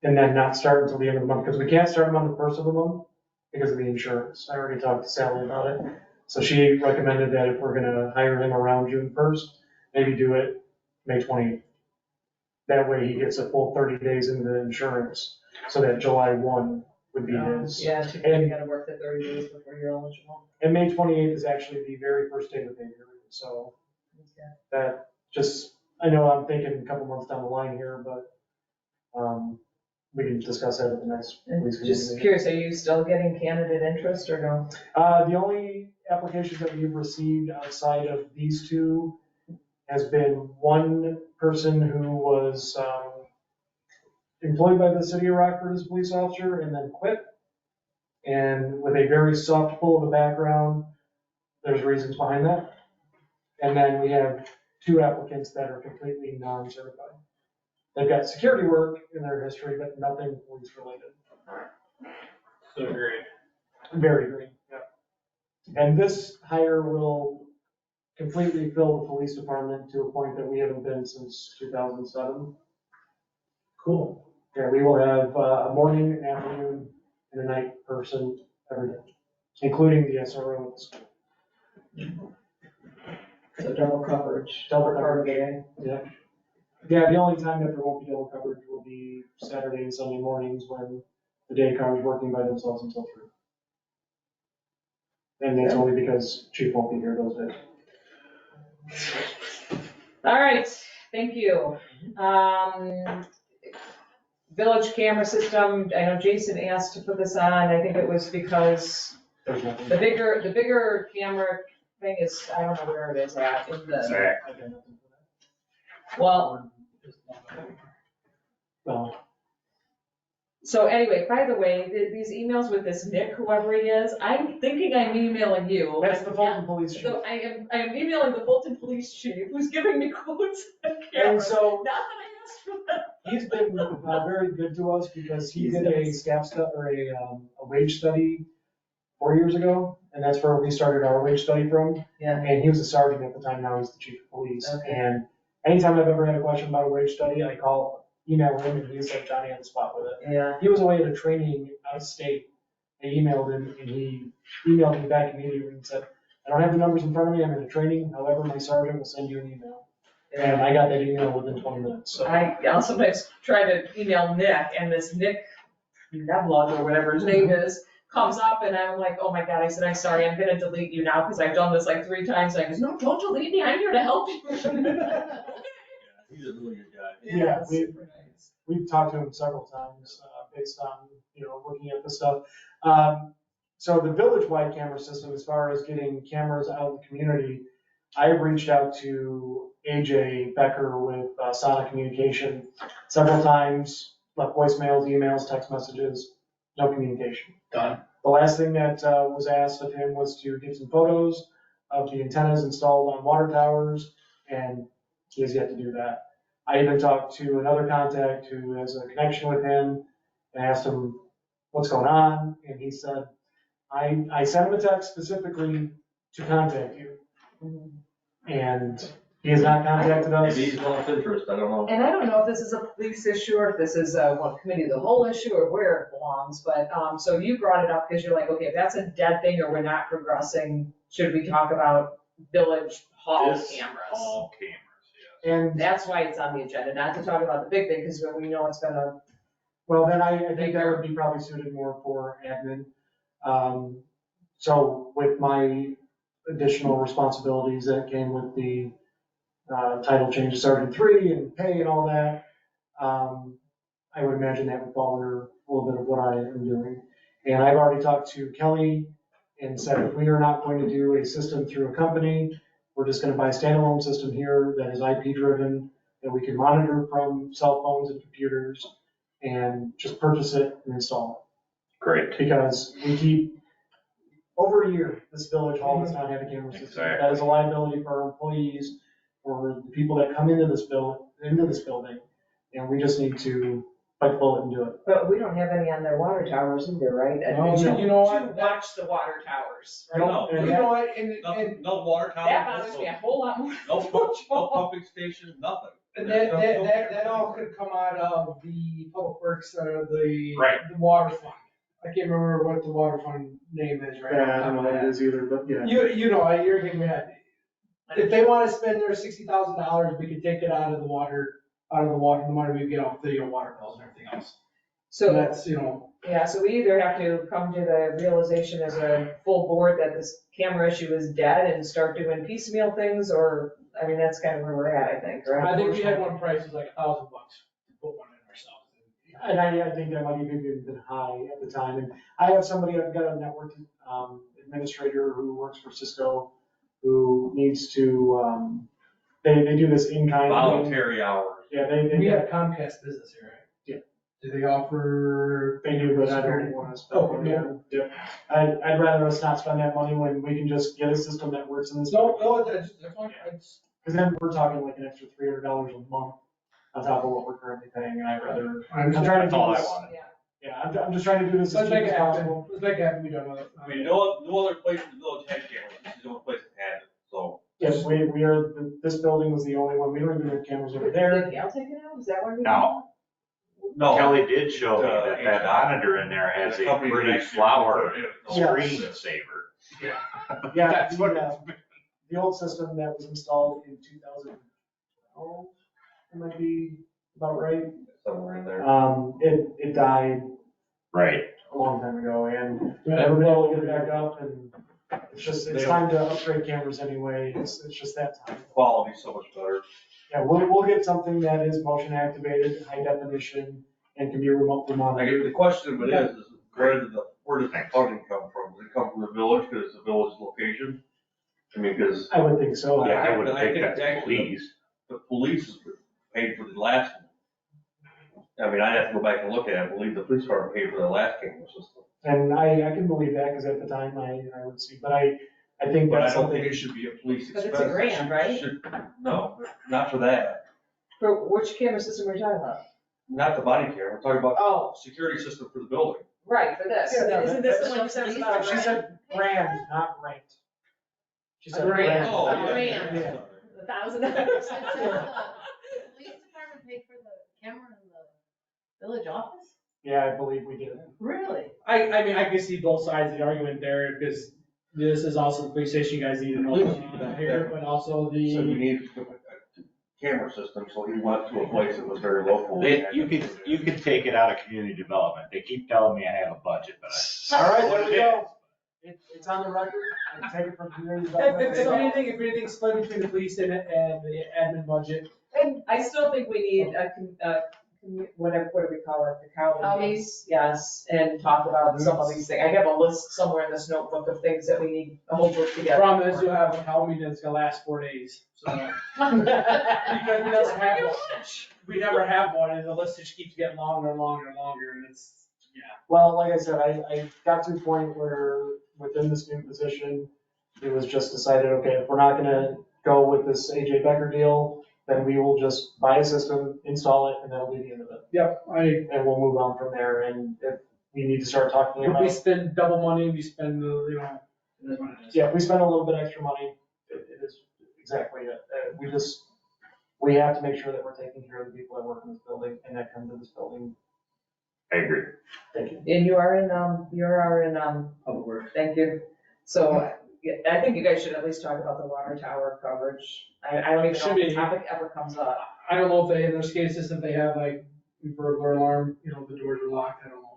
Speaker 7: and then not start until the end of the month, because we can't start him on the first of the month because of the insurance. I already talked to Sally about it. So she recommended that if we're gonna hire him around June 1st, maybe do it May 20th. That way he gets a full 30 days into the insurance, so that July 1 would be his.
Speaker 2: Yeah, you gotta work the 30 days before you're eligible.
Speaker 7: And May 28th is actually the very first day of the pay period, so that just, I know I'm thinking a couple months down the line here, but we can discuss that at the next police committee.
Speaker 2: Just curious, are you still getting candidate interest or no?
Speaker 7: The only applications that we've received outside of these two has been one person who was employed by the city of Rockford as a police officer and then quit. And with a very soft pull of a background, there's reasons behind that. And then we have two applicants that are completely non-certified. They've got security work in their history, but nothing police related.
Speaker 6: So great.
Speaker 7: Very green, yeah. And this hire will completely fill the police department to a point that we haven't been since 2007.
Speaker 6: Cool.
Speaker 7: Yeah, we will have a morning, an afternoon, and a night person every day, including the SRO at the school.
Speaker 2: So double coverage.
Speaker 7: Double
Speaker 2: Part of the
Speaker 7: coverage.
Speaker 2: day.
Speaker 7: Yeah. Yeah, the only time that there won't be double coverage will be Saturday and Sunday mornings when the day car is working by themselves until 3. And that's only because chief won't be here those days.
Speaker 2: All right, thank you. Village camera system, I know Jason asked to put this on, I think it was because
Speaker 7: There's nothing.
Speaker 2: the bigger camera thing is, I don't know where it is at, in the,
Speaker 5: Zach,
Speaker 7: I got nothing for that.
Speaker 2: well,
Speaker 7: Well,
Speaker 2: so anyway, by the way, these emails with this Nick, whoever he is, I'm thinking I'm emailing you.
Speaker 7: that's the Fulton Police Chief.
Speaker 2: So I am emailing the Fulton Police Chief, who's giving me quotes on
Speaker 7: And
Speaker 2: cameras, not
Speaker 7: so
Speaker 2: that I asked for them.
Speaker 7: he's been very good to us because he
Speaker 2: He's
Speaker 7: did a
Speaker 2: nice.
Speaker 7: staff study or a wage study 4 years ago. And that's where we started our wage study from.
Speaker 2: Yeah.
Speaker 7: And he was a sergeant at the time, now he's the chief of police.
Speaker 2: Okay.
Speaker 7: And anytime I've ever had a question about a wage study, I email him and he's like Johnny on the spot with it.
Speaker 2: Yeah.
Speaker 7: He was away at a training out of state. I emailed him and he emailed me back immediately and said, I don't have the numbers in front of me, I'm in a training, however, my sergeant will send you an email. And I got that email within 20 minutes, so.
Speaker 2: I'll sometimes try to email Nick, and this Nick Nevlog or whatever his name is, comes up and I'm like, oh my God, I said, I'm sorry, I'm gonna delete you now, because I've done this like 3 times. And I goes, no, don't delete me, I'm here to help you.
Speaker 8: He's a really good guy.
Speaker 7: Yeah,
Speaker 2: super nice.
Speaker 7: We've talked to him several times, based on, looking at the stuff. So the village-wide camera system, as far as getting cameras out in the community, I've reached out to AJ Becker with Sonic Communication several times, left voicemails, emails, text messages, no communication.
Speaker 6: Done.
Speaker 7: The last thing that was asked of him was to give some photos of the antennas installed on water towers, and he has yet to do that. I even talked to another contact who has a connection with him and asked him what's going on, and he said, I sent him a text specifically to contact you. And he has not contacted us.
Speaker 8: Maybe he's lost interest, I don't know.
Speaker 2: And I don't know if this is a police issue or if this is a committee of the whole issue or where it belongs, but, so you brought it up because you're like, okay, if that's a dead thing or we're not progressing, should we talk about village hall
Speaker 5: This
Speaker 2: cameras?
Speaker 5: All cameras,
Speaker 7: And,
Speaker 2: That's why it's on the agenda, not to talk about the big thing, because we know it's been a,
Speaker 7: well, then I think that would be probably suited more for admin. So with my additional responsibilities that came with the title change to Sergeant 3 and pay and all that, I would imagine that would fall under a little bit of what I am doing. And I've already talked to Kelly and said if we are not going to do a system through a company, we're just gonna buy a standalone system here that is IP driven, that we can monitor from cell phones and computers, and just purchase it and install
Speaker 5: Great.
Speaker 7: it. Because we keep, over a year, this village hall does not have a camera system.
Speaker 5: Exactly.
Speaker 7: That is a liability for our employees, for the people that come into this building, and we just need to bite the bullet and do it.
Speaker 2: but we don't have any on their water towers either, right?
Speaker 6: No, you know what?
Speaker 2: To watch the water towers, right?
Speaker 8: No,
Speaker 7: And
Speaker 6: You know what, and
Speaker 8: no water tower.
Speaker 2: That bothers me a whole lot more.
Speaker 8: No pumping station, nothing.
Speaker 6: that all could come out of the public works, the
Speaker 5: Right.
Speaker 6: the water fund. I can't remember what the water fund name is right now.
Speaker 7: Yeah, I don't know what it is either, but yeah.
Speaker 6: You know, you're getting mad. If they wanna spend their $60,000, we could take it out of the money we get off the water bills and everything else. So
Speaker 2: So,
Speaker 6: that's, you know,
Speaker 2: yeah, so we either have to come to the realization as a full board that this camera issue is dead and start doing piecemeal things, or, I mean, that's kind of where we're at, I think, right?
Speaker 6: I think we had one price was like $1,000 to put one in ourselves.
Speaker 7: And I think that might have even been high at the time. And I have somebody, I've got a network administrator who works for Cisco, who needs to, they do this in-kind.
Speaker 8: Voluntary hours.
Speaker 7: Yeah, they.
Speaker 6: We have Comcast Business here, right?
Speaker 7: Yeah.
Speaker 6: Do they offer?
Speaker 7: They do, but I don't want to spend
Speaker 6: Oh,
Speaker 7: money
Speaker 6: yeah.
Speaker 7: on it. Yeah. I'd rather us not spend that money when we can just get a system that works in this.
Speaker 6: No, that's fine.
Speaker 7: Because then we're talking like an extra $300 a month on top of what we're currently paying, and I'd rather, I'm trying to
Speaker 5: That's all
Speaker 7: do
Speaker 5: I
Speaker 7: this.
Speaker 5: wanted.
Speaker 7: Yeah, I'm just trying to do this as
Speaker 6: Let's
Speaker 7: cheap
Speaker 6: make
Speaker 7: as
Speaker 6: it happen.
Speaker 7: possible.
Speaker 6: Let's make it happen. We don't know.
Speaker 8: I mean, no other place in the village had cameras, this is the only place that had it, so.
Speaker 7: Yes, we are, this building was the only one, we don't even have cameras over there.
Speaker 2: Did Gail take it out? Is that where we?
Speaker 5: No.
Speaker 8: No.
Speaker 5: Kelly did show me that that monitor in there has
Speaker 8: The
Speaker 5: a
Speaker 8: company
Speaker 5: pretty
Speaker 8: actually
Speaker 5: flower
Speaker 8: put it in.
Speaker 7: Yeah.
Speaker 5: screensaver.
Speaker 7: Yeah,
Speaker 5: That's what
Speaker 7: the old system that was installed in 2012, it might be about right.
Speaker 8: Somewhere in there.
Speaker 7: It died
Speaker 5: Right.
Speaker 7: a long time ago, and we're able to get it back up, and it's time to upgrade cameras anyway, it's just that time.
Speaker 8: Quality's so much better.
Speaker 7: Yeah, we'll get something that is motion activated, high definition, and can be remotely
Speaker 8: I
Speaker 7: monitored.
Speaker 8: guess the question of it is where does the funding come from? Does it come from the village, because it's a village location? I mean, because
Speaker 7: I would think so.
Speaker 5: Yeah, I would
Speaker 8: I
Speaker 5: think
Speaker 8: think
Speaker 5: that's
Speaker 8: actually-
Speaker 5: please.
Speaker 8: the police has paid for the last one. I mean, I'd have to go back and look at it, I believe the police department paid for the last camera system.
Speaker 7: And I can believe that, because at the time I would see, but I think
Speaker 8: But I
Speaker 7: that's
Speaker 8: don't
Speaker 7: something.
Speaker 8: think it should be a police
Speaker 2: But
Speaker 8: expense.
Speaker 2: it's a grant, right?
Speaker 8: No, not for that,
Speaker 2: For which camera system are you talking about?
Speaker 8: not the body camera, we're talking about
Speaker 2: Oh,
Speaker 8: security system for the building.
Speaker 2: right, for this.
Speaker 7: Yeah, no,
Speaker 2: Isn't this the
Speaker 7: that's-
Speaker 2: one you said was about?
Speaker 7: She said brand, not rent. She said
Speaker 2: Brand.
Speaker 7: brand.
Speaker 8: Oh,
Speaker 2: A
Speaker 8: yeah.
Speaker 2: brand.
Speaker 7: Yeah.
Speaker 2: $1,000.
Speaker 3: Police department paid for the camera in the village office?
Speaker 7: Yeah, I believe we did.
Speaker 3: Really?
Speaker 6: I mean, I can see both sides of the argument there, because this is also the police station, you guys need to know here, but also
Speaker 8: So you
Speaker 6: the.
Speaker 8: need a camera system, so he went to a place that was very local.
Speaker 5: You could take it out of community development. They keep telling me I have a budget, but
Speaker 7: All right,
Speaker 5: What
Speaker 7: there we
Speaker 5: it
Speaker 7: go. It's on the record. I take it from community
Speaker 6: If
Speaker 7: development.
Speaker 6: if anything, split between the police and the admin budget.
Speaker 2: And I still think we need whatever, what do we call it, the cow piece, yes, and talk about some of these things. I have a list somewhere in this notebook of things that we need a whole book together.
Speaker 6: Problem is, you'll have a cow meeting that's gonna last 4 days, so. Because we never have one. We never have one, and the list just keeps getting longer and longer and longer, and it's, yeah.
Speaker 7: Well, like I said, I got to a point where within this new position, it was just decided, okay, if we're not gonna go with this AJ Becker deal, then we will just buy a system, install it, and that'll be the end of it.
Speaker 6: Yep,
Speaker 7: And we'll move on from there, and if we need to start talking
Speaker 6: if we
Speaker 7: about,
Speaker 6: spend double money, we spend, it is what it is.
Speaker 7: yeah, if we spend a little bit extra money, it is exactly it. We have to make sure that we're taking care of the people that work in this building and that come to this building.
Speaker 5: I agree.
Speaker 7: Thank you.
Speaker 2: And you are in,
Speaker 6: Public Works.
Speaker 2: thank you. So yeah, I think you guys should at least talk about the water tower coverage. I don't even know
Speaker 6: Should
Speaker 2: if
Speaker 6: be.
Speaker 2: the topic ever comes up.
Speaker 6: I don't know if they, in their SCADA system, they have like burglar alarm, the doors are locked, I don't know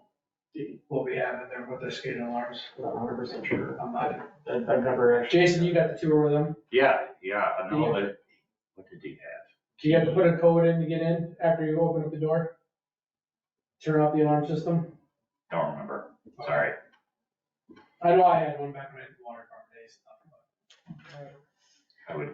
Speaker 6: what we have in there with their SCADA alarms.
Speaker 7: Not 100% sure.
Speaker 6: I'm not.
Speaker 7: I've never actually.
Speaker 6: Jason, you got the tour with them.
Speaker 5: Yeah, I know that. What did he have?
Speaker 6: Do you have to put a code in to get in after you open up the door? Turn off the alarm system?
Speaker 5: Don't remember. Sorry.
Speaker 6: I know I had one back when I did water department days.
Speaker 5: I would,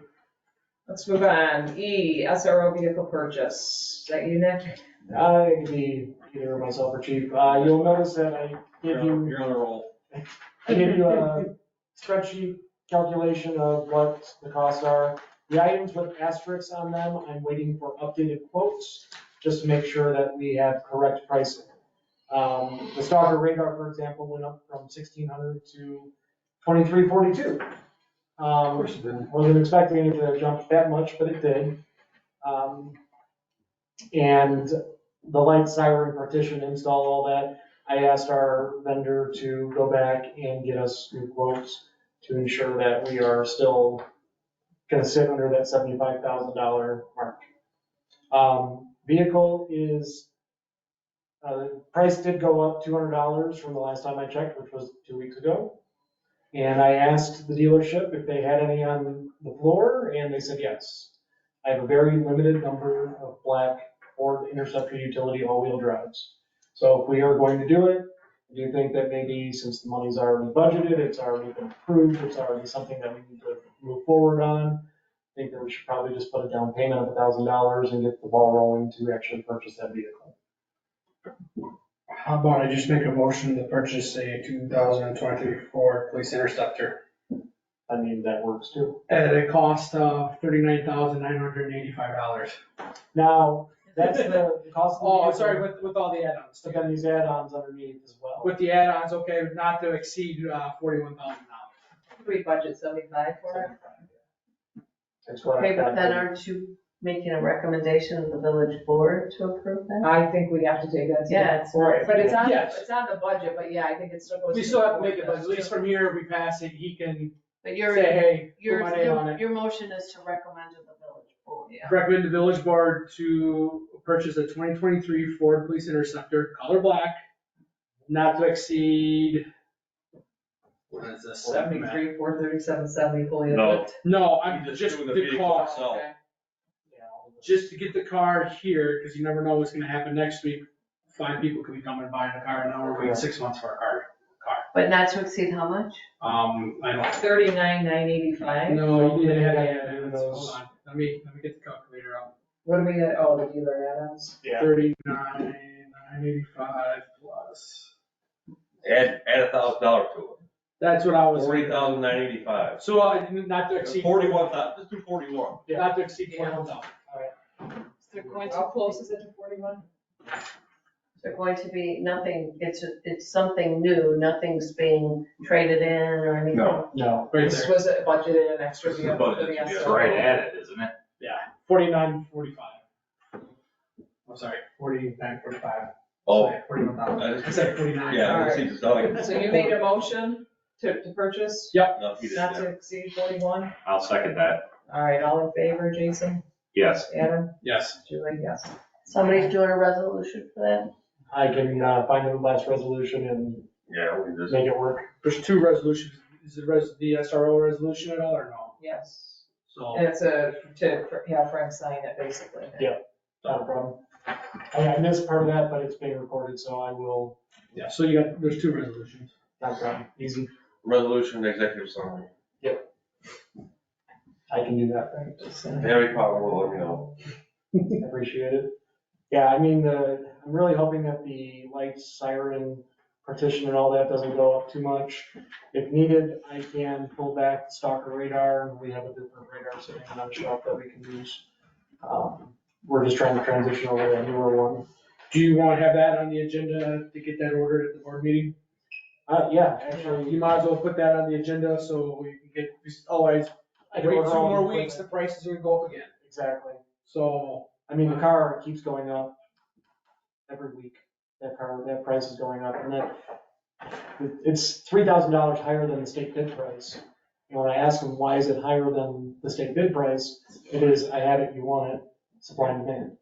Speaker 2: Let's move on. E, SRO vehicle purchase. Is that you, Nick?
Speaker 7: It could be either myself or Chief. You'll notice that I give you,
Speaker 8: You're on a roll.
Speaker 7: I gave you a spreadsheet calculation of what the costs are. The items with asterisks on them, I'm waiting for updated quotes, just to make sure that we have correct pricing. The Stalker radar, for example, went up from 1,600 to 2,342. Wasn't expecting it to jump that much, but it did. And the light siren partition install, all that, I asked our vendor to go back and get us new quotes to ensure that we are still gonna sit under that $75,000 mark. Vehicle is, price did go up $200 from the last time I checked, which was 2 weeks ago. And I asked the dealership if they had any on the floor, and they said yes. I have a very limited number of black Ford Interceptor utility all-wheel drives. So if we are going to do it, I do think that maybe since the money's already budgeted, it's already been approved, it's already something that we need to move forward on. I think that we should probably just put a down payment of $1,000 and get the ball rolling to actually purchase that vehicle.
Speaker 6: How about I just make a motion to purchase a 2023 Ford Police Interceptor
Speaker 7: I mean, that works too.
Speaker 6: at a cost of $39,985.
Speaker 7: Now, that's the cost. of the
Speaker 6: Oh,
Speaker 7: vehicle,
Speaker 6: sorry, with all the add-ons.
Speaker 7: But then these add-ons underneath as well.
Speaker 6: With the add-ons, okay, not to exceed $41,000.
Speaker 2: We budget 75 for it.
Speaker 7: That's what
Speaker 3: Okay,
Speaker 7: I've
Speaker 3: but
Speaker 7: got.
Speaker 3: then aren't you making a recommendation to the village board to approve that?
Speaker 2: I think we have to take that to
Speaker 3: Yeah,
Speaker 2: the
Speaker 3: it's
Speaker 2: board, but it's on,
Speaker 6: Yes.
Speaker 2: it's on the budget, but yeah, I think it still goes.
Speaker 6: We
Speaker 2: to
Speaker 6: still
Speaker 2: the
Speaker 6: have to make it,
Speaker 2: board.
Speaker 6: but at least from here, if we pass it, he can
Speaker 3: But
Speaker 6: say,
Speaker 3: your,
Speaker 6: hey, put
Speaker 3: your,
Speaker 6: my name on
Speaker 3: your,
Speaker 6: it.
Speaker 3: your motion is to recommend to the village board.
Speaker 2: Yeah.
Speaker 6: Recommend the village board to purchase a 2023 Ford Police Interceptor, color black, not to exceed, what is this?
Speaker 2: 73, 437, 70 fully
Speaker 8: No.
Speaker 2: equipped.
Speaker 6: No,
Speaker 8: You
Speaker 6: I'm
Speaker 8: just
Speaker 6: just
Speaker 8: doing the
Speaker 6: the
Speaker 8: vehicle
Speaker 6: cost,
Speaker 8: itself.
Speaker 2: Okay.
Speaker 6: just to get the car here, because you never know what's gonna happen next week. 5 people could be coming and buying a car, and now we're waiting 6 months for a car.
Speaker 3: But not to exceed how much?
Speaker 6: I don't.
Speaker 2: 39,985.
Speaker 6: No, you didn't have
Speaker 7: Yeah,
Speaker 6: the
Speaker 7: yeah,
Speaker 6: add-ons.
Speaker 7: those.
Speaker 6: Hold on, let me get the calculator out.
Speaker 2: What do we get? Oh, the dealer add-ons.
Speaker 7: Yeah.
Speaker 6: 39,985 plus.
Speaker 8: Add $1,000 to
Speaker 6: That's what I
Speaker 8: it.
Speaker 6: was.
Speaker 8: 40,985.
Speaker 6: So not to exceed.
Speaker 8: 41,000, let's do 41.
Speaker 6: Not to exceed 41,000.
Speaker 3: Is there going
Speaker 2: How
Speaker 3: to,
Speaker 2: close is it to 41?
Speaker 3: is there going to be nothing, it's something new, nothing's being traded in or anything?
Speaker 8: No.
Speaker 7: No.
Speaker 6: Right
Speaker 2: This
Speaker 6: there,
Speaker 2: was budgeted an extra vehicle for the
Speaker 8: Budgeted, yeah.
Speaker 5: it's
Speaker 2: SRO.
Speaker 5: right at it, isn't it?
Speaker 6: 49,45. I'm sorry, 49,45.
Speaker 8: Oh.
Speaker 6: Sorry, 41,000.
Speaker 8: I
Speaker 6: I
Speaker 8: just-
Speaker 6: said 49.
Speaker 8: Yeah, I see, just like.
Speaker 2: So you made a motion to purchase,
Speaker 8: No, he didn't,
Speaker 2: not to
Speaker 8: yeah.
Speaker 2: exceed 41?
Speaker 5: I'll second that.
Speaker 2: All right, all in favor, Jason,
Speaker 5: Yes.
Speaker 2: Adam,
Speaker 6: Yes.
Speaker 2: Julie, yes.
Speaker 3: Somebody's doing a resolution for that?
Speaker 7: I can find the last resolution and
Speaker 8: Yeah, we just.
Speaker 7: make it work.
Speaker 6: There's 2 resolutions. Is the SRO resolution at all or no?
Speaker 2: Yes.
Speaker 6: So,
Speaker 2: And it's to have Frank sign it, basically.
Speaker 7: Yeah. Not a problem. I missed part of that, but it's being recorded, so I will,
Speaker 6: yeah, so there's 2 resolutions.
Speaker 7: not a problem, easy.
Speaker 8: Resolution, executive summary.
Speaker 7: I can do that, right?
Speaker 8: If you have any problem, let me know.
Speaker 7: Appreciate it. Yeah, I mean, I'm really hoping that the light siren partition and all that doesn't go up too much. If needed, I can pull back the stalker radar, and we have a different radar sitting on the shelf that we can use. We're just trying to transition over to a newer one.
Speaker 6: Do you want to have that on the agenda to get that ordered at the board meeting?
Speaker 7: Yeah, actually.
Speaker 6: You might as well put that on the agenda so we can get, otherwise,
Speaker 7: I
Speaker 6: wait
Speaker 7: can
Speaker 6: 2
Speaker 7: order all the
Speaker 6: more
Speaker 7: equipment.
Speaker 6: weeks, the prices are gonna go up again.
Speaker 7: Exactly.
Speaker 6: So,
Speaker 7: I mean, the car keeps going up every week. That price is going up, and it's $3,000 higher than the state bid price. And when I ask them, why is it higher than the state bid price? It is, I have it, you want it, supply and demand.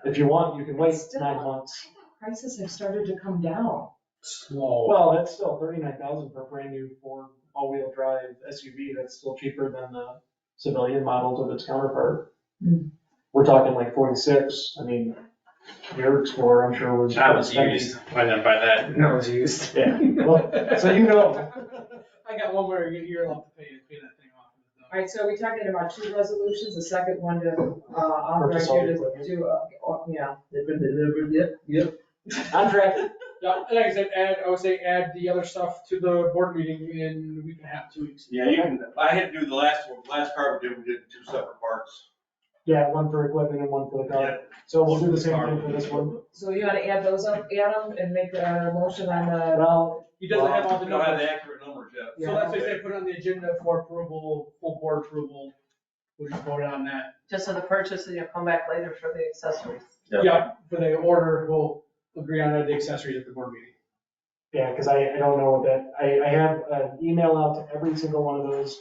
Speaker 7: If you want, you can wait
Speaker 2: Still-
Speaker 7: 9 months.
Speaker 2: Prices have started to come down.
Speaker 6: slow.
Speaker 7: Well, that's still $39,000 for a brand new Ford all-wheel drive SUV. That's still cheaper than the civilian models of its counterpart.
Speaker 2: Hmm.
Speaker 7: We're talking like 46. I mean, your Explorer, I'm sure was.
Speaker 9: That was used. I didn't buy that.
Speaker 6: That was used.
Speaker 7: Yeah, well, so you know.
Speaker 6: I got one where you're allowed to pay that thing off.
Speaker 2: All right, so are we talking about 2 resolutions, the second one to, authorize
Speaker 7: Purchase all
Speaker 2: you
Speaker 7: the
Speaker 2: to
Speaker 7: equipment.
Speaker 2: do,
Speaker 6: Yep.
Speaker 7: On track.
Speaker 6: Yeah, like I said, I would say add the other stuff to the board meeting in a week and a half, 2 weeks.
Speaker 8: Yeah, you can, I had to do the last car we did 2 separate parts.
Speaker 7: Yeah, one for equipment and one for the car. So we'll do the same thing for this one.
Speaker 2: So you wanna add those up, add them, and make a motion on the,
Speaker 7: Well,
Speaker 6: He doesn't have all the
Speaker 8: We don't have
Speaker 6: numbers.
Speaker 8: the accurate numbers yet.
Speaker 6: So that's why I said put it on the agenda for approval, full board approval. We'll just vote on that.
Speaker 3: Just for the purchase, and you'll come back later for the accessories.
Speaker 6: Yeah, for the order, we'll agree on the accessories at the board meeting.
Speaker 7: yeah, because I don't know what that, I have an email out to every single one of those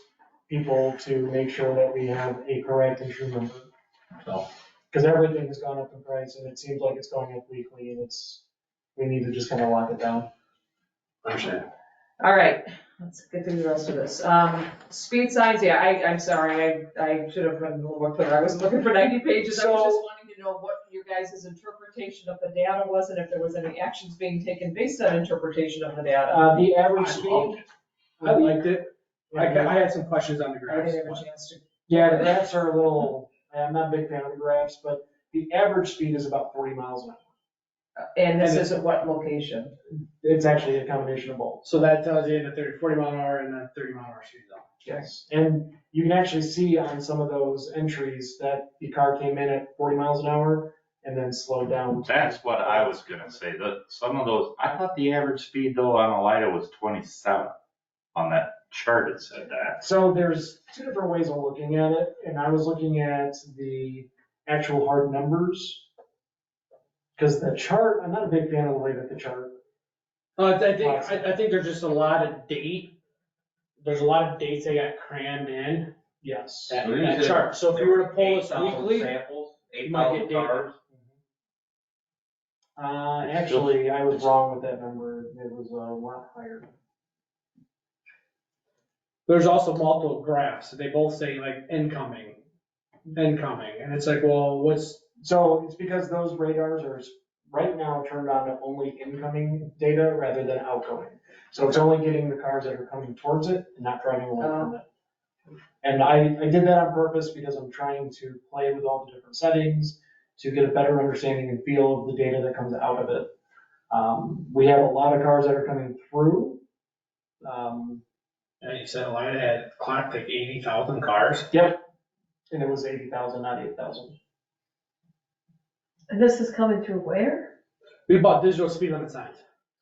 Speaker 7: people to make sure that we have a correct and true number. So, because everything has gone up in price and it seems like it's going up weekly and we need to just kind of lock it down.
Speaker 9: Understand.
Speaker 2: all right, let's get through the rest of this. Speed signs, yeah, I'm sorry, I should have been a little more clear, I wasn't looking for 90 pages, I was just wanting to know what your guys' interpretation of the data was, and if there was any actions being taken based on interpretation of the data.
Speaker 7: The average
Speaker 6: I
Speaker 7: speed.
Speaker 6: loved I liked it. I had some questions on the
Speaker 2: I
Speaker 6: graphs.
Speaker 2: didn't have a chance to.
Speaker 7: Yeah, the graphs are a little, I'm not a big fan of the graphs, but the average speed is about 40 miles an hour.
Speaker 2: And this is at what location?
Speaker 7: It's actually a combination of both.
Speaker 6: So that tells you in the 40 mile an hour and the 30 mile an hour speed zone.
Speaker 7: Yes. And you can actually see on some of those entries that the car came in at 40 miles an hour and then slowed down.
Speaker 5: That's what I was gonna say, some of those, I thought the average speed though on Elida was 27. On that chart it said that.
Speaker 7: So there's 2 different ways of looking at it, and I was looking at the actual hard numbers. Because the chart, I'm not a big fan of the way that the chart.
Speaker 6: I think there's just a lot of there's a lot of dates that got crammed in
Speaker 7: Yes.
Speaker 6: that chart. So if you were to pull this
Speaker 8: 8,000
Speaker 6: weekly,
Speaker 8: samples,
Speaker 6: you might get
Speaker 8: 8,000
Speaker 6: data.
Speaker 8: cars.
Speaker 7: Actually, I was wrong with that number. It was a lot higher.
Speaker 6: there's also multiple graphs. They both say like incoming. And it's like, well, what's,
Speaker 7: So it's because those radars are right now turned on to only incoming data rather than outgoing. So it's only getting the cars that are coming towards it and not driving away from it. And I did that on purpose because I'm trying to play with all the different settings to get a better understanding and feel of the data that comes out of it. We have a lot of cars that are coming through.
Speaker 6: and you said Elida had clocked like 80,000 cars.
Speaker 7: Yep. And it was 80,000, not 8,000.
Speaker 3: And this is coming through where?
Speaker 6: We bought digital speed limit signs.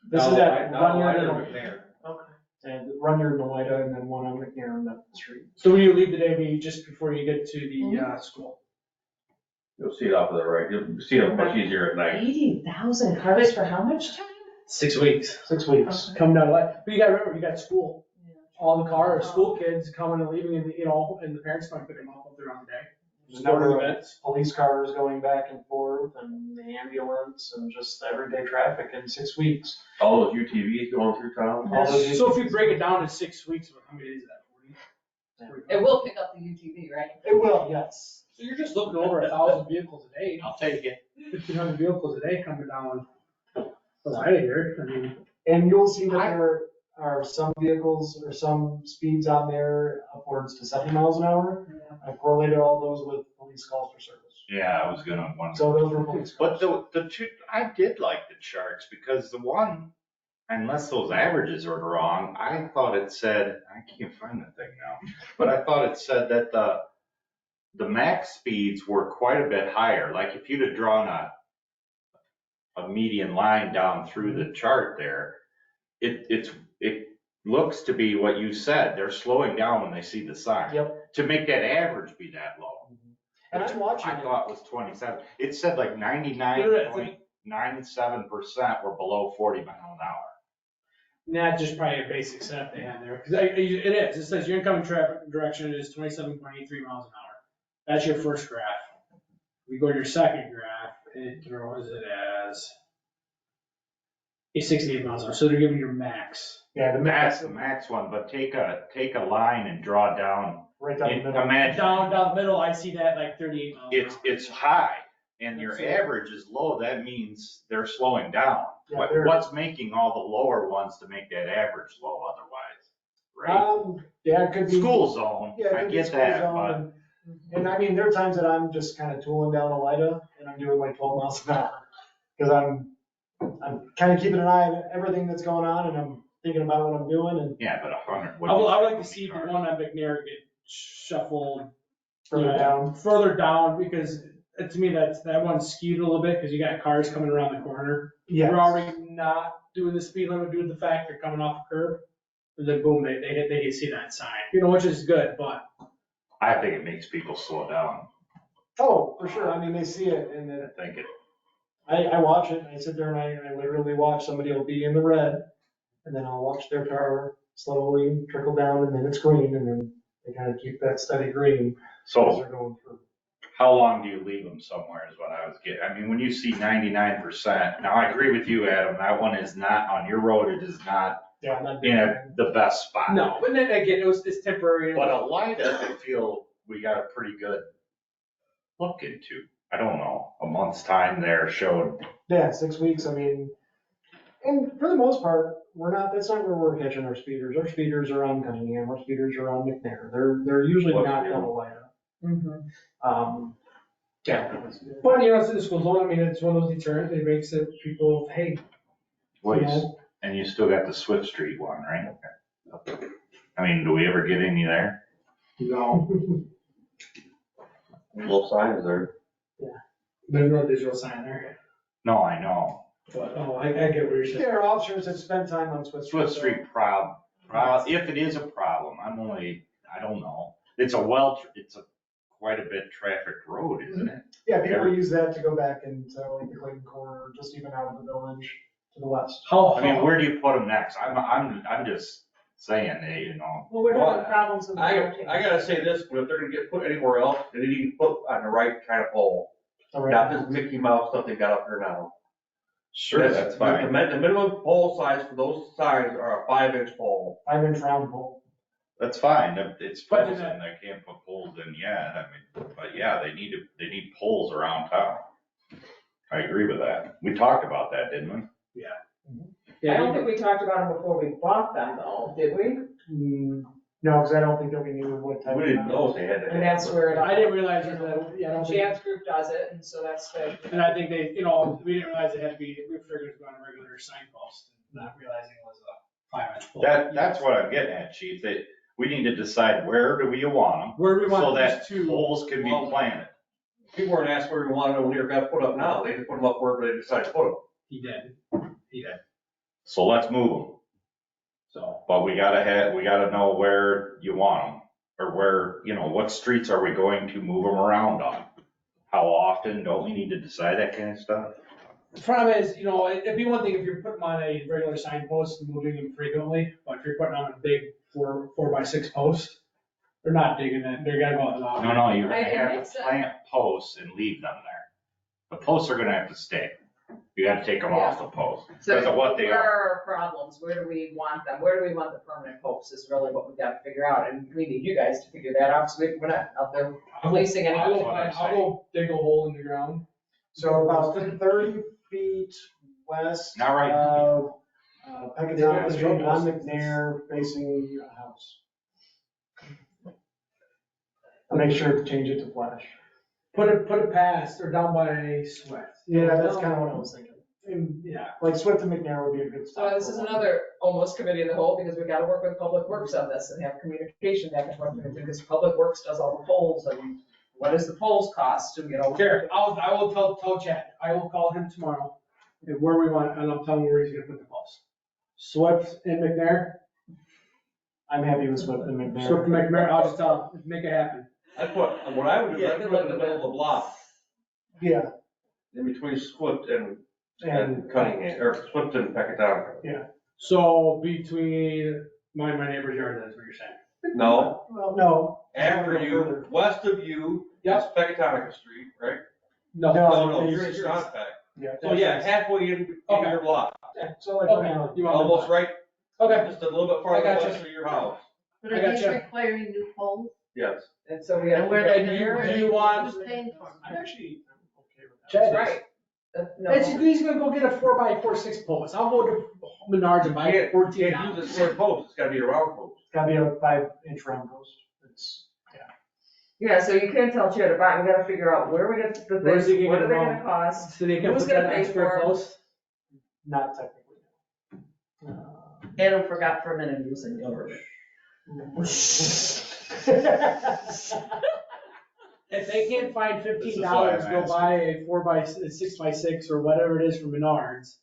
Speaker 7: This is at Runyard
Speaker 3: Okay.
Speaker 7: and Runyard and Elida, and then one on McNair up the street.
Speaker 6: So when you leave the day, just before you get to the school.
Speaker 8: You'll see it off to the right, you'll see it much easier at night.
Speaker 2: 80,000 cars for how much time?
Speaker 6: 6 weeks.
Speaker 7: 6 weeks.
Speaker 6: Come down to life. But you gotta remember, you got school. All the cars, school kids coming and leaving, and and the parents might pick them up throughout the day.
Speaker 7: There's a number of police cars going back and forth and the ambulance and just everyday traffic in 6 weeks.
Speaker 8: All those UTVs going through town.
Speaker 7: All those
Speaker 6: So if you break it down in 6 weeks, how many days is that? 40?
Speaker 2: It will pick up the UTV, right?
Speaker 7: It will, yes.
Speaker 6: So you're just looking over 1,000 vehicles a day,
Speaker 9: I'll take it.
Speaker 6: 1,500 vehicles a day coming down the line here. I mean,
Speaker 7: And you'll see that there are some vehicles or some speeds on there upwards to 70 miles an hour. I correlated all those with police calls for service.
Speaker 5: Yeah, I was gonna wonder.
Speaker 7: So those were police calls.
Speaker 5: But the two, I did like the charts because the one unless those averages are wrong, I thought it said, I can't find the thing now, but I thought it said that the max speeds were quite a bit higher. Like if you'd have drawn a median line down through the chart there, it looks to be what you said. They're slowing down when they see the sign.
Speaker 7: Yep.
Speaker 5: To make that average be that low.
Speaker 7: And I'm watching
Speaker 5: I
Speaker 7: it.
Speaker 5: thought was 27. It said like 99.97% were below 40 miles an hour.
Speaker 6: Not just probably a basic setup they had there, because it is, it says your incoming traffic direction is 27.83 miles an hour. That's your first graph. We go to your second graph, it throws it as a 68 miles an hour, so they're giving you your max.
Speaker 7: Yeah, the max,
Speaker 5: That's the max one, but take a line and draw down.
Speaker 7: right down the middle.
Speaker 5: Imagine
Speaker 6: Down the middle, I see that like 38 miles an hour.
Speaker 5: it's high and your
Speaker 6: That's it.
Speaker 5: average is low. That means they're slowing down.
Speaker 7: Yeah, they're-
Speaker 5: What's making all the lower ones to make that average low otherwise? Right?
Speaker 7: Yeah, it could be.
Speaker 5: School zone,
Speaker 7: Yeah, it
Speaker 5: I
Speaker 7: could be
Speaker 5: get
Speaker 7: school
Speaker 5: that,
Speaker 7: zone,
Speaker 5: but
Speaker 7: and I mean, there are times that I'm just kind of tooling down Elida and I'm doing like 12 miles an hour. Cause I'm kind of keeping an eye on everything that's going on and I'm thinking about what I'm doing and
Speaker 5: yeah, but 100.
Speaker 6: I would like to see the one on McNair get shuffled
Speaker 7: further down.
Speaker 6: further down, because to me, that one's skewed a little bit, because you got cars coming around the corner.
Speaker 7: Yeah.
Speaker 6: They're already not doing the speed limit due to the fact they're coming off a curb. And then boom, they see that sign, which is good, but.
Speaker 5: I think it makes people slow down.
Speaker 7: Oh, for sure. I mean, they see it and then
Speaker 5: I think it,
Speaker 7: I watch it and I sit there and I literally watch somebody will be in the red and then I'll watch their car slowly trickle down and then it's green and then they kind of keep that steady green as
Speaker 5: so
Speaker 7: they're going through.
Speaker 5: how long do you leave them somewhere is what I was getting. I mean, when you see 99%, now I agree with you, Adam, that one is not, on your road, it is not
Speaker 7: Yeah, I'm not
Speaker 5: in
Speaker 7: doing
Speaker 5: the best spot.
Speaker 6: No, but then again, it's temporary.
Speaker 5: But Elida, I feel we got a pretty good look into. I don't know, a month's time there showed,
Speaker 7: Yeah, 6 weeks, I mean, and for the most part, that's not where we're catching our speeders. Our speeders are on Cunningham, our speeders are on McNair. They're usually
Speaker 5: What's
Speaker 7: not
Speaker 5: the
Speaker 7: double lighter.
Speaker 6: Yeah. But, it's in the school zone, I mean, it's one of those deterrents, it makes it people, hey,
Speaker 5: well,
Speaker 7: you know,
Speaker 5: and you still got the Swift Street one, right? I mean, do we ever get any there?
Speaker 6: no,
Speaker 8: Little signs there.
Speaker 6: there's no digital sign there.
Speaker 5: No, I know.
Speaker 6: But, I get what you're saying.
Speaker 7: there are officers that spend time on Swift Street.
Speaker 5: Swift Street if it is a problem, I don't know. It's quite a bit trafficked road, isn't it?
Speaker 7: Yeah, people use that to go back into like the Clayton Corner, or just even out of the village to the west.
Speaker 5: I mean, where do you put them next? I'm just saying,
Speaker 3: Well, we're
Speaker 8: Well,
Speaker 3: having problems with the
Speaker 8: I
Speaker 3: rotating.
Speaker 8: gotta say this, but if they're gonna get put anywhere else, they need to be put on the right kind of pole.
Speaker 7: All right.
Speaker 8: Not this Mickey Mouse stuff they got up there now.
Speaker 5: sure, that's fine.
Speaker 8: The minimum pole size for those signs are a 5-inch pole.
Speaker 7: 5-inch round pole.
Speaker 5: That's fine, it's
Speaker 6: But
Speaker 5: frozen,
Speaker 6: then
Speaker 5: they can't put poles in yet, but yeah, they need poles around town. I agree with that. We talked about that, didn't we?
Speaker 2: I don't think we talked about them before we bought them though, did we?
Speaker 7: No, because I don't think that we knew what type.
Speaker 8: We didn't know if they had that.
Speaker 2: And that's where
Speaker 6: I didn't realize that, yeah, I don't think,
Speaker 2: Jan's group does it, and so that's the.
Speaker 6: and I think they, we didn't realize it had to be, we figured it was on a regular signpost, not realizing it was a 5-inch pole.
Speaker 5: That's what I'm getting at, chief, that we need to decide where do we want
Speaker 6: Where do we
Speaker 5: them, so
Speaker 6: want
Speaker 5: that
Speaker 6: these two?
Speaker 5: poles can be planted.
Speaker 8: People weren't asked where we wanted them when they got put up now. They just put them up wherever they decided to put them.
Speaker 6: He did.
Speaker 5: So let's move them,
Speaker 6: So,
Speaker 5: but we gotta know where you want them, or where, what streets are we going to move them around on? How often, don't we need to decide that kind of stuff?
Speaker 6: the problem is, it'd be one thing if you're putting them on a regular signpost and moving them frequently, but if you're putting on a big 4x6 post, they're not digging it, they're gonna go out the lot.
Speaker 5: No, you're gonna
Speaker 2: It
Speaker 5: have
Speaker 2: makes
Speaker 5: to
Speaker 2: sense.
Speaker 5: plant posts and leave them there. The posts are gonna have to stay. You gotta take them off the post, because of what they
Speaker 2: Where
Speaker 5: are.
Speaker 2: are our problems? Where do we want them? Where do we want the permanent posts is really what we've got to figure out. And we need you guys to figure that out, so we're not out there policing any.
Speaker 6: I'll
Speaker 5: what I'm
Speaker 6: go dig a hole in the ground.
Speaker 7: So about 30 feet west
Speaker 5: Not right.
Speaker 7: of Peckatown Street
Speaker 6: Yeah.
Speaker 7: on McNair facing a house. I'll make sure to change it to flash.
Speaker 6: Put it past or down by Swift.
Speaker 7: Yeah, that's kind of what I was thinking.
Speaker 6: yeah.
Speaker 7: Like Swift and McNair would be a good
Speaker 2: So
Speaker 7: start.
Speaker 2: this is another almost committee of the whole, because we gotta work with Public Works on this and have communication back and forth, because Public Works does all the polls, and what is the polls cost to get over?
Speaker 6: Here, I will tell Chad, I will call him tomorrow, and where we want, and I'll tell him where he's gonna put the posts. Swift and McNair,
Speaker 7: I'm happy with Swift and McNair.
Speaker 6: Swift and McNair, I'll just tell him, make it happen.
Speaker 8: What I would do is I'd put it in the middle of the block,
Speaker 7: Yeah,
Speaker 8: in between Swift and
Speaker 7: and
Speaker 8: Cunningham, or Swift and Pecatonica.
Speaker 6: So between my neighbor's yard, that's what you're saying?
Speaker 8: No,
Speaker 7: well, no.
Speaker 8: after you, west of you, is Pecatonica Street, right?
Speaker 6: No.
Speaker 8: No,
Speaker 7: it's-
Speaker 8: you're in Strontiec.
Speaker 7: Yeah.
Speaker 8: So yeah, halfway in your block,
Speaker 7: So like,
Speaker 6: Okay.
Speaker 7: now,
Speaker 6: You want
Speaker 8: almost right,
Speaker 6: Okay,
Speaker 8: just a little bit
Speaker 6: I
Speaker 8: farther
Speaker 6: got you.
Speaker 8: west of your house.
Speaker 3: But
Speaker 6: I
Speaker 3: are these
Speaker 6: gotcha.
Speaker 3: requiring new poles?
Speaker 8: Yes.
Speaker 2: And so we have.
Speaker 3: And where
Speaker 6: And
Speaker 3: they,
Speaker 6: you-
Speaker 3: where
Speaker 6: do
Speaker 3: they,
Speaker 6: you want-
Speaker 3: who's paying for them?
Speaker 7: I'm actually okay with that.
Speaker 6: Chad is.
Speaker 2: Right. No.
Speaker 6: he's gonna go get a 4x4 post, I'll go to Menards and buy
Speaker 8: Can't
Speaker 6: 14
Speaker 8: can't use the same post, it's gotta be a round post.
Speaker 7: It's gotta be a 5-inch round post. It's,
Speaker 2: Yeah, so you can't tell Chad about, we gotta figure out where we get the
Speaker 6: Where's he
Speaker 2: things,
Speaker 6: gonna
Speaker 2: what are
Speaker 6: get
Speaker 2: they
Speaker 6: it
Speaker 2: gonna cost?
Speaker 6: So they can
Speaker 2: Who's
Speaker 6: put
Speaker 2: gonna
Speaker 6: that
Speaker 2: pay
Speaker 6: extra
Speaker 2: for 'em?
Speaker 6: post?
Speaker 7: not technically.
Speaker 3: Adam forgot for a minute he was in government.
Speaker 6: If they can't find
Speaker 5: This is
Speaker 6: $15,
Speaker 5: why I'm
Speaker 6: go buy a 6x6 or whatever it is from Menards.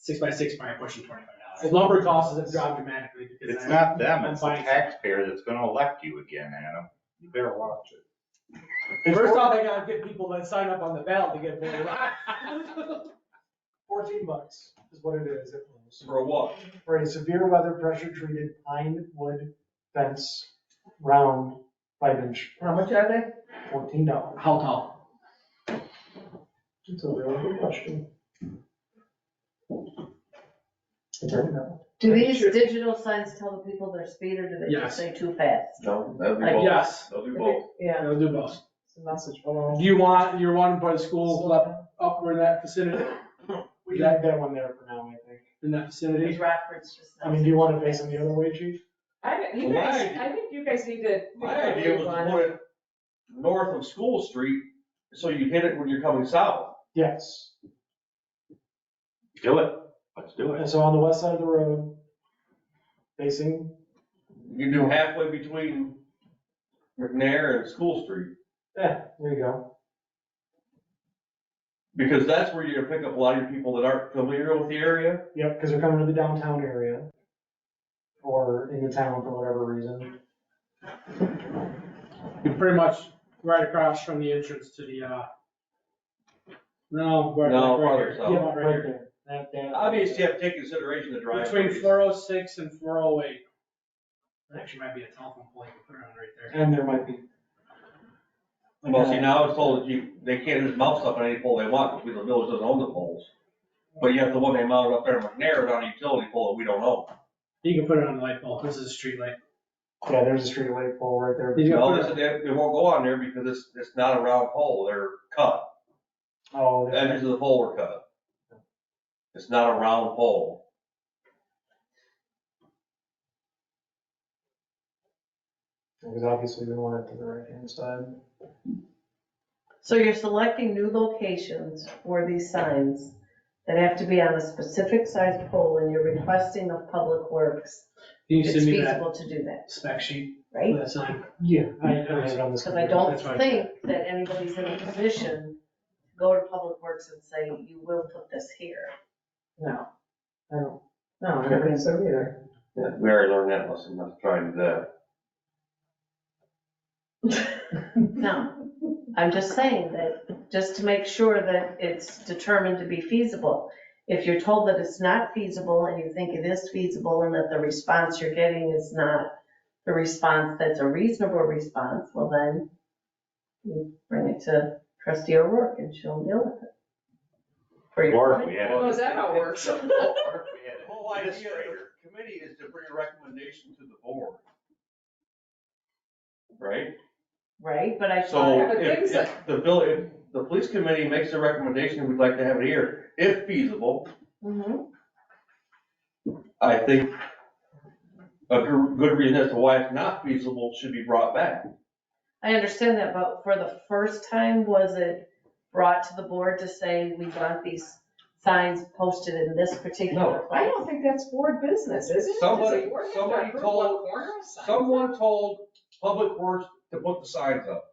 Speaker 6: 6x6 probably pushing $25. Lumber costs have dropped dramatically. because
Speaker 5: It's not them,
Speaker 6: I'm
Speaker 5: it's the
Speaker 6: buying-
Speaker 5: taxpayer that's gonna elect you again, Adam. You better watch it.
Speaker 6: First off, I gotta get people that sign up on the ballot to get voted out.
Speaker 7: $14 is what it is.
Speaker 8: For what?
Speaker 7: For a severe weather pressure treated pine wood fence, round, 5-inch,
Speaker 2: How much are they?
Speaker 7: $14.
Speaker 6: How tall?
Speaker 7: It's a really good question. I don't know.
Speaker 3: Do these digital signs tell the people their speed, or do they
Speaker 6: Yes.
Speaker 3: just say too fast?
Speaker 8: No, that'll be
Speaker 3: Like,
Speaker 8: both.
Speaker 6: Yes,
Speaker 8: They'll do both.
Speaker 2: Yeah,
Speaker 6: they'll do both.
Speaker 2: it's a message below.
Speaker 6: Do you want by the school up where that vicinity,
Speaker 7: We can have that one there for now, I think.
Speaker 6: in that vicinity?
Speaker 3: Because Rockford's just.
Speaker 7: I mean, do you want to face them the other way, chief?
Speaker 2: I think you guys need to.
Speaker 8: My idea was to put it north of School Street, so you hit it when you're coming south.
Speaker 7: Yes.
Speaker 5: Do it, let's do
Speaker 7: And
Speaker 5: it.
Speaker 7: so on the west side of the road, facing,
Speaker 8: You do halfway between McNair and School Street,
Speaker 7: there you go.
Speaker 8: because that's where you're gonna pick up a lot of your people that aren't familiar with the area.
Speaker 7: Yep, because they're coming to the downtown area. Or in the town for whatever reason.
Speaker 6: You're pretty much right across from the entrance to the, no, right
Speaker 8: No,
Speaker 6: right
Speaker 8: farther
Speaker 6: here.
Speaker 8: south.
Speaker 6: Yeah,
Speaker 7: Yeah,
Speaker 6: right
Speaker 7: right
Speaker 6: here.
Speaker 7: there. That.
Speaker 8: Obviously, you have to take consideration the drive.
Speaker 6: Between 406 and 408. There actually might be a telephone pole you can put it on right there.
Speaker 7: And there might be.
Speaker 8: Well, see, now it's told that they can't just mount stuff on any pole they want, because the village doesn't own the poles. But you have the one they mounted up there in McNair on a utility pole that we don't own.
Speaker 6: You can put it on the light bulb, this is a street light.
Speaker 7: Yeah, there's a street light pole right there.
Speaker 6: You
Speaker 8: No,
Speaker 6: can
Speaker 8: they
Speaker 6: put
Speaker 8: said they won't go on there because it's not a round pole, they're cut.
Speaker 7: Oh,
Speaker 8: The edges of the pole were cut. It's not a round pole.
Speaker 7: because obviously we want it to the right hand side.
Speaker 3: So you're selecting new locations for these signs that have to be on a specific size pole, and you're requesting of Public Works,
Speaker 6: you
Speaker 3: it's
Speaker 6: send me that
Speaker 3: feasible to do that,
Speaker 6: spec sheet for
Speaker 3: right?
Speaker 6: that sign.
Speaker 7: Yeah, I have it on this.
Speaker 3: Because I
Speaker 7: computer.
Speaker 3: don't
Speaker 6: That's right.
Speaker 3: think that anybody's in a position to go to Public Works and say, you will put this here.
Speaker 2: No,
Speaker 7: I don't.
Speaker 2: no, I don't think so either.
Speaker 8: Yeah, we already learned that lesson, not to try and do that.
Speaker 3: No, I'm just saying that, just to make sure that it's determined to be feasible. If you're told that it's not feasible and you think it is feasible and that the response you're getting is not the response that's a reasonable response, well then you bring it to trustee O'Rourke and she'll deal with it. For your
Speaker 5: Or if we had
Speaker 2: Well,
Speaker 5: a.
Speaker 2: is that how it works?
Speaker 5: Or if we had a
Speaker 8: The whole idea of
Speaker 5: administrator.
Speaker 8: the committee is to bring a recommendation to the board. Right?
Speaker 3: Right, but I
Speaker 8: So
Speaker 3: thought,
Speaker 2: but things
Speaker 8: if if the police committee makes a recommendation, we'd like to have it here, if feasible,
Speaker 3: Mhm.
Speaker 8: I think a good reason as to why it's not feasible should be brought back.
Speaker 3: I understand that, but for the first time, was it brought to the board to say, we want these signs posted in this particular place.
Speaker 2: I don't think that's board business, is it?
Speaker 8: Somebody-
Speaker 2: Does the board have to
Speaker 8: somebody
Speaker 2: approve
Speaker 8: told-
Speaker 2: what corner of sign?
Speaker 8: Someone told Public Works to put the signs up.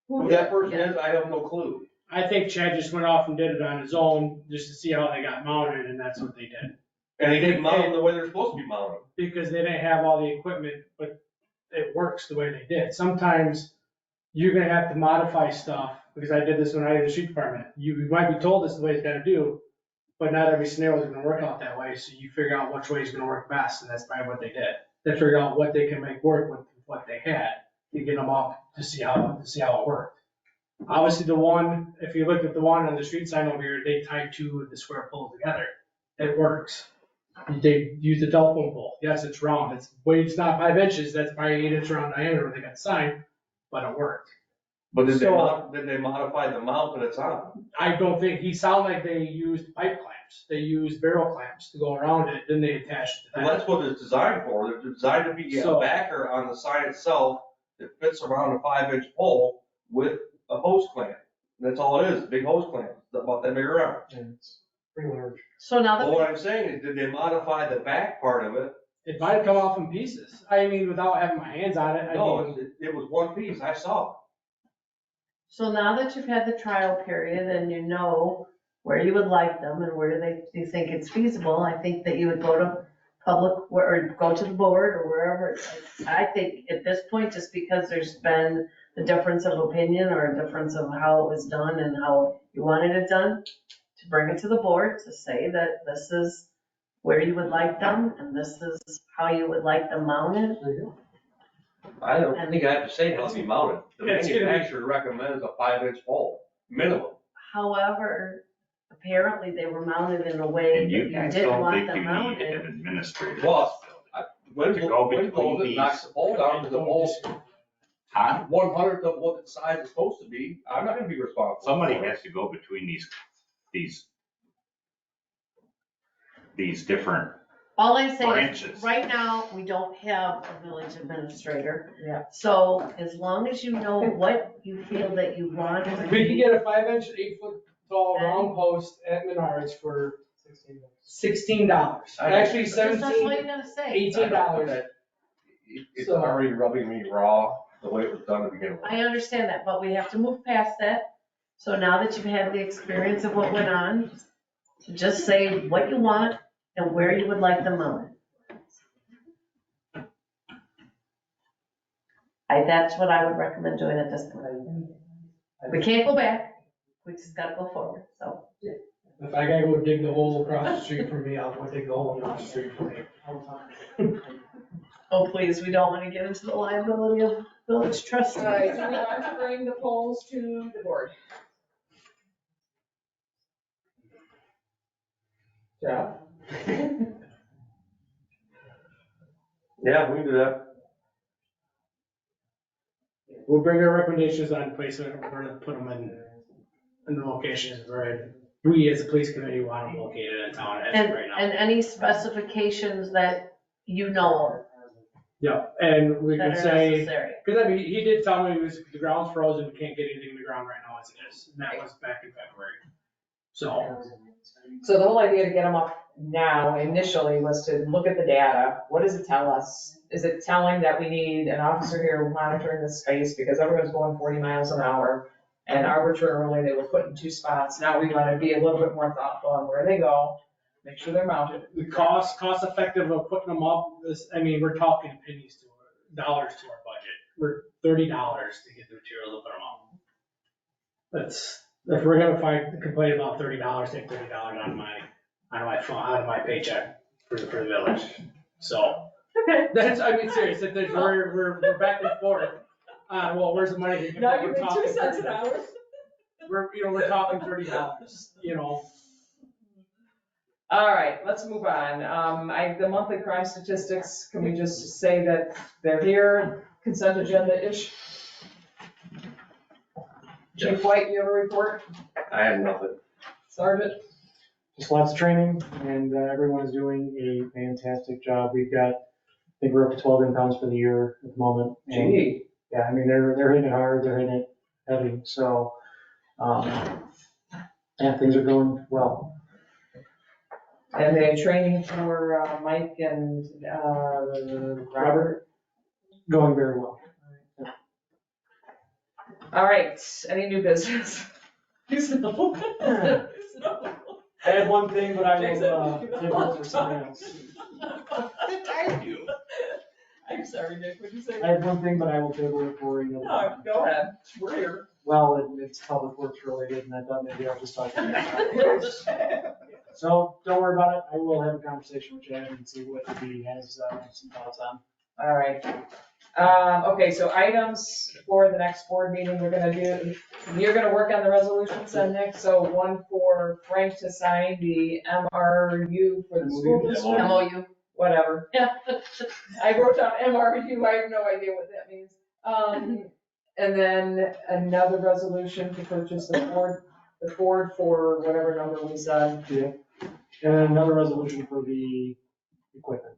Speaker 8: Who
Speaker 2: did?
Speaker 8: that person is, I have no clue.
Speaker 6: I think Chad just went off and did it on his own, just to see how they got mounted, and that's what they did.
Speaker 8: And he didn't mount them the way they're supposed to be mounted.
Speaker 6: Because they didn't have all the equipment, but it works the way they did. Sometimes you're gonna have to modify stuff, because I did this when I did the street department. You might be told this is the way it's gotta do, but not every scenario is gonna work out that way, so you figure out which way is gonna work best, and that's probably what they did. They figured out what they can make work with what they had, to get them up to see how it worked. Obviously, the one, if you looked at the one on the street sign over here, they tied two of the square poles together. It works. They use the telephone pole. Yes, it's round. It's not 5 inches. That's probably 8 inch round diameter where they got the sign, but it worked.
Speaker 8: But did
Speaker 6: So-
Speaker 8: they modify the mount that it's on?
Speaker 6: I don't think, he sounded like they used pipe clamps. They used barrel clamps to go around it, then they attached it to
Speaker 8: Well,
Speaker 6: that.
Speaker 8: that's what it's designed for. It's designed to be a
Speaker 6: So-
Speaker 8: backer on the sign itself that fits around a 5-inch pole with a hose clamp. That's all it is, a big hose clamp, about that big around.
Speaker 7: And it's pretty large.
Speaker 3: So now
Speaker 8: Well,
Speaker 3: that,
Speaker 8: what I'm saying is, did they modify the back part of it?
Speaker 6: It might have come off in pieces. I mean, without having my hands on it, I
Speaker 8: No,
Speaker 6: mean,
Speaker 8: it was one piece, I saw.
Speaker 3: so now that you've had the trial period and you know where you would like them and where you think it's feasible, I think that you would go to public, or go to the board or wherever. I think at this point, just because there's been a difference of opinion or a difference of how it was done and how you wanted it done, to bring it to the board, to say that this is where you would like them and this is how you would like them mounted.
Speaker 8: I don't think I have to say how to be mounted. The
Speaker 6: It's gonna be-
Speaker 8: manufacturer recommends a 5-inch pole, minimum.
Speaker 3: However, apparently they were mounted in a way
Speaker 5: And
Speaker 3: that
Speaker 5: you
Speaker 3: you
Speaker 5: guys
Speaker 3: didn't
Speaker 5: don't
Speaker 3: want
Speaker 5: think
Speaker 3: them
Speaker 5: you need
Speaker 3: mounted.
Speaker 5: an administrator.
Speaker 8: Well, Wind
Speaker 5: To go between
Speaker 8: blows it,
Speaker 5: these.
Speaker 8: knocks the pole down to the pole,
Speaker 5: Huh?
Speaker 8: 1/100th of what the size is supposed to be. I'm not gonna be responsible.
Speaker 5: Somebody
Speaker 8: for it.
Speaker 5: has to go between these different
Speaker 3: All I'm saying is,
Speaker 5: branches.
Speaker 3: right now, we don't have a village administrator.
Speaker 2: Yeah.
Speaker 3: So as long as you know what you feel that you want.
Speaker 6: we could get a 5 inch, 8 foot tall round post at Menards for $16. Actually,
Speaker 3: That's what
Speaker 6: 17,
Speaker 3: you gotta say.
Speaker 6: $18.
Speaker 8: It's
Speaker 6: So-
Speaker 8: already rubbing me raw, the way it was done to begin with.
Speaker 3: I understand that, but we have to move past that. So now that you've had the experience of what went on, to just say what you want and where you would like them mounted. That's what I would recommend doing at this point. We can't go back, we just gotta go forward, so.
Speaker 6: If I gotta go dig the hole across the street from me, I'll go dig the hole across the street from me.
Speaker 3: Oh, please, we don't wanna get into the liability of village trustees.
Speaker 2: All right, do we want to bring the polls to the board? Yeah.
Speaker 8: Yeah, we can do that.
Speaker 6: We'll bring our recommendations on placement, we're gonna put them in the locations where we as a police committee want them located in town as
Speaker 3: And,
Speaker 6: of right now.
Speaker 3: and any specifications that you know of
Speaker 6: Yeah, and we
Speaker 3: that
Speaker 6: could
Speaker 3: are
Speaker 6: say,
Speaker 3: necessary.
Speaker 6: because I mean, he did tell me the ground's frozen, we can't get anything in the ground right now as it is, and that was back in February. So,
Speaker 2: So the whole idea to get them up now initially was to look at the data. What does it tell us? Is it telling that we need an officer here monitoring the space because everyone's going 40 miles an hour? And arbitrarily, they were put in 2 spots. Now we want to be a little bit more thoughtful on where they go, make sure they're mounted.
Speaker 6: the cost effective of putting them up, I mean, we're talking pennies dollars to our budget. We're $30 to get the material to put them up. That's, if we're gonna complain about $30, take $30 out of my paycheck for the village. So,
Speaker 2: Okay.
Speaker 6: that's, I mean, serious, if there's, we're back and forth. Well, where's the money?
Speaker 2: Now you
Speaker 6: We're
Speaker 2: make
Speaker 6: talking
Speaker 2: 2 cents an
Speaker 6: $30.
Speaker 2: hour.
Speaker 6: We're talking $30, you know.
Speaker 2: All right, let's move on. The monthly crime statistics, can we just say that they're here, consent agenda-ish? Chief White, you have a report?
Speaker 8: I had nothing.
Speaker 2: Sergeant?
Speaker 7: Just lots of training, and everyone is doing a fantastic job. We've got, I think we're up to 12 impounds for the year at the moment. And,
Speaker 2: Gee.
Speaker 7: yeah, I mean, they're hitting it hard, they're hitting it heavy, so, yeah, things are going well.
Speaker 2: And the training for Mike and Robert.
Speaker 7: Going very well.
Speaker 2: All right, any new business? Who's no?
Speaker 7: I had one thing, but I will, table it for something else.
Speaker 2: I'm sorry, Nick, what'd you say?
Speaker 7: I had one thing, but I will table it for another.
Speaker 2: No, go ahead, we're here.
Speaker 7: Well, it's public works related, and I thought maybe I'll just talk to you. So don't worry about it. I will have a conversation with Chad and see what he has, some thoughts on.
Speaker 2: All right. Okay, so items for the next board meeting, we're gonna do, you're gonna work on the resolutions then, Nick, so one for Frank to sign the MRU for the school district,
Speaker 3: MOU.
Speaker 2: whatever.
Speaker 3: Yeah.
Speaker 2: I wrote down MRU, I have no idea what that means. And then another resolution to purchase the Ford for whatever number we said.
Speaker 7: Yeah. And then another resolution for the equipment.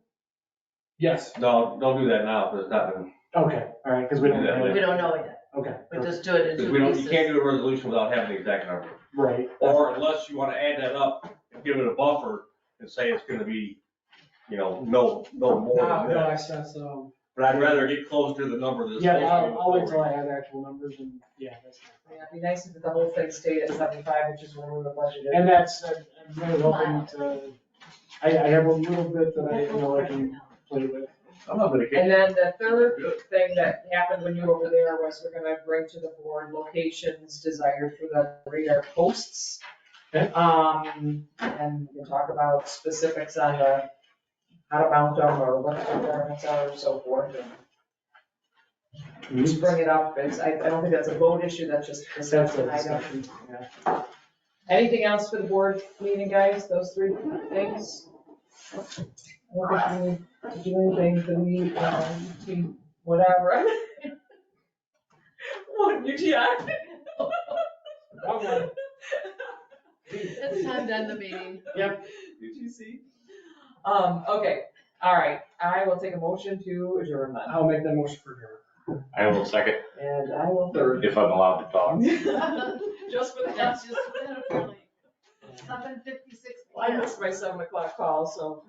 Speaker 6: Yes.
Speaker 8: No, don't do that now, because it's not been,
Speaker 7: Okay, all right, because we don't have
Speaker 3: We
Speaker 7: it.
Speaker 3: don't know it yet.
Speaker 7: Okay.
Speaker 3: We just do it in
Speaker 8: because
Speaker 3: two
Speaker 8: we don't,
Speaker 3: pieces.
Speaker 8: you can't do a resolution without having the exact number.
Speaker 7: Right.
Speaker 8: Or unless you wanna add that up and give it a buffer and say it's gonna be, no more than
Speaker 6: No, I
Speaker 8: that.
Speaker 6: said,
Speaker 8: But I'd rather get close to the number that's.
Speaker 7: Yeah,
Speaker 8: supposed to be
Speaker 7: I'll wait till
Speaker 8: before.
Speaker 7: I have actual numbers and, yeah, that's fine.
Speaker 2: Yeah, it'd be nice if the whole thing stayed at 75, which is when we were budgeted.
Speaker 7: And that's, I'm really hoping to, I have a little bit that I can play with.
Speaker 8: I'm not gonna get.
Speaker 2: And then the third thing that happened when you were over there was we're gonna bring to the board locations desired for the radar posts.
Speaker 7: Okay.
Speaker 2: And we can talk about specifics on the, how to mount them or what the requirements are and so forth. And just bring it up, it's, I don't think that's a vote issue, that's just a
Speaker 7: That's a
Speaker 2: discussion item.
Speaker 7: discussion, yeah.
Speaker 2: Anything else for the board meeting, guys, those three things? I don't think we need to do anything for the, whatever. What, UTI?
Speaker 3: It's time to end the meeting.
Speaker 7: Yep.
Speaker 2: UTC. Okay, all right, I will take a motion to adjourn then,
Speaker 6: I'll make that motion for her.
Speaker 5: I will second,
Speaker 2: and I will third.
Speaker 5: if I'm allowed to talk.
Speaker 2: Just for
Speaker 3: That's
Speaker 2: that.
Speaker 3: just, 7:56.
Speaker 2: I missed my 7 o'clock call, so